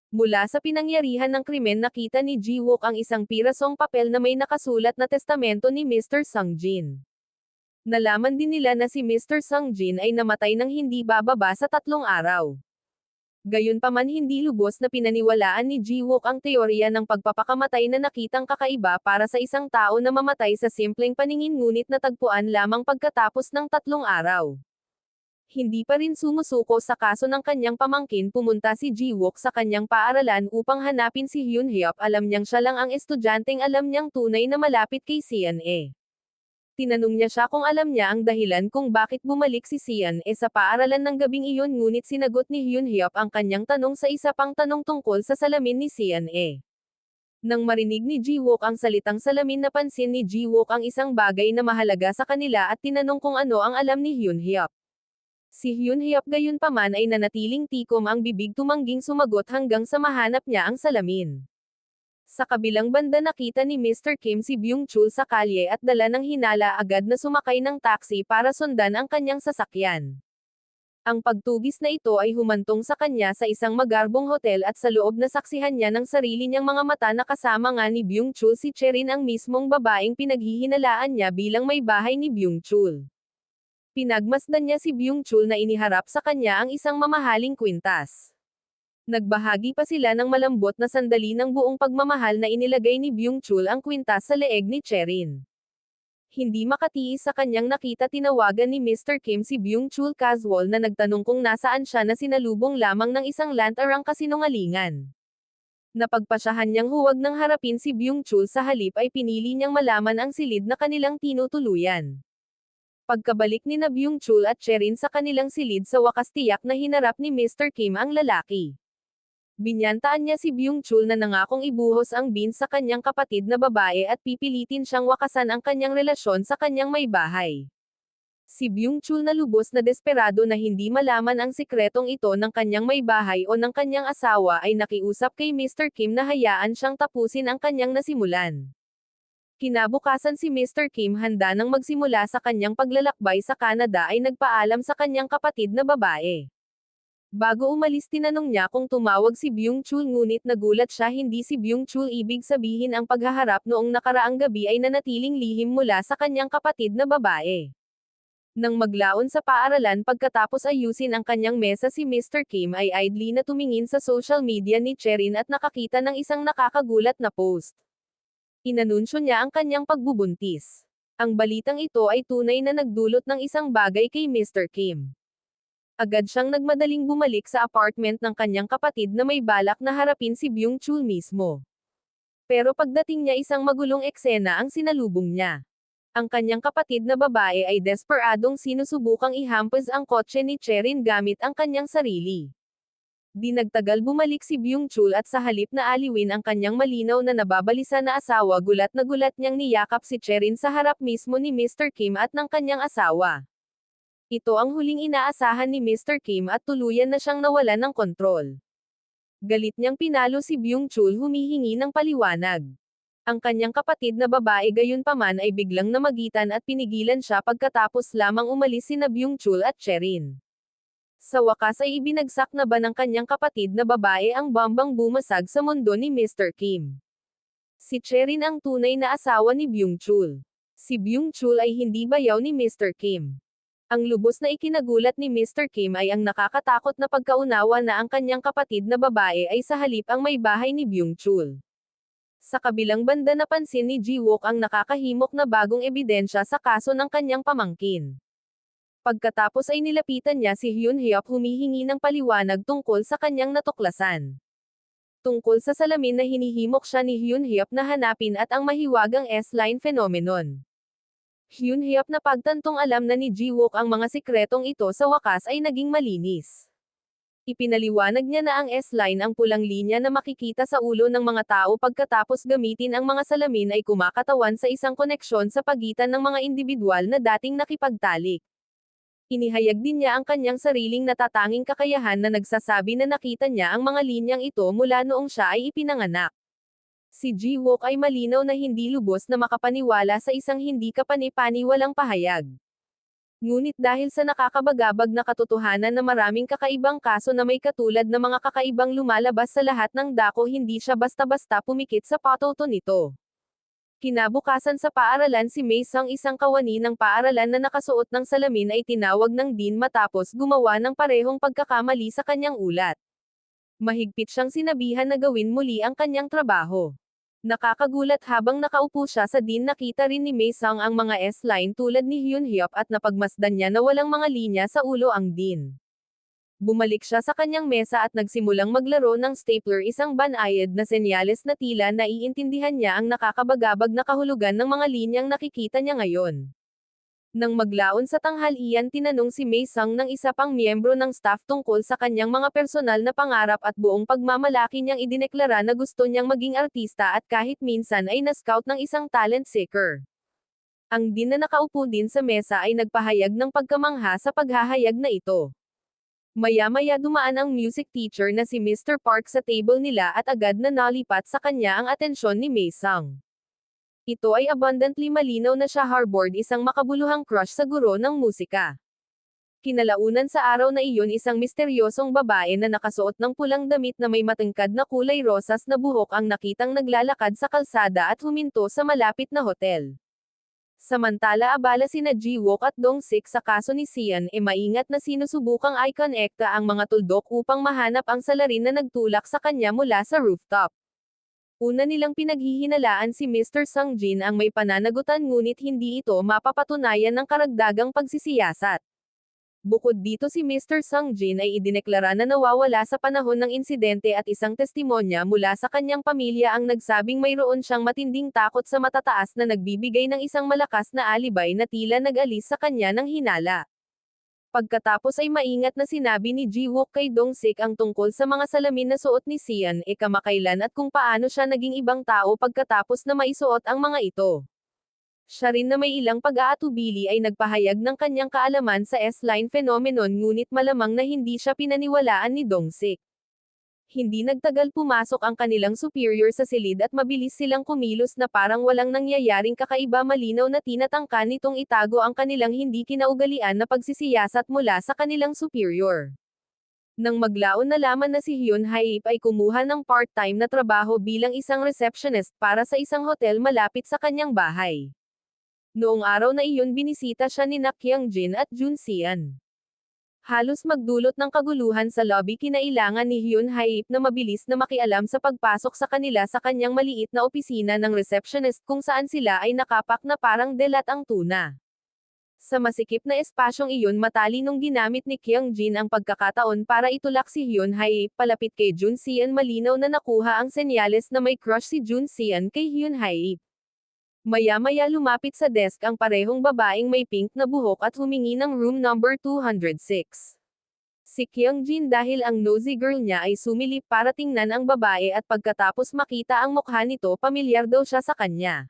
Mula sa pinangyarihan ng krimen, nakita ni Ji-wook ang isang pirasong papel na may nakasulat na testamento ni Mr. Sung-jin. Nalaman din nila na si Mr. Sung-jin ay namatay ng hindi bababa sa 3 araw. Gayunpaman, hindi lubos na pinaniwalaan ni Ji-wook ang teorya ng pagpapakamatay na nakitang kakaiba para sa isang tao na mamatay sa simpleng paningin, ngunit natagpuan lamang pagkatapos ng 3 araw. Hindi pa rin sumusuko sa kaso ng kanyang pamangkin, pumunta si Ji-wook sa kanyang paaralan upang hanapin si Hyun-hyuk. Alam niyang siya lang ang estudyanteng alam niyang tunay na malapit kay Sian-e. Tinanong niya siya kung alam niya ang dahilan kung bakit bumalik si Sian-e sa paaralan ng gabing iyon, ngunit sinagot ni Hyun-hyuk ang kanyang tanong sa isa pang tanong tungkol sa salamin ni Sian-e. Nang marinig ni Ji-wook ang salitang salamin, napansin ni Ji-wook ang isang bagay na mahalaga sa kanila at tinanong kung ano ang alam ni Hyun-hyuk. Si Hyun-hyuk gayunpaman ay nanatiling tikom ang bibig, tumangging sumagot hanggang sa mahanap niya ang salamin. Sa kabilang banda, nakita ni Mr. Kim si Byung-chul sa kalye at dala ng hinala agad na sumakay ng taxi para sundan ang kanyang sasakyan. Ang pagtugis na ito ay humantong sa kanya sa isang magarbong hotel at sa loob na saksihan niya ng sarili niyang mga mata na kasama nga ni Byung-chul si Cherin, ang mismong babaeng pinaghihinalaan niya bilang may bahay ni Byung-chul. Pinagmasdan niya si Byung-chul na iniharap sa kanya ang isang mamahaling kwintas. Nagbahagi pa sila ng malambot na sandali ng buong pagmamahal na inilagay ni Byung-chul ang kwintas sa leeg ni Cherin. Hindi makatiis sa kanyang nakita, tinawagan ni Mr. Kim si Byung-chul casual na nagtanong kung nasaan siya, na sinalubong lamang ng isang lantarang kasinungalingan. Napagpasyahan niyang huwag nang harapin si Byung-chul, sa halip ay pinili niyang malaman ang silid na kanilang tinutuluyan. Pagkabalik ni na Byung-chul at Cherin sa kanilang silid, sa wakas tiyak na hinarap ni Mr. Kim ang lalaki. Binyantaan niya si Byung-chul na nangakong ibuhos ang beans sa kanyang kapatid na babae at pipilitin siyang wakasan ang kanyang relasyon sa kanyang may bahay. Si Byung-chul na lubos na desperado na hindi malaman ang sikretong ito ng kanyang may bahay o ng kanyang asawa ay nakiusap kay Mr. Kim na hayaan siyang tapusin ang kanyang nasimulan. Kinabukasan si Mr. Kim handa nang magsimula sa kanyang paglalakbay sa Canada ay nagpaalam sa kanyang kapatid na babae. Bago umalis tinanong niya kung tumawag si Byung-chul ngunit nagulat siya hindi si Byung-chul ibig sabihin ang paghaharap noong nakaraang gabi ay nanatiling lihim mula sa kanyang kapatid na babae. Nang maglaon sa paaralan pagkatapos ayusin ang kanyang mesa si Mr. Kim ay idly na tumingin sa social media ni Cherin at nakakita ng isang nakakagulat na post. Inanunsyo niya ang kanyang pagbubuntis. Ang balitang ito ay tunay na nagdulot ng isang bagay kay Mr. Kim. Agad siyang nagmadaling bumalik sa apartment ng kanyang kapatid na may balak na harapin si Byung-chul mismo. Pero pagdating niya isang magulong eksena ang sinalubong niya. Ang kanyang kapatid na babae ay desperadong sinusubukang ihampas ang kotse ni Cherin gamit ang kanyang sarili. Di nagtagal bumalik si Byung-chul at sa halip na aliwin ang kanyang malinaw na nababalisa na asawa gulat na gulat niyang niyakap si Cherin sa harap mismo ni Mr. Kim at ng kanyang asawa. Ito ang huling inaasahan ni Mr. Kim at tuluyan na siyang nawalan ng kontrol. Galit niyang pinalo si Byung-chul humihingi ng paliwanag. Ang kanyang kapatid na babae gayunpaman ay biglang namagitan at pinigilan siya pagkatapos lamang umalis sina Byung-chul at Cherin. Sa wakas ay ibinagsak na ba ng kanyang kapatid na babae ang bombang bumasag sa mundo ni Mr. Kim. Si Cherin ang tunay na asawa ni Byung-chul. Si Byung-chul ay hindi bayaw ni Mr. Kim. Ang lubos na ikinagulat ni Mr. Kim ay ang nakakatakot na pagkaunawa na ang kanyang kapatid na babae ay sa halip ang may bahay ni Byung-chul. Sa kabilang banda napansin ni Ji-wook ang nakakahimok na bagong ebidensya sa kaso ng kanyang pamangkin. Pagkatapos ay nilapitan niya si Hyun-hyuk humihingi ng paliwanag tungkol sa kanyang natuklasan. Tungkol sa salamin na hinihimok siya ni Hyun-hyuk na hanapin at ang mahiwagang S-line phenomenon. Hyun-hyuk na pagtantong alam na ni Ji-wook ang mga sikretong ito sa wakas ay naging malinis. Ipinaliwanag niya na ang S-line ang pulang linya na makikita sa ulo ng mga tao pagkatapos gamitin ang mga salamin ay kumakatawan sa isang koneksyon sa pagitan ng mga individual na dating nakipagtalik. Inihayag din niya ang kanyang sariling natatanging kakayahan na nagsasabi na nakita niya ang mga linyang ito mula noong siya ay ipinanganak. Si Ji-wook ay malinaw na hindi lubos na makapaniwala sa isang hindi kapani-paniwalang pahayag. Ngunit dahil sa nakakabagabag na katotohanan na maraming kakaibang kaso na may katulad na mga kakaibang lumalabas sa lahat ng dako hindi siya basta-basta pumikit sa patoto nito. Kinabukasan sa paaralan si Mei Sung isang kawani ng paaralan na nakasuot ng salamin ay tinawag ng dean matapos gumawa ng parehong pagkakamali sa kanyang ulat. Mahigpit siyang sinabihan na gawin muli ang kanyang trabaho. Nakakagulat habang nakaupo siya sa dean nakita rin ni Mei Sung ang mga S-line tulad ni Hyun-hyuk at napagmasdan niya na walang mga linya sa ulo ang dean. Bumalik siya sa kanyang mesa at nagsimulang maglaro ng stapler isang banayad na senyales na tila naiintindihan niya ang nakakabagabag na kahulugan ng mga linyang nakikita niya ngayon. Nang maglaon sa tanghalian tinanong si Mei Sung ng isa pang miyembro ng staff tungkol sa kanyang mga personal na pangarap at buong pagmamalaki niyang idineklara na gusto niyang maging artista at kahit minsan ay na-scout ng isang talent seeker. Ang dean na nakaupo din sa mesa ay nagpahayag ng pagkamangha sa paghahayag na ito. Maya-maya dumaan ang music teacher na si Mr. Park sa table nila at agad na nalipat sa kanya ang atensyon ni Mei Sung. Ito ay abundantly malinaw na siya harbored isang makabuluhang crush sa guro ng musika. Kinalaunan sa araw na iyon isang misteryosong babae na nakasuot ng pulang damit na may matangkad na kulay rosas na buhok ang nakitang naglalakad sa kalsada at huminto sa malapit na hotel. Samantala abala sina Ji-wook at Dong-sik sa kaso ni Sian maingat na sinusubukang i-connecta ang mga tuldok upang mahanap ang salarin na nagtulak sa kanya mula sa rooftop. Una nilang pinaghihinalaan si Mr. Sung Jin ang may pananagutan ngunit hindi ito mapapatunayan ng karagdagang pagsisiyasat. Bukod dito si Mr. Sung Jin ay idineklara na nawawala sa panahon ng insidente at isang testimonya mula sa kanyang pamilya ang nagsabing mayroon siyang matinding takot sa matataas na nagbibigay ng isang malakas na alibay na tila nag-alis sa kanya ng hinala. Pagkatapos ay maingat na sinabi ni Ji-wook kay Dong-sik ang tungkol sa mga salamin na suot ni Sian kamakailan at kung paano siya naging ibang tao pagkatapos na maisuot ang mga ito. Siya rin na may ilang pag-aatubili ay nagpahayag ng kanyang kaalaman sa S-line phenomenon ngunit malamang na hindi siya pinaniwalaan ni Dong-sik. Hindi nagtagal pumasok ang kanilang superior sa silid at mabilis silang kumilos na parang walang nangyayaring kakaiba malinaw na tinatangka nitong itago ang kanilang hindi kinaugalian na pagsisiyasat mula sa kanilang superior. Nang maglaon na laman na si Hyun Haip ay kumuha ng part-time na trabaho bilang isang receptionist para sa isang hotel malapit sa kanyang bahay. Noong araw na iyon binisita siya ni Kyung Jin at Jun Sian. Halos magdulot ng kaguluhan sa lobby kinailangan ni Hyun Haip na mabilis na makialam sa pagpasok sa kanila sa kanyang maliit na opisina ng receptionist kung saan sila ay nakapak na parang delat ang tuna. Sa masikip na espasyong iyon matalinong ginamit ni Kyung Jin ang pagkakataon para itulak si Hyun Haip palapit kay Jun Sian malinaw na nakuha ang senyales na may crush si Jun Sian kay Hyun Haip. Maya-maya lumapit sa desk ang parehong babaeng may pink na buhok at humingi ng room number 206. Si Kyung Jin dahil ang nosy girl niya ay sumilip para tingnan ang babae at pagkatapos makita ang mukha nito pamilyar daw siya sa kanya.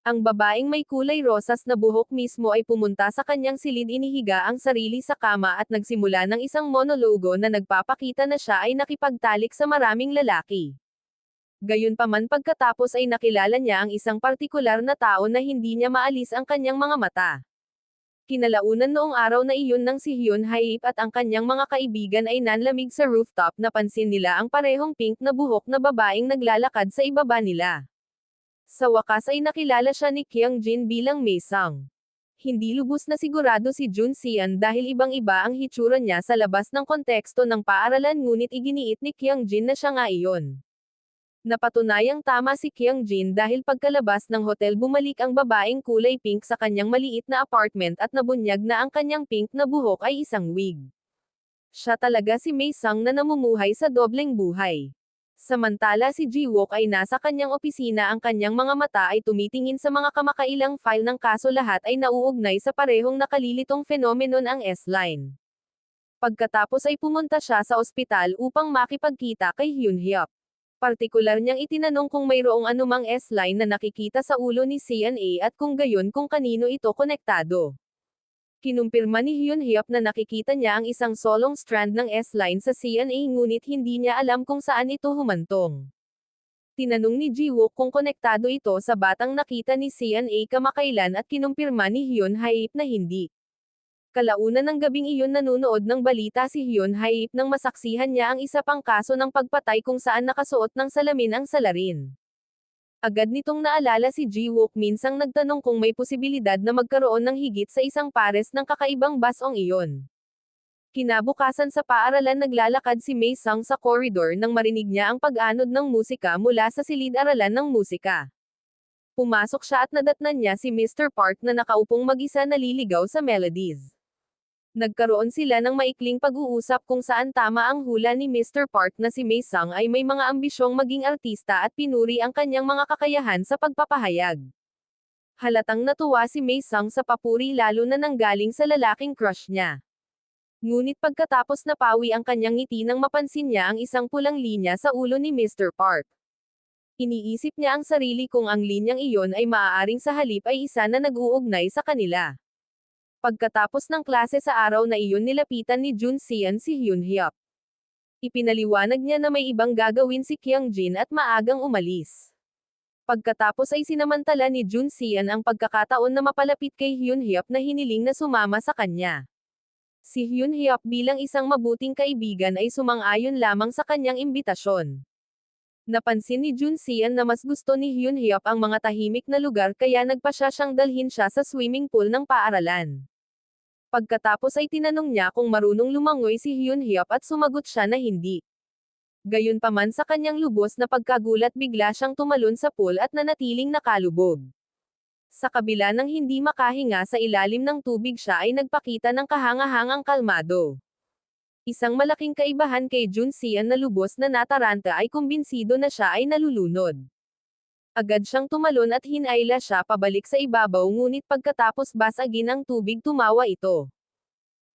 Ang babaeng may kulay rosas na buhok mismo ay pumunta sa kanyang silid inihiga ang sarili sa kama at nagsimula ng isang monologo na nagpapakita na siya ay nakipagtalik sa maraming lalaki. Gayunpaman pagkatapos ay nakilala niya ang isang partikular na tao na hindi niya maalis ang kanyang mga mata. Kinalaunan noong araw na iyon nang si Hyun Haip at ang kanyang mga kaibigan ay nanlamig sa rooftop napansin nila ang parehong pink na buhok na babaeng naglalakad sa ibaba nila. Sa wakas ay nakilala siya ni Kyung Jin bilang Maesang. Hindi lubos na sigurado si Jun Sian dahil ibang-iba ang hitsura niya sa labas ng konteksto ng paaralan ngunit iginiit ni Kyung Jin na siya nga iyon. Napatunayang tama si Kyung Jin dahil pagkalabas ng hotel bumalik ang babaeng kulay pink sa kanyang maliit na apartment at nabunyag na ang kanyang pink na buhok ay isang wig. Siya talaga si Maesang na namumuhay sa dobleng buhay. Samantala si Ji-wook ay nasa kanyang opisina ang kanyang mga mata ay tumitingin sa mga kamakailang file ng kaso lahat ay nauugnay sa parehong nakalilitong phenomenon ang S-line. Pagkatapos ay pumunta siya sa ospital upang makipagkita kay Hyun Hyuk. Partikular niyang itinanong kung mayroong anumang S-line na nakikita sa ulo ni CNA at kung gayon kung kanino ito konektado. Kinumpirma ni Hyun Hyuk na nakikita niya ang isang solong strand ng S-line sa CNA ngunit hindi niya alam kung saan ito humantong. Tinanong ni Ji-wook kung konektado ito sa batang nakita ni CNA kamakailan at kinumpirma ni Hyun Haip na hindi. Kalaunan ng gabing iyon nanunood ng balita si Hyun Haip nang masaksihan niya ang isa pang kaso ng pagpatay kung saan nakasuot ng salamin ang salarin. Agad nitong naalala si Ji-wook minsang nagtanong kung may posibilidad na magkaroon ng higit sa isang pares ng kakaibang basong iyon. Kinabukasan sa paaralan naglalakad si Maesang sa koridor nang marinig niya ang pag-anod ng musika mula sa silid-aralan ng musika. Pumasok siya at nadatnan niya si Mr. Park na nakaupong mag-isa naliligaw sa melodies. Nagkaroon sila ng maikling pag-uusap kung saan tama ang hula ni Mr. Park na si Maesang ay may mga ambisyong maging artista at pinuri ang kanyang mga kakayahan sa pagpapahayag. Halatang natuwa si Maesang sa papuri lalo na nanggaling sa lalaking crush niya. Ngunit pagkatapos napawi ang kanyang ngiti nang mapansin niya ang isang pulang linya sa ulo ni Mr. Park. Iniisip niya ang sarili kung ang linyang iyon ay maaaring sa halip ay isa na nag-uugnay sa kanila. Pagkatapos ng klase sa araw na iyon nilapitan ni Jun Sian si Hyun Hyuk. Ipinaliwanag niya na may ibang gagawin si Kyung Jin at maagang umalis. Pagkatapos ay sinamantala ni Jun Sian ang pagkakataon na mapalapit kay Hyun Hyuk na hiniling na sumama sa kanya. Si Hyun Hyuk bilang isang mabuting kaibigan ay sumang-ayon lamang sa kanyang imbitasyon. Napansin ni Jun Sian na mas gusto ni Hyun Hyuk ang mga tahimik na lugar kaya nagpasya siyang dalhin siya sa swimming pool ng paaralan. Pagkatapos ay tinanong niya kung marunong lumangoy si Hyun Hyuk at sumagot siya na hindi. Gayunpaman sa kanyang lubos na pagkagulat bigla siyang tumalon sa pool at nanatiling nakalubog. Sa kabila ng hindi makahinga sa ilalim ng tubig siya ay nagpakita ng kahangahangang kalmado. Isang malaking kaibahan kay Jun Sian na lubos na nataranta ay kumbinsido na siya ay nalulunod. Agad siyang tumalon at hinayla siya pabalik sa ibabaw ngunit pagkatapos basagin ang tubig tumawa ito.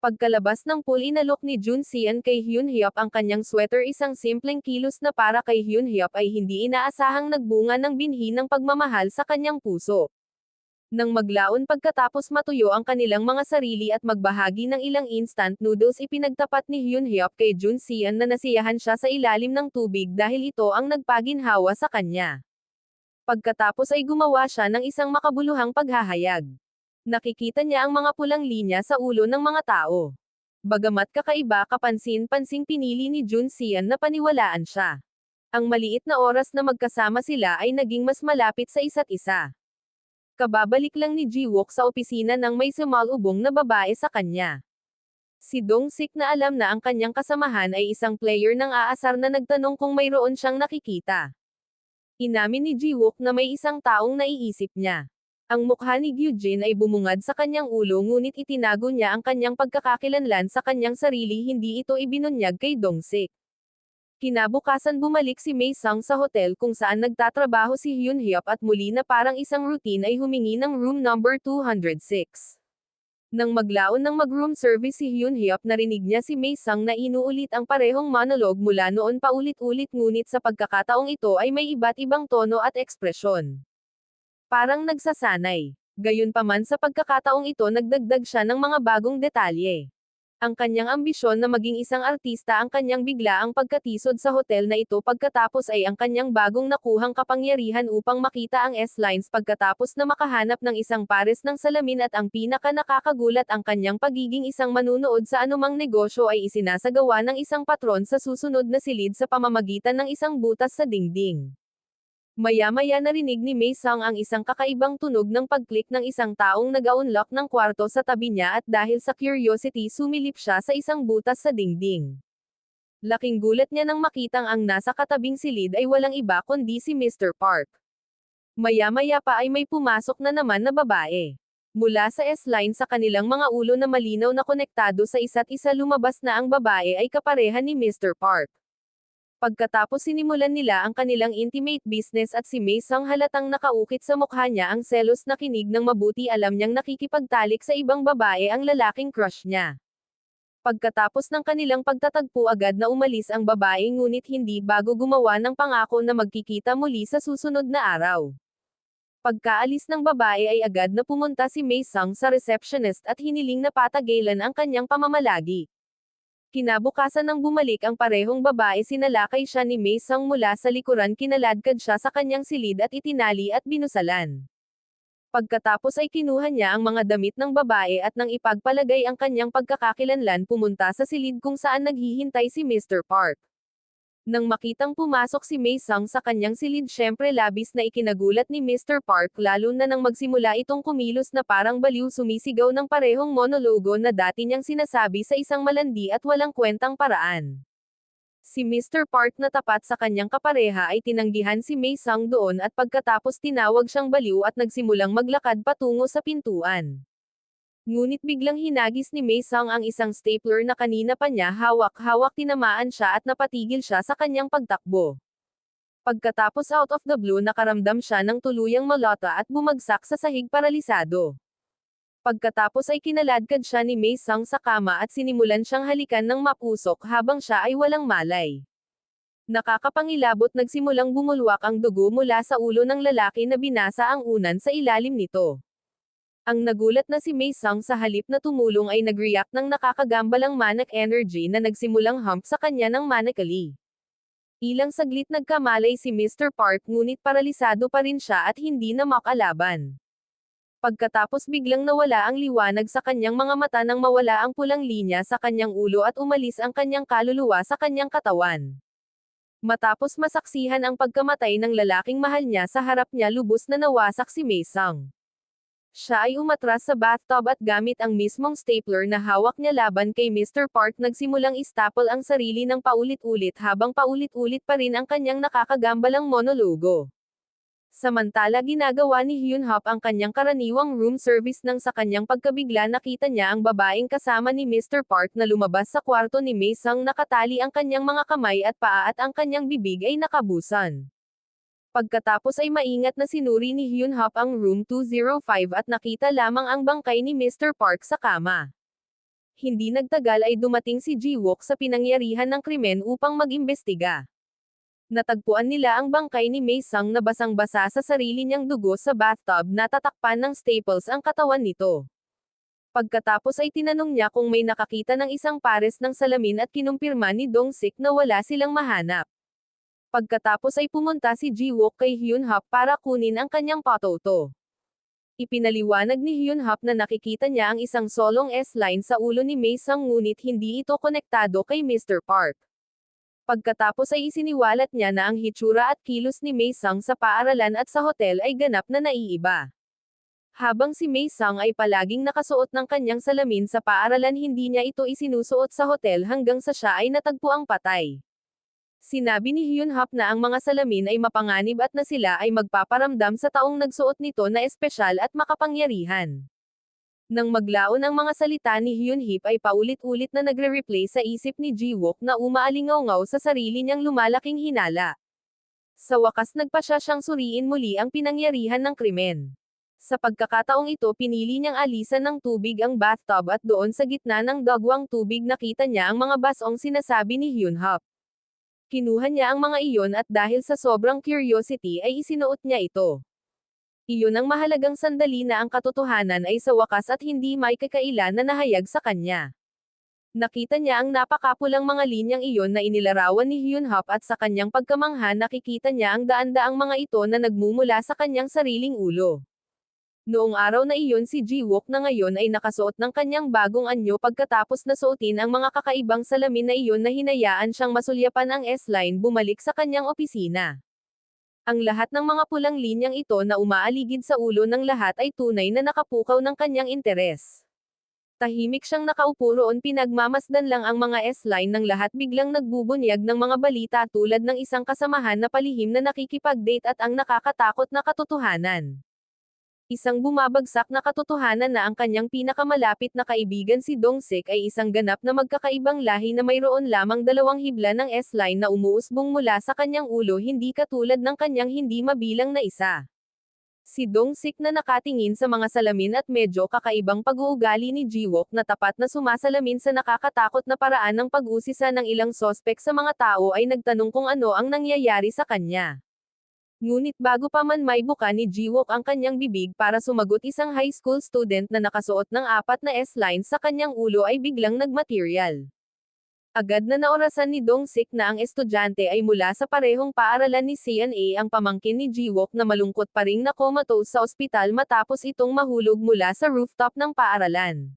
Pagkalabas ng pool inalok ni Jun Sian kay Hyun Hyop ang kanyang sweater, isang simpleng kilos na para kay Hyun Hyop ay hindi inaasahang nagbunga ng binhi ng pagmamahal sa kanyang puso. Nang maglaon pagkatapos matuyo ang kanilang mga sarili at magbahagi ng ilang instant noodles, ipinagtapat ni Hyun Hyop kay Jun Sian na nasiyahan siya sa ilalim ng tubig dahil ito ang nagpaginhawa sa kanya. Pagkatapos ay gumawa siya ng isang makabuluhang paghahayag. Nakikita niya ang mga pulang linya sa ulo ng mga tao. Bagamat kakaiba, kapansin-pansing pinili ni Jun Sian na paniwalaan siya. Ang maliit na oras na magkasama sila ay naging mas malapit sa isa't isa. Kababalik lang ni Ji-wook sa opisina nang may sumalubong na babae sa kanya. Si Dong-sik na alam na ang kanyang kasamahan ay isang player ng aasar na nagtanong kung mayroon siyang nakikita. Inamin ni Ji-wook na may isang taong naiisip niya. Ang mukha ni Gyujin ay bumungad sa kanyang ulo, ngunit itinago niya ang kanyang pagkakakilanlan sa kanyang sarili, hindi ito ibinunyag kay Dong-sik. Kinabukasan bumalik si Mei Sung sa hotel kung saan nagtatrabaho si Hyun Hyop at muli na parang isang routine ay humingi ng room number 206. Nang maglaon ng mag-room service si Hyun Hyop, narinig niya si Mei Sung na inuulit ang parehong monologue mula noon paulit-ulit, ngunit sa pagkakataong ito ay may iba't ibang tono at ekspresyon. Parang nagsasanay. Gayunpaman sa pagkakataong ito nagdagdag siya ng mga bagong detalye. Ang kanyang ambisyon na maging isang artista ang kanyang biglaang pagkatisod sa hotel na ito, pagkatapos ay ang kanyang bagong nakuhang kapangyarihan upang makita ang S-lines pagkatapos na makahanap ng isang pares ng salamin, at ang pinaka nakakagulat, ang kanyang pagiging isang manunood sa anumang negosyo ay isinasagawa ng isang patron sa susunod na silid sa pamamagitan ng isang butas sa dingding. Maya-maya narinig ni Mei Sung ang isang kakaibang tunog ng pag-click ng isang taong nag-unlock ng kwarto sa tabi niya, at dahil sa curiosity sumilip siya sa isang butas sa dingding. Laking gulat niya nang makitang ang nasa katabing silid ay walang iba kundi si Mr. Park. Maya-maya pa ay may pumasok na naman na babae. Mula sa S-line sa kanilang mga ulo na malinaw na konektado sa isa't isa, lumabas na ang babae ay kapareha ni Mr. Park. Pagkatapos sinimulan nila ang kanilang intimate business at si Mei Sung halatang nakaukit sa mukha niya ang selos na kinig ng mabuti, alam niyang nakikipagtalik sa ibang babae ang lalaking crush niya. Pagkatapos ng kanilang pagtatagpo, agad na umalis ang babae, ngunit hindi bago gumawa ng pangako na magkikita muli sa susunod na araw. Pagkaalis ng babae ay agad na pumunta si Mei Sung sa receptionist at hiniling na patagalan ang kanyang pamamalagi. Kinabukasan nang bumalik ang parehong babae, sinalakay siya ni Mei Sung mula sa likuran, kinaladkad siya sa kanyang silid at itinali at binusalan. Pagkatapos ay kinuha niya ang mga damit ng babae at nang ipagpalagay ang kanyang pagkakakilanlan, pumunta sa silid kung saan naghihintay si Mr. Park. Nang makitang pumasok si Mei Sung sa kanyang silid, syempre labis na ikinagulat ni Mr. Park, lalo na nang magsimula itong kumilos na parang baliw, sumisigaw ng parehong monologo na dati niyang sinasabi sa isang malandi at walang kwentang paraan. Si Mr. Park na tapat sa kanyang kapareha ay tinanggihan si Mei Sung doon, at pagkatapos tinawag siyang baliw at nagsimulang maglakad patungo sa pintuan. Ngunit biglang hinagis ni Mei Sung ang isang stapler na kanina pa niya hawak-hawak, tinamaan siya at napatigil siya sa kanyang pagtakbo. Pagkatapos out of the blue nakaramdam siya ng tuluyang malota at bumagsak sa sahig paralisado. Pagkatapos ay kinaladkad siya ni Mei Sung sa kama at sinimulan siyang halikan ng mapusok habang siya ay walang malay. Nakakapangilabot, nagsimulang bumulwak ang dugo mula sa ulo ng lalaki na binasa ang unan sa ilalim nito. Ang nagulat na si Mei Sung sa halip na tumulong ay nag-react ng nakakagambalang manic energy na nagsimulang hump sa kanya ng manically. Ilang saglit nagkamalay si Mr. Park, ngunit paralisado pa rin siya at hindi na makalaban. Pagkatapos biglang nawala ang liwanag sa kanyang mga mata nang mawala ang pulang linya sa kanyang ulo at umalis ang kanyang kaluluwa sa kanyang katawan. Matapos masaksihan ang pagkamatay ng lalaking mahal niya sa harap niya, lubos na nawasak si Mei Sung. Siya ay umatras sa bathtub at gamit ang mismong stapler na hawak niya laban kay Mr. Park, nagsimulang istaple ang sarili ng paulit-ulit habang paulit-ulit pa rin ang kanyang nakakagambalang monologo. Samantala ginagawa ni Hyun Hyop ang kanyang karaniwang room service nang sa kanyang pagkabigla nakita niya ang babaeng kasama ni Mr. Park na lumabas sa kwarto ni Mei Sung, nakatali ang kanyang mga kamay at paa at ang kanyang bibig ay nakabusan. Pagkatapos ay maingat na sinuri ni Hyun Hyop ang room 205 at nakita lamang ang bangkay ni Mr. Park sa kama. Hindi nagtagal ay dumating si Jiwook sa pinangyarihan ng krimen upang mag-imbestiga. Natagpuan nila ang bangkay ni Mei Sung na basang-basa sa sarili niyang dugo sa bathtub na tatakpan ng staples ang katawan nito. Pagkatapos ay tinanong niya kung may nakakita ng isang pares ng salamin at kinumpirma ni Dong-sik na wala silang mahanap. Pagkatapos ay pumunta si Jiwook kay Hyun-hap para kunin ang kanyang photo. Ipinaliwanag ni Hyun-hap na nakikita niya ang isang solong S-line sa ulo ni Mei Sung ngunit hindi ito konektado kay Mr. Park. Pagkatapos ay isiniwalat niya na ang hitsura at kilos ni Mei Sung sa paaralan at sa hotel ay ganap na naiiba. Habang si Mei Sung ay palaging nakasuot ng kanyang salamin sa paaralan, hindi niya ito isinusuot sa hotel hanggang sa siya ay natagpuang patay. Sinabi ni Hyun-hap na ang mga salamin ay mapanganib at na sila ay magpaparamdam sa taong nagsuot nito na espesyal at makapangyarihan. Nang maglaon ang mga salita ni Hyun-hip ay paulit-ulit na nagre-replay sa isip ni Jiwook na umaalingaw-ngaw sa sarili niyang lumalaking hinala. Sa wakas nagpa siya siyang suriin muli ang pinangyarihan ng krimen. Sa pagkakataong ito pinili niyang alisan ng tubig ang bathtub at doon sa gitna ng dagwang tubig nakita niya ang mga basong sinasabi ni Hyun-hap. Kinuha niya ang mga iyon at dahil sa sobrang curiosity ay isinuot niya ito. Iyon ang mahalagang sandali na ang katotohanan ay sa wakas at hindi may kakaila na nahayag sa kanya. Nakita niya ang napakapulang mga linyang iyon na inilarawan ni Hyun-hap at sa kanyang pagkamangha nakikita niya ang daan-daang mga ito na nagmumula sa kanyang sariling ulo. Noong araw na iyon si Jiwook na ngayon ay nakasuot ng kanyang bagong anyo pagkatapos na suotin ang mga kakaibang salamin na iyon na hinayaan siyang masulyapan ang S-line bumalik sa kanyang opisina. Ang lahat ng mga pulang linyang ito na umaaligid sa ulo ng lahat ay tunay na nakapukaw ng kanyang interes. Tahimik siyang nakaupo roon pinagmamasdan lang ang mga S-line ng lahat biglang nagbubunyag ng mga balita tulad ng isang kasamahan na palihim na nakikipag-date at ang nakakatakot na katotohanan. Isang bumabagsak na katotohanan na ang kanyang pinakamalapit na kaibigan si Dong-sik ay isang ganap na magkakaibang lahi na mayroon lamang 2 hibla ng S-line na umuusbong mula sa kanyang ulo hindi katulad ng kanyang hindi mabilang na isa. Si Dong-sik na nakatingin sa mga salamin at medyo kakaibang pag-uugali ni Jiwook na tapat na sumasalamin sa nakakatakot na paraan ng pag-usisa ng ilang sospek sa mga tao ay nagtanong kung ano ang nangyayari sa kanya. Ngunit bago pa man may buka ni Jiwook ang kanyang bibig para sumagot isang high school student na nakasuot ng 4 na S-line sa kanyang ulo ay biglang nagmaterial. Agad na naorasan ni Dong-sik na ang estudyante ay mula sa parehong paaralan ni CNA ang pamangkin ni Jiwook na malungkot pa ring nakomatose sa ospital matapos itong mahulog mula sa rooftop ng paaralan.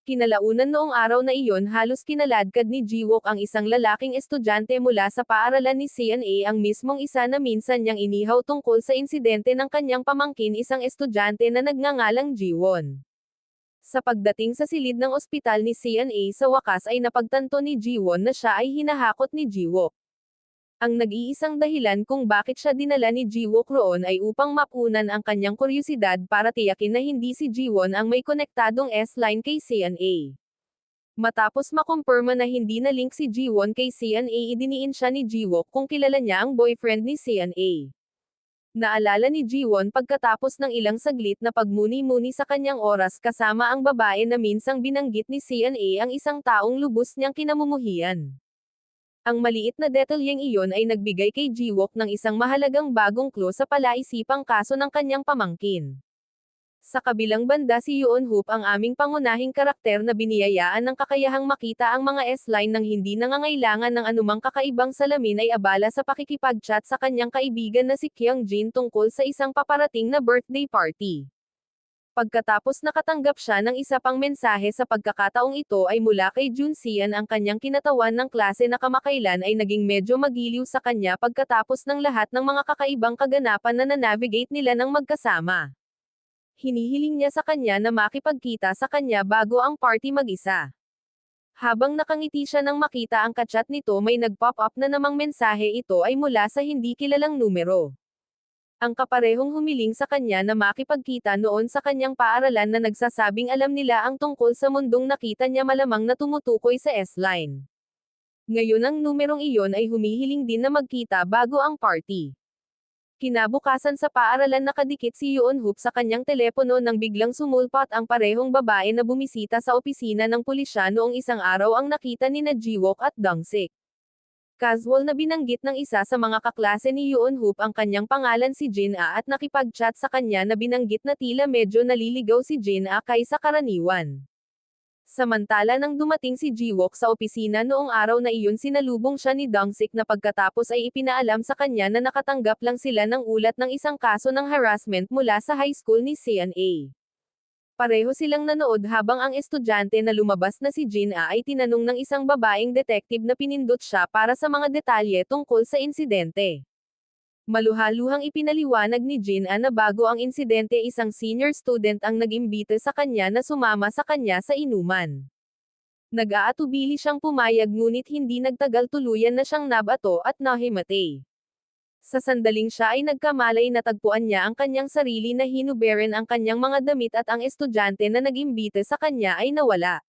Kinalaunan noong araw na iyon halos kinaladkad ni Jiwook ang isang lalaking estudyante mula sa paaralan ni CNA ang mismong isa na minsan niyang inihaw tungkol sa insidente ng kanyang pamangkin isang estudyante na nagngangalang Jiwon. Sa pagdating sa silid ng ospital ni CNA sa wakas ay napagtanto ni Jiwon na siya ay hinahakot ni Jiwook. Ang nag-iisang dahilan kung bakit siya dinala ni Jiwook roon ay upang mapunan ang kanyang kuryosidad para tiyakin na hindi si Jiwon ang may konektadong S-line kay CNA. Matapos makumpirma na hindi na link si Jiwon kay CNA idiniin siya ni Jiwook kung kilala niya ang boyfriend ni CNA. Naalala ni Jiwon pagkatapos ng ilang saglit na pagmuni-muni sa kanyang oras kasama ang babae na minsang binanggit ni CNA ang isang taong lubos niyang kinamumuhian. Ang maliit na detalyeng iyon ay nagbigay kay Jiwook ng isang mahalagang bagong clue sa palaisipang kaso ng kanyang pamangkin. Sa kabilang banda si Yoon-hoop ang aming pangunahing karakter na biniyayaan ng kakayahang makita ang mga S-line nang hindi nangangailangan ng anumang kakaibang salamin ay abala sa pakikipag-chat sa kanyang kaibigan na si Kyung-jin tungkol sa isang paparating na birthday party. Pagkatapos nakatanggap siya ng isa pang mensahe sa pagkakataong ito ay mula kay Junsian ang kanyang kinatawan ng klase na kamakailan ay naging medyo magiliw sa kanya pagkatapos ng lahat ng mga kakaibang kaganapan na na-navigate nila ng magkasama. Hinihiling niya sa kanya na makipagkita sa kanya bago ang party mag-isa. Habang nakangiti siya nang makita ang kachat nito may nag-pop up na namang mensahe ito ay mula sa hindi kilalang numero. Ang kaparehong humiling sa kanya na makipagkita noon sa kanyang paaralan na nagsasabing alam nila ang tungkol sa mundong nakita niya malamang na tumutukoy sa S-line. Ngayon ang numerong iyon ay humihiling din na magkita bago ang party. Kinabukasan sa paaralan nakadikit si Yoon-hoop sa kanyang telepono nang biglang sumulpot ang parehong babae na bumisita sa opisina ng pulisya noong isang araw ang nakita ni Ji-wook at Dong-sik. Casual na binanggit ng isa sa mga kaklase ni Yoon-hoop ang kanyang pangalan si Jin-a at nakipag-chat sa kanya na binanggit na tila medyo naliligaw si Jin-a kaysa karaniwan. Samantala nang dumating si Ji-wook sa opisina noong araw na iyon sinalubong siya ni Dong-sik na pagkatapos ay ipinaalam sa kanya na nakatanggap lang sila ng ulat ng isang kaso ng harassment mula sa high school ni CNA. Pareho silang nanood habang ang estudyante na lumabas na si Jin-a ay tinanong ng isang babaeng detective na pinindot siya para sa mga detalye tungkol sa insidente. Maluhaluhang ipinaliwanag ni Jin-a na bago ang insidente isang senior student ang nag-imbita sa kanya na sumama sa kanya sa inuman. Nag-aatubili siyang pumayag ngunit hindi nagtagal tuluyan na siyang nabato at nahimatay. Sa sandaling siya ay nagkamalay natagpuan niya ang kanyang sarili na hinuberan ang kanyang mga damit at ang estudyante na nag-imbita sa kanya ay nawala.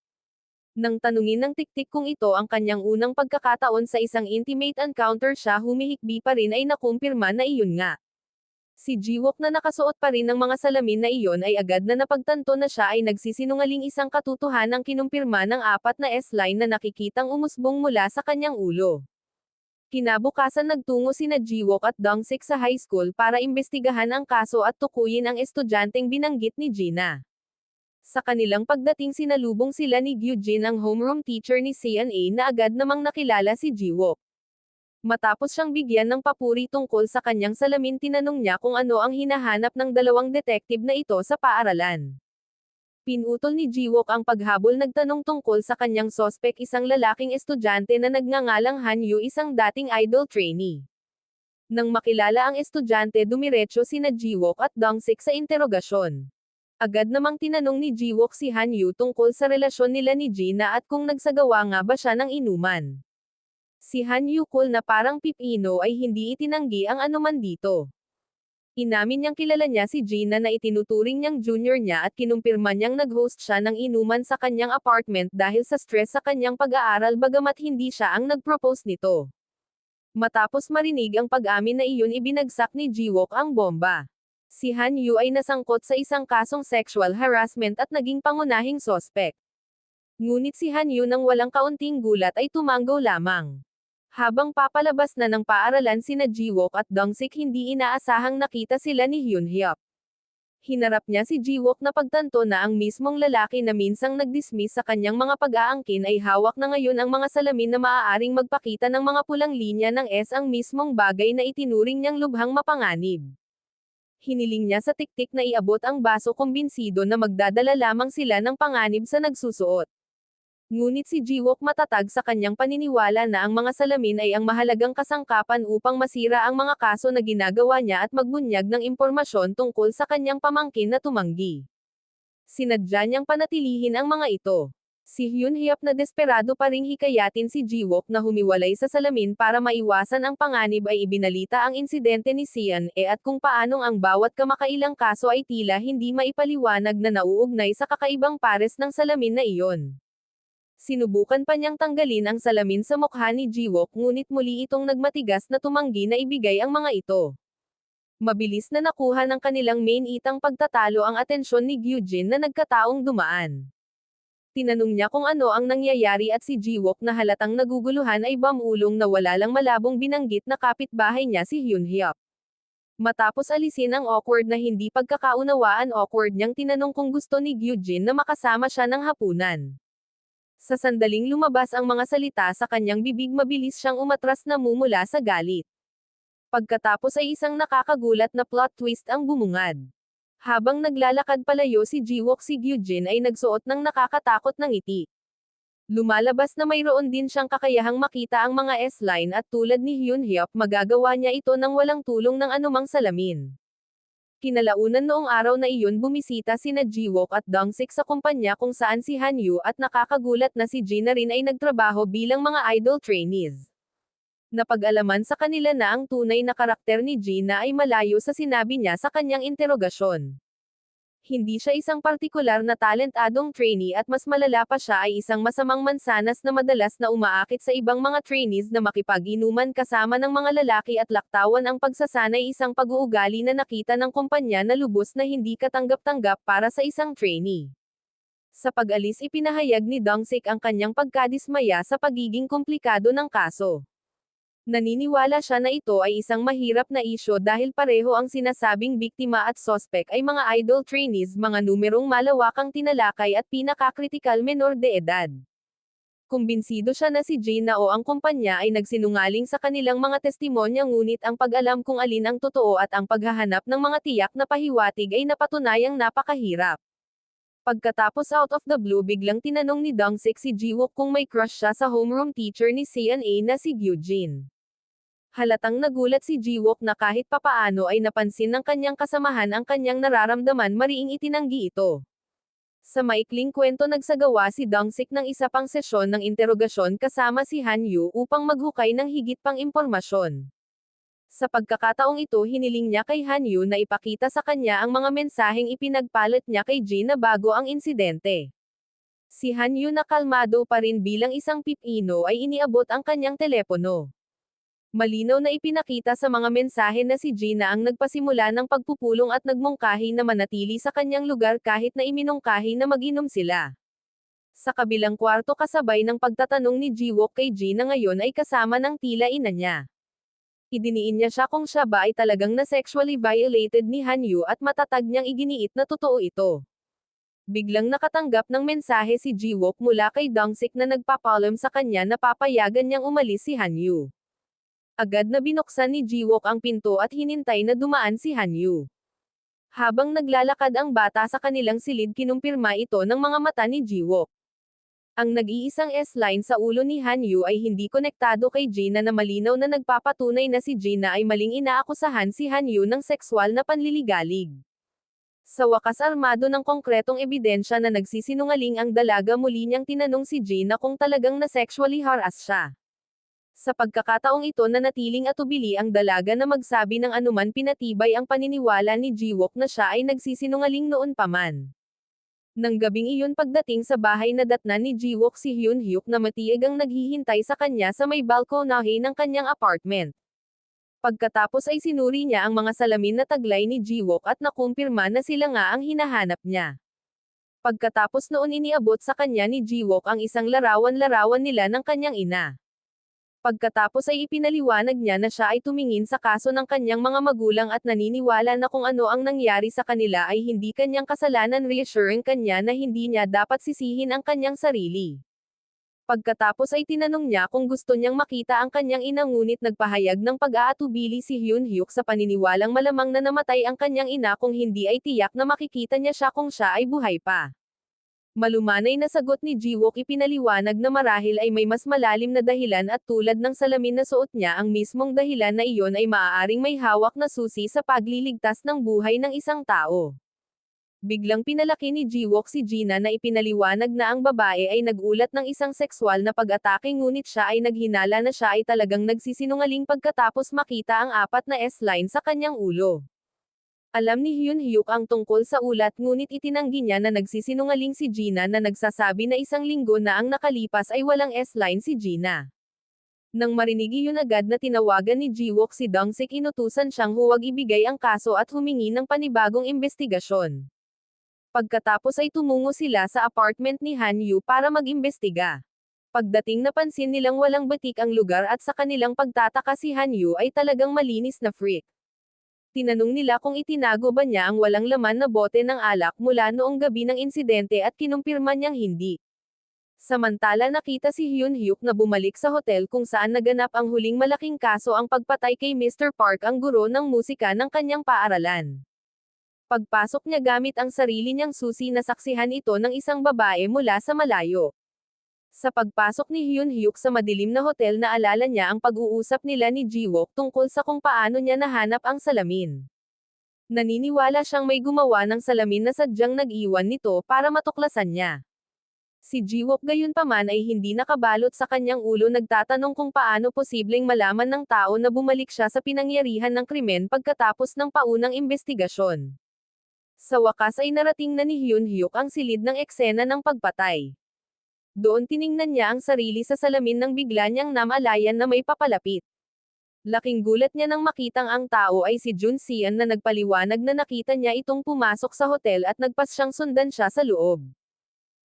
Nang tanungin ng tiktik kung ito ang kanyang unang pagkakataon sa isang intimate encounter siya humihikbi pa rin ay nakumpirma na iyon nga. Si Ji-wook na nakasuot pa rin ng mga salamin na iyon ay agad na napagtanto na siya ay nagsisinungaling isang katotohanang kinumpirma ng 4 na S-line na nakikitang umusbong mula sa kanyang ulo. Kinabukasan nagtungo sina Ji-wook at Dong-sik sa high school para imbestigahan ang kaso at tukuyin ang estudyanteng binanggit ni Gina. Sa kanilang pagdating sinalubong sila ni Gyujin ang homeroom teacher ni CNA na agad namang nakilala si Ji-wook. Matapos siyang bigyan ng papuri tungkol sa kanyang salamin tinanong niya kung ano ang hinahanap ng dalawang detective na ito sa paaralan. Pinutol ni Ji-wook ang paghabol nagtanong tungkol sa kanyang sospek isang lalaking estudyante na nagngangalang Han Yu isang dating idol trainee. Nang makilala ang estudyante dumiretso sina Ji-wook at Dong-sik sa interogasyon. Agad namang tinanong ni Ji-wook si Han Yu tungkol sa relasyon nila ni Gina at kung nagsagawa nga ba siya ng inuman. Si Han Yu cool na parang pipino ay hindi itinanggi ang anuman dito. Inamin niyang kilala niya si Gina na itinuturing niyang junior niya at kinumpirma niyang nag-host siya ng inuman sa kanyang apartment dahil sa stress sa kanyang pag-aaral bagamat hindi siya ang nag-propose nito. Matapos marinig ang pag-amin na iyon ibinagsak ni Ji-wook ang bomba. Si Han Yu ay nasangkot sa isang kasong sexual harassment at naging pangunahing sospek. Ngunit si Han Yu nang walang kaunting gulat ay tumanggo lamang. Habang papalabas na ng paaralan sina Ji-wook at Dong-sik hindi inaasahang nakita sila ni Hyun-hyuk. Hinarap niya si Ji-wook na pagtanto na ang mismong lalaki na minsang nag-dismiss sa kanyang mga pag-aangkin ay hawak na ngayon ang mga salamin na maaaring magpakita ng mga pulang linya ng S ang mismong bagay na itinuring niyang lubhang mapanganib. Hiniling niya sa tiktik na iabot ang baso kumbinsido na magdadala lamang sila ng panganib sa nagsusuot. Ngunit si Ji-wook matatag sa kanyang paniniwala na ang mga salamin ay ang mahalagang kasangkapan upang masira ang mga kaso na ginagawa niya at magbunyag ng impormasyon tungkol sa kanyang pamangkin na tumanggi. Sinadya niyang panatilihin ang mga ito. Si Hyun-hyuk na desperado pa ring hikayatin si Ji-wook na humiwalay sa salamin para maiwasan ang panganib ay ibinalita ang insidente ni CNA at kung paanong ang bawat kamakailang kaso ay tila hindi maipaliwanag na nauugnay sa kakaibang pares ng salamin na iyon. Sinubukan pa niyang tanggalin ang salamin sa mukha ni Ji-wook ngunit muli itong nagmatigas na tumanggi na ibigay ang mga ito. Mabilis na nakuha ng kanilang main itang pagtatalo ang atensyon ni Gyujin na nagkataong dumaan. Tinanong niya kung ano ang nangyayari at si Ji-wook na halatang naguguluhan ay bamulong na wala lang malabong binanggit na kapitbahay niya si Hyun-hyuk. Matapos alisin ang awkward na hindi pagkakaunawaan niyang tinanong kung gusto ni Gyujin na makasama siya ng hapunan. Sa sandaling lumabas ang mga salita sa kanyang bibig mabilis siyang umatras na mumula sa galit. Pagkatapos ay isang nakakagulat na plot twist ang bumungad. Habang naglalakad palayo si Ji-wook si Gyujin ay nagsuot ng nakakatakot na ngiti. Lumalabas na mayroon din siyang kakayahang makita ang mga S-line at tulad ni Hyun-hyuk magagawa niya ito nang walang tulong ng anumang salamin. Kinalaunan noong araw na iyon bumisita sina Ji-wook at Dong-sik sa kumpanya kung saan si Han Yu at nakakagulat na si Gina rin ay nagtrabaho bilang mga idol trainees. Napag-alaman sa kanila na ang tunay na karakter ni Gina ay malayo sa sinabi niya sa kanyang interogasyon. Hindi siya isang partikular na talentadong trainee at mas malala pa siya ay isang masamang mansanas na madalas na umaakit sa ibang mga trainees na makipag-inuman kasama ng mga lalaki at laktawan ang pagsasanay isang pag-uugali na nakita ng kumpanya na lubos na hindi katanggap-tanggap para sa isang trainee. Sa pag-alis ipinahayag ni Dong-sik ang kanyang pagkadismaya sa pagiging komplikado ng kaso. Naniniwala siya na ito ay isang mahirap na isyu dahil pareho ang sinasabing biktima at sospek ay mga idol trainees, mga numerong malawakang tinalakay at pinakakritikal menor de edad. Kumbinsido siya na si Gina o ang kumpanya ay nagsinungaling sa kanilang mga testimonya, ngunit ang pag-alam kung alin ang totoo at ang paghahanap ng mga tiyak na pahiwatig ay napatunayang napakahirap. Pagkatapos out of the blue biglang tinanong ni Dong-sik si Jiwook kung may crush siya sa homeroom teacher ni CNA na si Gyujin. Halatang nagulat si Jiwook na kahit papaano ay napansin ng kanyang kasamahan ang kanyang nararamdaman, mariing itinanggi ito. Sa maikling kwento nagsagawa si Dong-sik ng isa pang sesyon ng interogasyon kasama si Han Yu upang maghukay ng higit pang impormasyon. Sa pagkakataong ito hiniling niya kay Han Yu na ipakita sa kanya ang mga mensaheng ipinagpalit niya kay Jin na bago ang insidente. Si Han Yu na kalmado pa rin bilang isang pipino ay iniabot ang kanyang telepono. Malinaw na ipinakita sa mga mensahe na si Gina ang nagpasimula ng pagpupulong at nagmungkahi na manatili sa kanyang lugar kahit na iminungkahi na mag-inom sila. Sa kabilang kwarto kasabay ng pagtatanong ni Jiwook kay Gina ngayon ay kasama ng tila ina niya. Idiniin niya siya kung siya ba ay talagang na sexually violated ni Han Yu at matatag niyang iginiit na totoo ito. Biglang nakatanggap ng mensahe si Jiwook mula kay Dong-sik na nagpapalam sa kanya na papayagan niyang umalis si Han Yu. Agad na binuksan ni Jiwook ang pinto at hinintay na dumaan si Han Yu. Habang naglalakad ang bata sa kanilang silid kinumpirma ito ng mga mata ni Jiwook. Ang nag-iisang S-line sa ulo ni Han Yu ay hindi konektado kay Gina na malinaw na nagpapatunay na si Gina ay maling inaakusahan si Han Yu ng sexual na panliligalig. Sa wakas armado ng konkretong ebidensya na nagsisinungaling ang dalaga, muli niyang tinanong si Gina kung talagang na sexually harass siya. Sa pagkakataong ito nanatiling atubili ang dalaga na magsabi ng anuman, pinatibay ang paniniwala ni Jiwook na siya ay nagsisinungaling noon pa man. Nang gabing iyon pagdating sa bahay nadatnan ni Jiwook si Hyun Hyuk na matiig ang naghihintay sa kanya sa may balkonahe ng kanyang apartment. Pagkatapos ay sinuri niya ang mga salamin na taglay ni Jiwook at nakumpirma na sila nga ang hinahanap niya. Pagkatapos noon iniabot sa kanya ni Jiwook ang isang larawan-larawan nila ng kanyang ina. Pagkatapos ay ipinaliwanag niya na siya ay tumingin sa kaso ng kanyang mga magulang at naniniwala na kung ano ang nangyari sa kanila ay hindi kanyang kasalanan, reassuring kanya na hindi niya dapat sisihin ang kanyang sarili. Pagkatapos ay tinanong niya kung gusto niyang makita ang kanyang ina, ngunit nagpahayag ng pag-aatubili si Hyun Hyuk sa paniniwalang malamang na namatay ang kanyang ina kung hindi ay tiyak na makikita niya siya kung siya ay buhay pa. Malumanay na sagot ni Jiwook, ipinaliwanag na marahil ay may mas malalim na dahilan at tulad ng salamin na suot niya, ang mismong dahilan na iyon ay maaaring may hawak na susi sa pagliligtas ng buhay ng isang tao. Biglang pinalaki ni Jiwook si Gina na ipinaliwanag na ang babae ay nagulat ng isang sexual na pag-atake, ngunit siya ay naghinala na siya ay talagang nagsisinungaling pagkatapos makita ang 4 na S-line sa kanyang ulo. Alam ni Hyun Hyuk ang tungkol sa ulat, ngunit itinanggi niya na nagsisinungaling si Gina na nagsasabi na 1 linggo na ang nakalipas ay walang S-line si Gina. Nang marinig iyon agad na tinawagan ni Jiwook si Dong-sik, inutusan siyang huwag ibigay ang kaso at humingi ng panibagong imbestigasyon. Pagkatapos ay tumungo sila sa apartment ni Han Yu para mag-imbestiga. Pagdating napansin nilang walang batik ang lugar at sa kanilang pagtataka si Han Yu ay talagang malinis na freak. Tinanong nila kung itinago ba niya ang walang laman na bote ng alak mula noong gabi ng insidente at kinumpirma niyang hindi. Samantala nakita si Hyun Hyuk na bumalik sa hotel kung saan naganap ang huling malaking kaso, ang pagpatay kay Mr. Park, ang guro ng musika ng kanyang paaralan. Pagpasok niya gamit ang sarili niyang susi, nasaksihan ito ng isang babae mula sa malayo. Sa pagpasok ni Hyun Hyuk sa madilim na hotel, naalala niya ang pag-uusap nila ni Jiwook tungkol sa kung paano niya nahanap ang salamin. Naniniwala siyang may gumawa ng salamin na sadyang nag-iwan nito para matuklasan niya. Si Jiwook gayunpaman ay hindi nakabalot sa kanyang ulo, nagtatanong kung paano posibleng malaman ng tao na bumalik siya sa pinangyarihan ng krimen pagkatapos ng paunang imbestigasyon. Sa wakas ay narating na ni Hyun Hyuk ang silid ng eksena ng pagpatay. Doon tiningnan niya ang sarili sa salamin nang bigla niyang namalayan na may papalapit. Laking gulat niya nang makitang ang tao ay si Jun Sian na nagpaliwanag na nakita niya itong pumasok sa hotel at nagpas siyang sundan siya sa loob.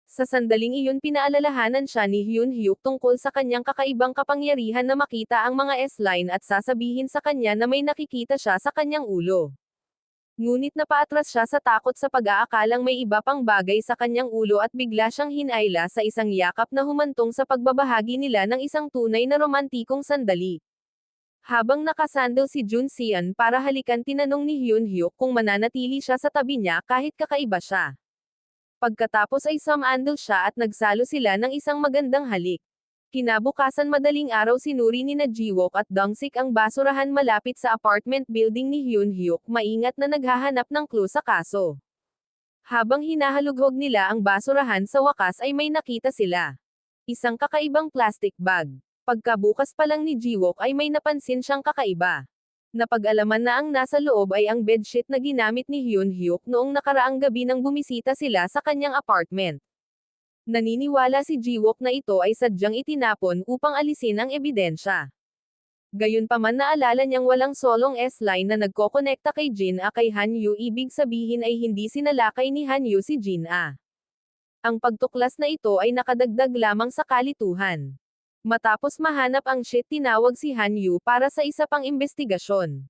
Sa sandaling iyon pinaalalahanan siya ni Hyun Hyuk tungkol sa kanyang kakaibang kapangyarihan na makita ang mga S-line at sasabihin sa kanya na may nakikita siya sa kanyang ulo. Ngunit napaatras siya sa takot sa pag-aakalang may iba pang bagay sa kanyang ulo at bigla siyang hinayla sa isang yakap na humantong sa pagbabahagi nila ng isang tunay na romantikong sandali. Habang nakasandal si Jun Sian para halikan tinanong ni Hyun Hyuk kung mananatili siya sa tabi niya kahit kakaiba siya. Pagkatapos ay sumandal siya at nagsalo sila ng isang magandang halik. Kinabukasan madaling araw sinuri ni na Jiwook at Dongsik ang basurahan malapit sa apartment building ni Hyun Hyuk maingat na naghahanap ng clue sa kaso. Habang hinahalughog nila ang basurahan sa wakas ay may nakita sila. Isang kakaibang plastic bag. Pagkabukas pa lang ni Jiwook ay may napansin siyang kakaiba. Napag-alaman na ang nasa loob ay ang bedsheet na ginamit ni Hyun Hyuk noong nakaraang gabi nang bumisita sila sa kanyang apartment. Naniniwala si Jiwook na ito ay sadyang itinapon upang alisin ang ebidensya. Gayunpaman naalala niyang walang solong S-line na nagkokonekta kay Jin-a kay Han-yu, ibig sabihin ay hindi sinalakay ni Han-yu si Jin-a. Ang pagtuklas na ito ay nakadagdag lamang sa kalituhan. Matapos mahanap ang sheet tinawag si Han-yu para sa isa pang imbestigasyon.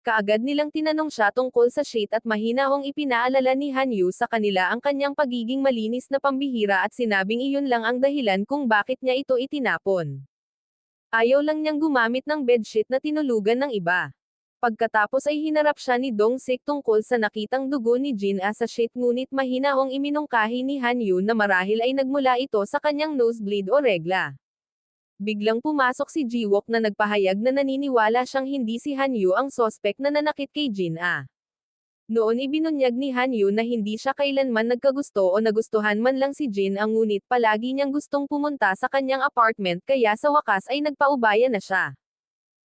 Kaagad nilang tinanong siya tungkol sa sheet at mahinahong ipinaalala ni Han-yu sa kanila ang kanyang pagiging malinis na pambihira at sinabing iyon lang ang dahilan kung bakit niya ito itinapon. Ayaw lang niyang gumamit ng bedsheet na tinulugan ng iba. Pagkatapos ay hinarap siya ni Dong-sik tungkol sa nakitang dugo ni Jin-a sa sheet ngunit mahinahong iminungkahi ni Han-yu na marahil ay nagmula ito sa kanyang nosebleed o regla. Biglang pumasok si Jiwook na nagpahayag na naniniwala siyang hindi si Han-yu ang sospek na nanakit kay Jin-a. Noon ibinunyag ni Han-yu na hindi siya kailanman nagkagusto o nagustuhan man lang si Jin-a ngunit palagi niyang gustong pumunta sa kanyang apartment kaya sa wakas ay nagpaubaya na siya.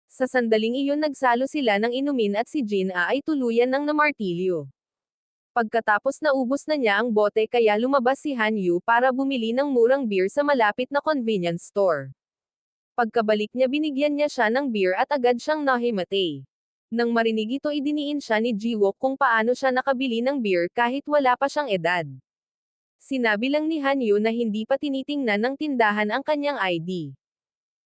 Sa sandaling iyon nagsalo sila ng inumin at si Jin-a ay tuluyan ng namartilyo. Pagkatapos naubos na niya ang bote kaya lumabas si Han-yu para bumili ng murang beer sa malapit na convenience store. Pagkabalik niya binigyan niya siya ng beer at agad siyang nahimatay. Nang marinig ito idiniin siya ni Jiwook kung paano siya nakabili ng beer kahit wala pa siyang edad. Sinabi lang ni Han-yu na hindi pa tinitingnan ng tindahan ang kanyang ID.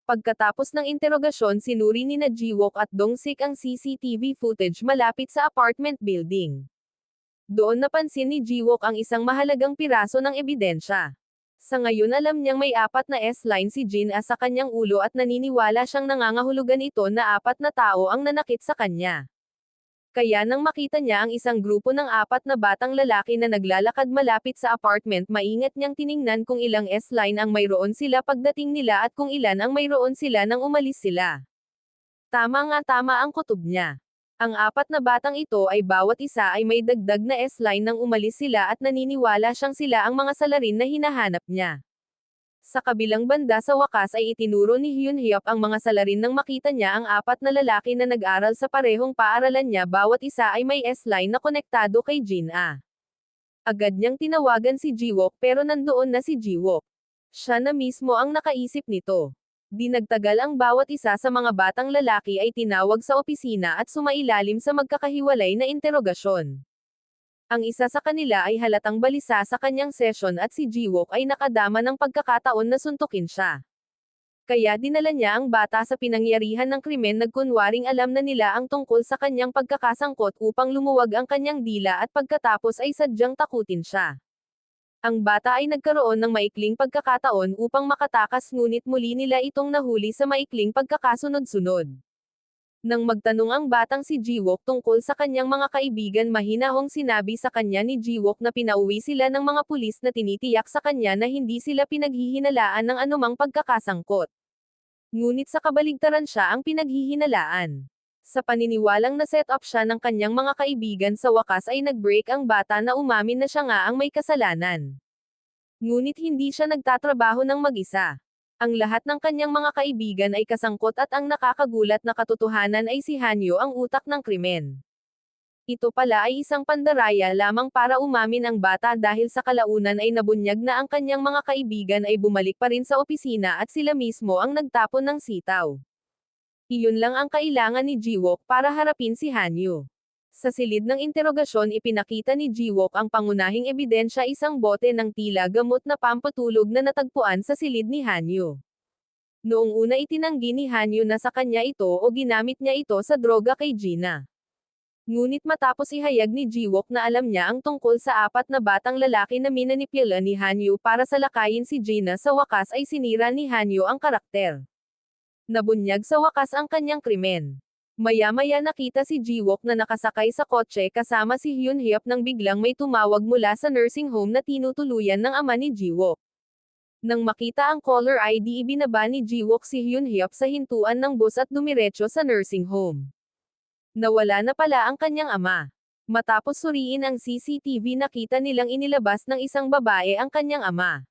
Pagkatapos ng interogasyon sinuri ni na Jiwook at Dong-sik ang CCTV footage malapit sa apartment building. Doon napansin ni Jiwook ang isang mahalagang piraso ng ebidensya. Sa ngayon alam niyang may 4 na S-line si Jin-a sa kanyang ulo at naniniwala siyang nangangahulugan ito na 4 na tao ang nanakit sa kanya. Kaya nang makita niya ang isang grupo ng 4 na batang lalaki na naglalakad malapit sa apartment maingat niyang tiningnan kung ilang S-line ang mayroon sila pagdating nila at kung ilan ang mayroon sila nang umalis sila. Tama ang kutob niya. Ang 4 na batang ito ay bawat isa ay may dagdag na S-line nang umalis sila at naniniwala siyang sila ang mga salarin na hinahanap niya. Sa kabilang banda sa wakas ay itinuro ni Hyun Hyuk ang mga salarin nang makita niya ang 4 na lalaki na nag-aral sa parehong paaralan niya bawat isa ay may S-line na konektado kay Jin-a. Agad niyang tinawagan si Jiwook pero nandoon na si Jiwook. Siya na mismo ang nakaisip nito. Di nagtagal ang bawat isa sa mga batang lalaki ay tinawag sa opisina at sumailalim sa magkakahiwalay na interogasyon. Ang isa sa kanila ay halatang balisa sa kanyang session at si Jiwook ay nakadama ng pagkakataon na suntukin siya. Kaya dinala niya ang bata sa pinangyarihan ng krimen nagkunwaring alam na nila ang tungkol sa kanyang pagkakasangkot upang lumuwag ang kanyang dila at pagkatapos ay sadyang takutin siya. Ang bata ay nagkaroon ng maikling pagkakataon upang makatakas ngunit muli nila itong nahuli sa maikling pagkakasunod-sunod. Nang magtanong ang batang si Jiwook tungkol sa kanyang mga kaibigan mahinahong sinabi sa kanya ni Jiwook na pinauwi sila ng mga pulis na tinitiyak sa kanya na hindi sila pinaghihinalaan ng anumang pagkakasangkot. Ngunit sa kabaligtaran siya ang pinaghihinalaan. Sa paniniwalang na-set up siya ng kanyang mga kaibigan sa wakas ay nag-break ang bata na umamin na siya nga ang may kasalanan. Ngunit hindi siya nagtatrabaho ng mag-isa. Ang lahat ng kanyang mga kaibigan ay kasangkot at ang nakakagulat na katotohanan ay si Han-yu ang utak ng krimen. Ito pala ay isang pandaraya lamang para umamin ang bata dahil sa kalaunan ay nabunyag na ang kanyang mga kaibigan ay bumalik pa rin sa opisina at sila mismo ang nagtapon ng sitaw. Iyon lang ang kailangan ni Jiwook para harapin si Hanyu. Sa silid ng interogasyon ipinakita ni Jiwook ang pangunahing ebidensya, isang bote ng tila gamot na pampatulog na natagpuan sa silid ni Hanyu. Noong una itinanggi ni Hanyu na sa kanya ito o ginamit niya ito sa droga kay Gina. Ngunit matapos ihayag ni Jiwook na alam niya ang tungkol sa 4 na batang lalaki na minanipula ni Hanyu para salakayin si Gina, sa wakas ay sinira ni Hanyu ang karakter. Nabunyag sa wakas ang kanyang krimen. Maya-maya nakita si Jiwook na nakasakay sa kotse kasama si Hyunhyuk nang biglang may tumawag mula sa nursing home na tinutuluyan ng ama ni Jiwook. Nang makita ang caller ID ibinaba ni Jiwook si Hyunhyuk sa hintuan ng bus at dumiretso sa nursing home. Nawala na pala ang kanyang ama. Matapos suriin ang CCTV nakita nilang inilabas ng isang babae ang kanyang ama.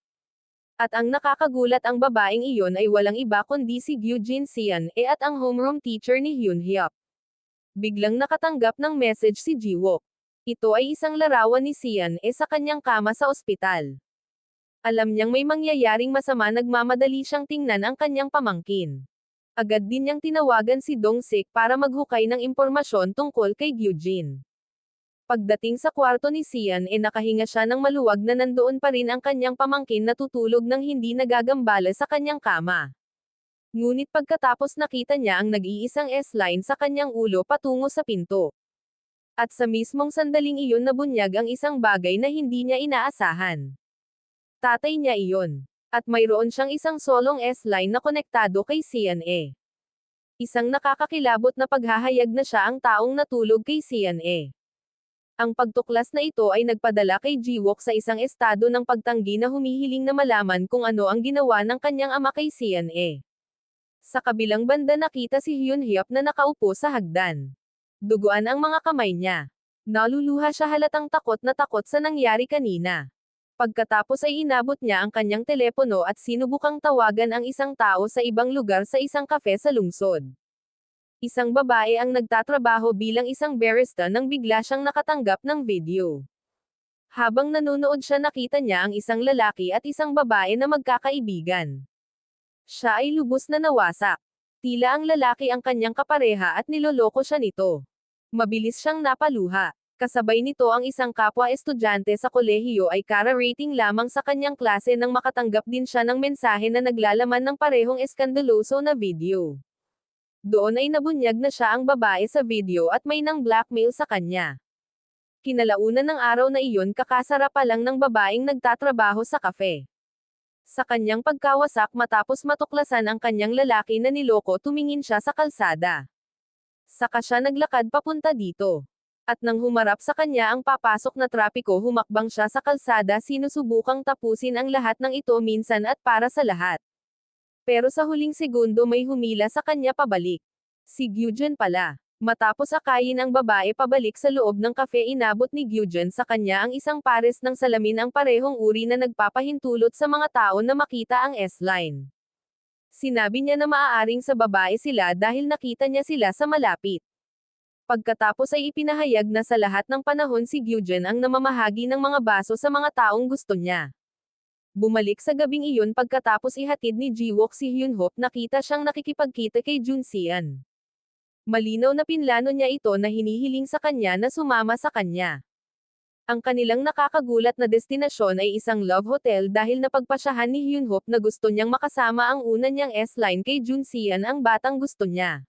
At ang nakakagulat, ang babaeng iyon ay walang iba kundi si Gyujin Seon at ang homeroom teacher ni Hyunhyuk. Biglang nakatanggap ng message si Jiwook. Ito ay isang larawan ni Seon sa kanyang kama sa ospital. Alam niyang may mangyayaring masama, nagmamadali siyang tingnan ang kanyang pamangkin. Agad din niyang tinawagan si Dong-sik para maghukay ng impormasyon tungkol kay Gyujin. Pagdating sa kwarto ni Seon nakahinga siya ng maluwag na nandoon pa rin ang kanyang pamangkin na tutulog ng hindi nagagambala sa kanyang kama. Ngunit pagkatapos nakita niya ang nag-iisang S-line sa kanyang ulo patungo sa pinto. At sa mismong sandaling iyon nabunyag ang isang bagay na hindi niya inaasahan. Tatay niya iyon. At mayroon siyang isang solong S-line na konektado kay Seon. Isang nakakakilabot na paghahayag na siya ang taong natulog kay Seon. Ang pagtuklas na ito ay nagpadala kay Jiwook sa isang estado ng pagtanggi na humihiling na malaman kung ano ang ginawa ng kanyang ama kay Seon. Sa kabilang banda nakita si Hyunhyuk na nakaupo sa hagdan. Duguan ang mga kamay niya. Naluluha siya, halatang takot na takot sa nangyari kanina. Pagkatapos ay inabot niya ang kanyang telepono at sinubukang tawagan ang isang tao sa ibang lugar sa isang kafe sa lungsod. Isang babae ang nagtatrabaho bilang isang barista nang bigla siyang nakatanggap ng video. Habang nanonood siya nakita niya ang isang lalaki at isang babae na magkakaibigan. Siya ay lubos na nawasak. Tila ang lalaki ang kanyang kapareha at niloloko siya nito. Mabilis siyang napaluha. Kasabay nito ang isang kapwa estudyante sa kolehiyo ay kara-rating lamang sa kanyang klase nang makatanggap din siya ng mensahe na naglalaman ng parehong eskandaloso na video. Doon ay nabunyag na siya ang babae sa video at may nang blackmail sa kanya. Kinalaunan ng araw na iyon kakasara pa lang ng babaeng nagtatrabaho sa kafe. Sa kanyang pagkawasak matapos matuklasan ang kanyang lalaki na niloko, tumingin siya sa kalsada. Saka siya naglakad papunta dito. At nang humarap sa kanya ang papasok na trapiko, humakbang siya sa kalsada, sinusubukang tapusin ang lahat ng ito minsan at para sa lahat. Pero sa huling segundo may humila sa kanya pabalik. Si Gyujin pala. Matapos akayin ang babae pabalik sa loob ng kafe, inabot ni Gyujin sa kanya ang isang pares ng salamin, ang parehong uri na nagpapahintulot sa mga tao na makita ang S-line. Sinabi niya na maaaring sa babae sila dahil nakita niya sila sa malapit. Pagkatapos ay ipinahayag na sa lahat ng panahon si Gyujin ang namamahagi ng mga baso sa mga taong gusto niya. Bumalik sa gabing iyon pagkatapos ihatid ni Jiwook si Hyunhyuk, nakita siyang nakikipagkita kay Jun Seon. Malinaw na pinlano niya ito na hinihiling sa kanya na sumama sa kanya. Ang kanilang nakakagulat na destinasyon ay isang love hotel dahil napagpasyahan ni Hyunhyuk na gusto niyang makasama ang una niyang S-line kay Jun Seon, ang batang gusto niya.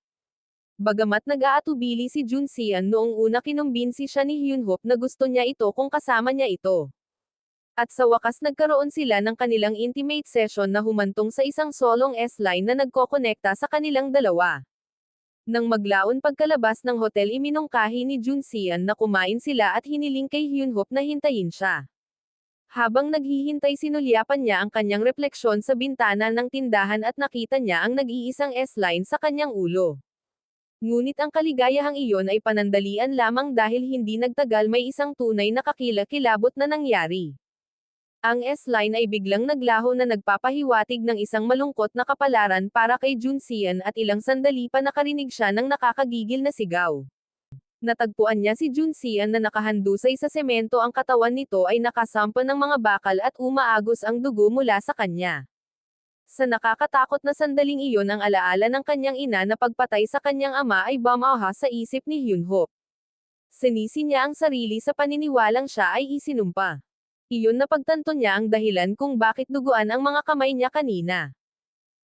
Bagamat nag-aatubili si Jun Seon noong una, kinumbinsi siya ni Hyunhyuk na gusto niya ito kung kasama niya ito. At sa wakas nagkaroon sila ng kanilang intimate session na humantong sa isang solong S-line na nagkokonekta sa kanilang dalawa. Nang maglaon pagkalabas ng hotel, iminungkahi ni Jun Seon na kumain sila at hiniling kay Hyunhyuk na hintayin siya. Habang naghihintay sinulyapan niya ang kanyang refleksyon sa bintana ng tindahan at nakita niya ang nag-iisang S-line sa kanyang ulo. Ngunit ang kaligayahang iyon ay panandalian lamang dahil hindi nagtagal may isang tunay na kakilakilabot na nangyari. Ang S-line ay biglang naglaho na nagpapahiwatig ng isang malungkot na kapalaran para kay Jun Seon at ilang sandali pa nakarinig siya ng nakakagigil na sigaw. Natagpuan niya si Junsian na nakahandusay sa semento, ang katawan nito ay nakasampa ng mga bakal at umaagos ang dugo mula sa kanya. Sa nakakatakot na sandaling iyon, ang alaala ng kanyang ina na pagpatay sa kanyang ama ay bumaha sa isip ni Hyunho. Sinisi niya ang sarili sa paniniwalang siya ay isinumpa. Iyon na pagtanto niya ang dahilan kung bakit duguan ang mga kamay niya kanina.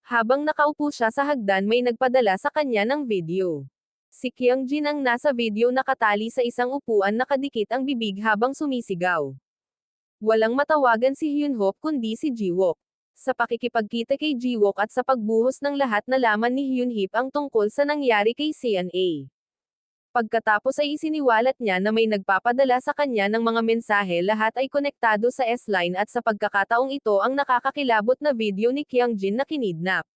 Habang nakaupo siya sa hagdan, may nagpadala sa kanya ng video. Si Kyungjin ang nasa video, nakatali sa isang upuan, nakadikit ang bibig habang sumisigaw. Walang matawagan si Hyunho kundi si Jiwook. Sa pakikipagkita kay Jiwook at sa pagbuhos ng lahat, nalaman ni Hyunhip ang tungkol sa nangyari kay CNA. Pagkatapos ay isiniwalat niya na may nagpapadala sa kanya ng mga mensahe, lahat ay konektado sa S-Line, at sa pagkakataong ito ang nakakakilabot na video ni Kyungjin na kinidnap.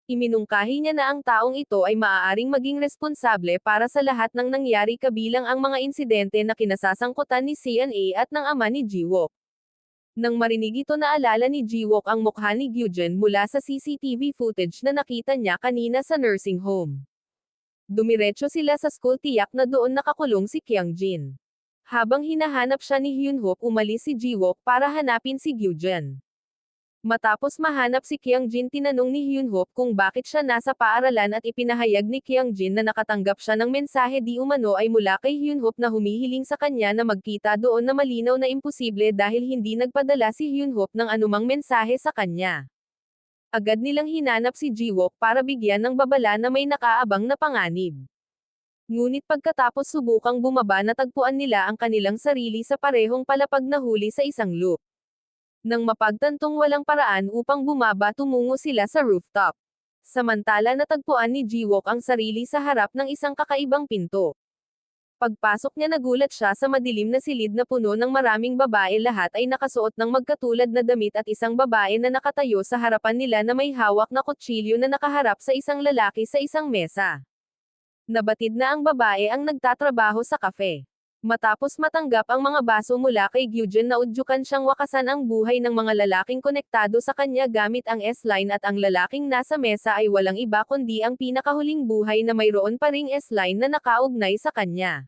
Iminungkahi niya na ang taong ito ay maaaring maging responsable para sa lahat ng nangyari, kabilang ang mga insidente na kinasasangkutan ni CNA at ng ama ni Jiwook. Nang marinig ito, naalala ni Jiwook ang mukha ni Gyujin mula sa CCTV footage na nakita niya kanina sa nursing home. Dumiretso sila sa school, tiyak na doon nakakulong si Kyungjin. Habang hinahanap siya ni Hyunho, umalis si Jiwook para hanapin si Gyujin. Matapos mahanap si Kyungjin, tinanong ni Hyunho kung bakit siya nasa paaralan at ipinahayag ni Kyungjin na nakatanggap siya ng mensahe di umano ay mula kay Hyunho na humihiling sa kanya na magkita doon, na malinaw na imposible dahil hindi nagpadala si Hyunho ng anumang mensahe sa kanya. Agad nilang hinanap si Jiwook para bigyan ng babala na may nakaabang na panganib. Ngunit pagkatapos subukang bumaba, natagpuan nila ang kanilang sarili sa parehong palapag na huli sa isang loop. Nang mapagtantong walang paraan upang bumaba, tumungo sila sa rooftop. Samantala, natagpuan ni Jiwook ang sarili sa harap ng isang kakaibang pinto. Pagpasok niya, nagulat siya sa madilim na silid na puno ng maraming babae, lahat ay nakasuot ng magkatulad na damit, at isang babae na nakatayo sa harapan nila na may hawak na kutsilyo na nakaharap sa isang lalaki sa isang mesa. Nabatid na ang babae ang nagtatrabaho sa kafe. Matapos matanggap ang mga baso mula kay Gyujin, naudyukan siyang wakasan ang buhay ng mga lalaking konektado sa kanya gamit ang S-Line, at ang lalaking nasa mesa ay walang iba kundi ang pinakahuling buhay na mayroon pa ring S-Line na nakaugnay sa kanya.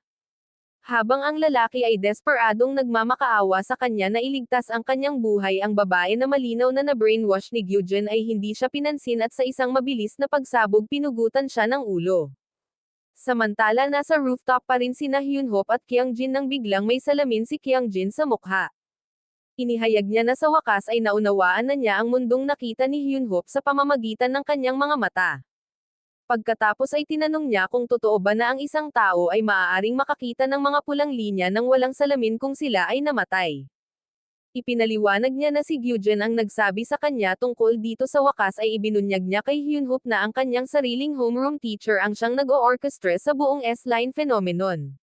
Habang ang lalaki ay desperadong nagmamakaawa sa kanya na iligtas ang kanyang buhay, ang babae na malinaw na na-brainwash ni Gyujin ay hindi siya pinansin, at sa isang mabilis na pagsabog pinugutan siya ng ulo. Samantala, nasa rooftop pa rin sina Hyunho at Kyungjin nang biglang may salamin si Kyungjin sa mukha. Inihayag niya na sa wakas ay naunawaan na niya ang mundong nakita ni Hyunho sa pamamagitan ng kanyang mga mata. Pagkatapos ay tinanong niya kung totoo ba na ang isang tao ay maaaring makakita ng mga pulang linya ng walang salamin kung sila ay namatay. Ipinaliwanag niya na si Gyujin ang nagsabi sa kanya tungkol dito. Sa wakas ay ibinunyag niya kay Hyunho na ang kanyang sariling homeroom teacher ang siyang nag-o-orchestra sa buong S-Line phenomenon.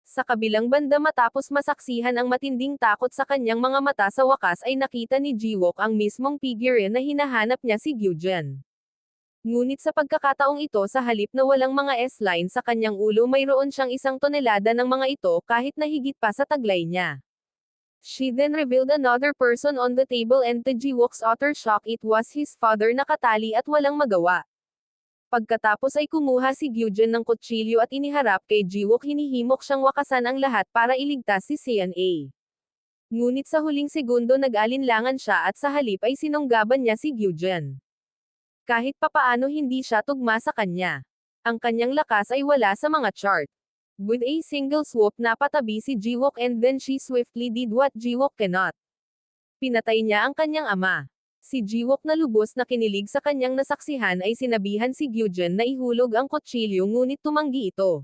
Sa kabilang banda, matapos masaksihan ang matinding takot sa kanyang mga mata, sa wakas ay nakita ni Jiwook ang mismong figure na hinahanap niya, si Gyujin. Ngunit sa pagkakataong ito, sa halip na walang mga S-Line sa kanyang ulo, mayroon siyang 1 tonelada ng mga ito, kahit na higit pa sa taglay niya. She then revealed another person on the table, and to Jiwook's utter shock, it was his father, nakatali at walang magawa. Pagkatapos ay kumuha si Gyujin ng kutsilyo at iniharap kay Jiwook, hinihimok siyang wakasan ang lahat para iligtas si CNA. Ngunit sa huling segundo nag-alinlangan siya, at sa halip ay sinunggaban niya si Gyujin. Kahit papaano hindi siya tugma sa kanya. Ang kanyang lakas ay wala sa mga chart. With a single swoop, napatabi si Jiwook, and then she swiftly did what Jiwook cannot. Pinatay niya ang kanyang ama. Si Jiwook na lubos na kinilig sa kanyang nasaksihan ay sinabihan si Gyujin na ihulog ang kutsilyo, ngunit tumanggi ito.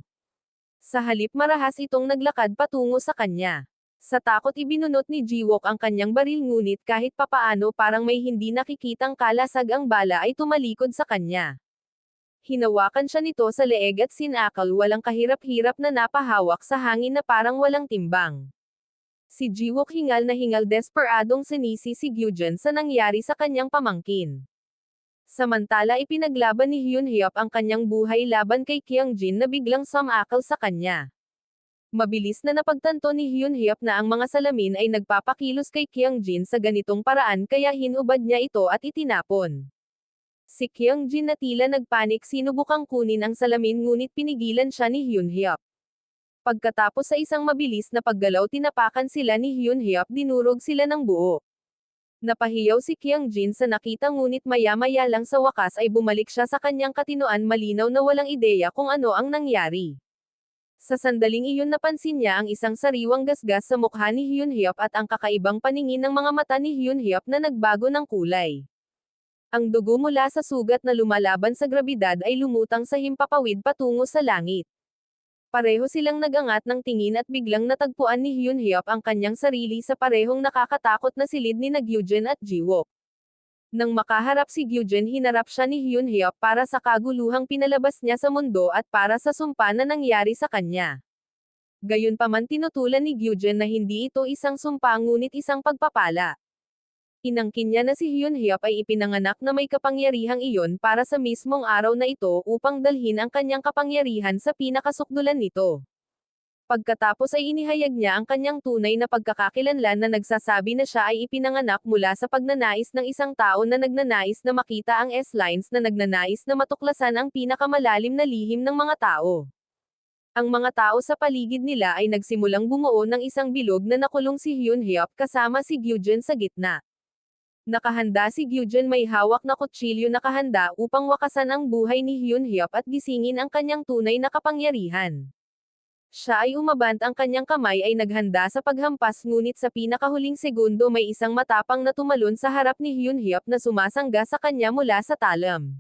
Sa halip, marahas itong naglakad patungo sa kanya. Sa takot, ibinunot ni Jiwook ang kanyang baril, ngunit kahit papaano parang may hindi nakikitang kalasag ang bala ay tumalikod sa kanya. Hinawakan siya nito sa leeg at sinakal, walang kahirap-hirap na napahawak sa hangin na parang walang timbang. Si Jiwook hingal na hingal, desperadong sinisi si Gyujin sa nangyari sa kanyang pamangkin. Samantala, ipinaglaban ni Hyunhyop ang kanyang buhay laban kay Kyungjin na biglang sumakal sa kanya. Mabilis na napagtanto ni Hyunhyop na ang mga salamin ay nagpapakilos kay Kyungjin sa ganitong paraan, kaya hinubad niya ito at itinapon. Si Kyungjin na tila nagpanik, sinubukang kunin ang salamin, ngunit pinigilan siya ni Hyunhyop. Pagkatapos sa isang mabilis na paggalaw tinapakan sila ni Hyun-hyuk, dinurog sila ng buo. Napahiyaw si Kyung-jin sa nakita, ngunit maya-maya lang sa wakas ay bumalik siya sa kanyang katinoan, malinaw na walang ideya kung ano ang nangyari. Sa sandaling iyon napansin niya ang isang sariwang gasgas sa mukha ni Hyun-hyuk at ang kakaibang paningin ng mga mata ni Hyun-hyuk na nagbago ng kulay. Ang dugo mula sa sugat na lumalaban sa grabidad ay lumutang sa himpapawid patungo sa langit. Pareho silang nagangat ng tingin at biglang natagpuan ni Hyun-hyuk ang kanyang sarili sa parehong nakakatakot na silid ni Gyujin at Jiwook. Nang makaharap si Gyujin, hinarap siya ni Hyun-hyuk para sa kaguluhang pinalabas niya sa mundo at para sa sumpa na nangyari sa kanya. Gayunpaman tinutulan ni Gyujin na hindi ito isang sumpa ngunit isang pagpapala. Inangkin niya na si Hyun-hyuk ay ipinanganak na may kapangyarihang iyon para sa mismong araw na ito upang dalhin ang kanyang kapangyarihan sa pinakasukdulan nito. Pagkatapos ay inihayag niya ang kanyang tunay na pagkakakilanlan na nagsasabi na siya ay ipinanganak mula sa pagnanais ng isang tao na nagnanais na makita ang S-lines, na nagnanais na matuklasan ang pinakamalalim na lihim ng mga tao. Ang mga tao sa paligid nila ay nagsimulang bumuo ng isang bilog na nakulong si Hyun-hyuk kasama si Gyujin sa gitna. Nakahanda si Gyujin, may hawak na kutsilyo, nakahanda upang wakasan ang buhay ni Hyun-hyuk at gisingin ang kanyang tunay na kapangyarihan. Siya ay umabant, ang kanyang kamay ay naghanda sa paghampas, ngunit sa pinakahuling segundo may isang matapang na tumalon sa harap ni Hyun-hyuk na sumasangga sa kanya mula sa talam.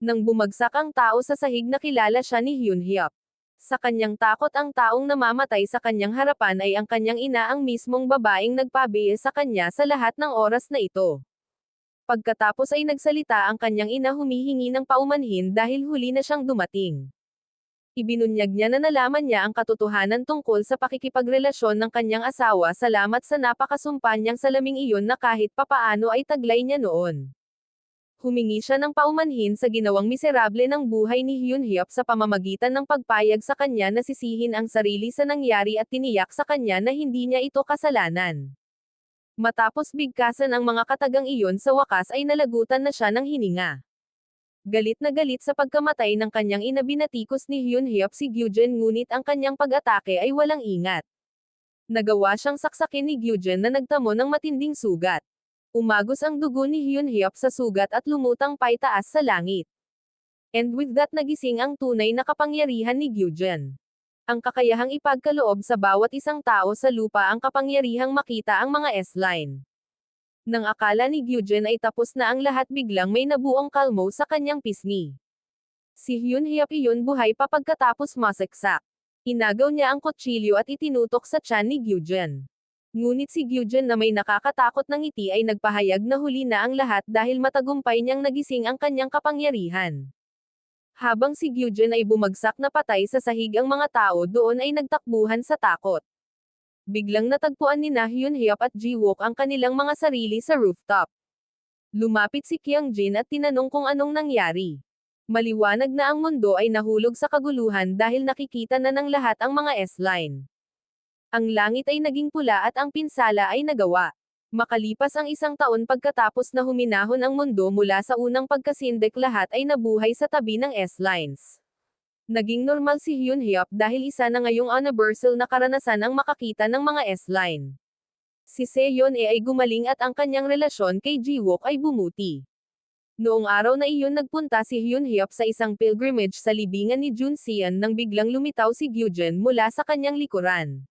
Nang bumagsak ang tao sa sahig, nakilala siya ni Hyun-hyuk. Sa kanyang takot, ang taong namamatay sa kanyang harapan ay ang kanyang ina, ang mismong babaeng nagpabiye sa kanya sa lahat ng oras na ito. Pagkatapos ay nagsalita ang kanyang ina, humihingi ng paumanhin dahil huli na siyang dumating. Ibinunyag niya na nalaman niya ang katotohanan tungkol sa pakikipagrelasyon ng kanyang asawa, salamat sa napakasumpa niyang salaming iyon na kahit papaano ay taglay niya noon. Humingi siya ng paumanhin sa ginawang miserable ng buhay ni Hyun-hyuk sa pamamagitan ng pagpayag sa kanya na sisihin ang sarili sa nangyari at tiniyak sa kanya na hindi niya ito kasalanan. Matapos bigkasan ang mga katagang iyon, sa wakas ay nalagutan na siya ng hininga. Galit na galit sa pagkamatay ng kanyang ina, binatikos ni Hyun-hyuk si Gyujin, ngunit ang kanyang pag-atake ay walang ingat. Nagawa siyang saksakin ni Gyujin na nagtamo ng matinding sugat. Umagos ang dugo ni Hyun-hyuk sa sugat at lumutang paitaas sa langit. And with that, nagising ang tunay na kapangyarihan ni Gyujin. Ang kakayahang ipagkaloob sa bawat isang tao sa lupa, ang kapangyarihang makita ang mga S-line. Nang akala ni Gyujin ay tapos na ang lahat, biglang may nabuong kalmo sa kanyang pisngi. Si Hyun-hyuk iyon buhay pa pagkatapos masaksak. Inagaw niya ang kutsilyo at itinutok sa tiyan ni Gyujin. Ngunit si Gyujin na may nakakatakot na ngiti ay nagpahayag na huli na ang lahat dahil matagumpay niyang nagising ang kanyang kapangyarihan. Habang si Gyujin ay bumagsak na patay sa sahig, ang mga tao doon ay nagtakbuhan sa takot. Biglang natagpuan ni Hyun-hyuk at Jiwook ang kanilang mga sarili sa rooftop. Lumapit si Kyung-jin at tinanong kung anong nangyari. Maliwanag na ang mundo ay nahulog sa kaguluhan dahil nakikita na ng lahat ang mga S-line. Ang langit ay naging pula at ang pinsala ay nagawa. Makalipas ang isang taon pagkatapos na huminahon ang mundo mula sa unang pagkasindek, lahat ay nabuhay sa tabi ng S-lines. Naging normal si Hyun-hyuk dahil isa na ngayong universal na karanasan ang makakita ng mga S-line. Si Seon-e ay gumaling at ang kanyang relasyon kay Jiwook ay bumuti. Noong araw na iyon, nagpunta si Hyun-hyuk sa isang pilgrimage sa libingan ni Junseon nang biglang lumitaw si Gyujin mula sa kanyang likuran.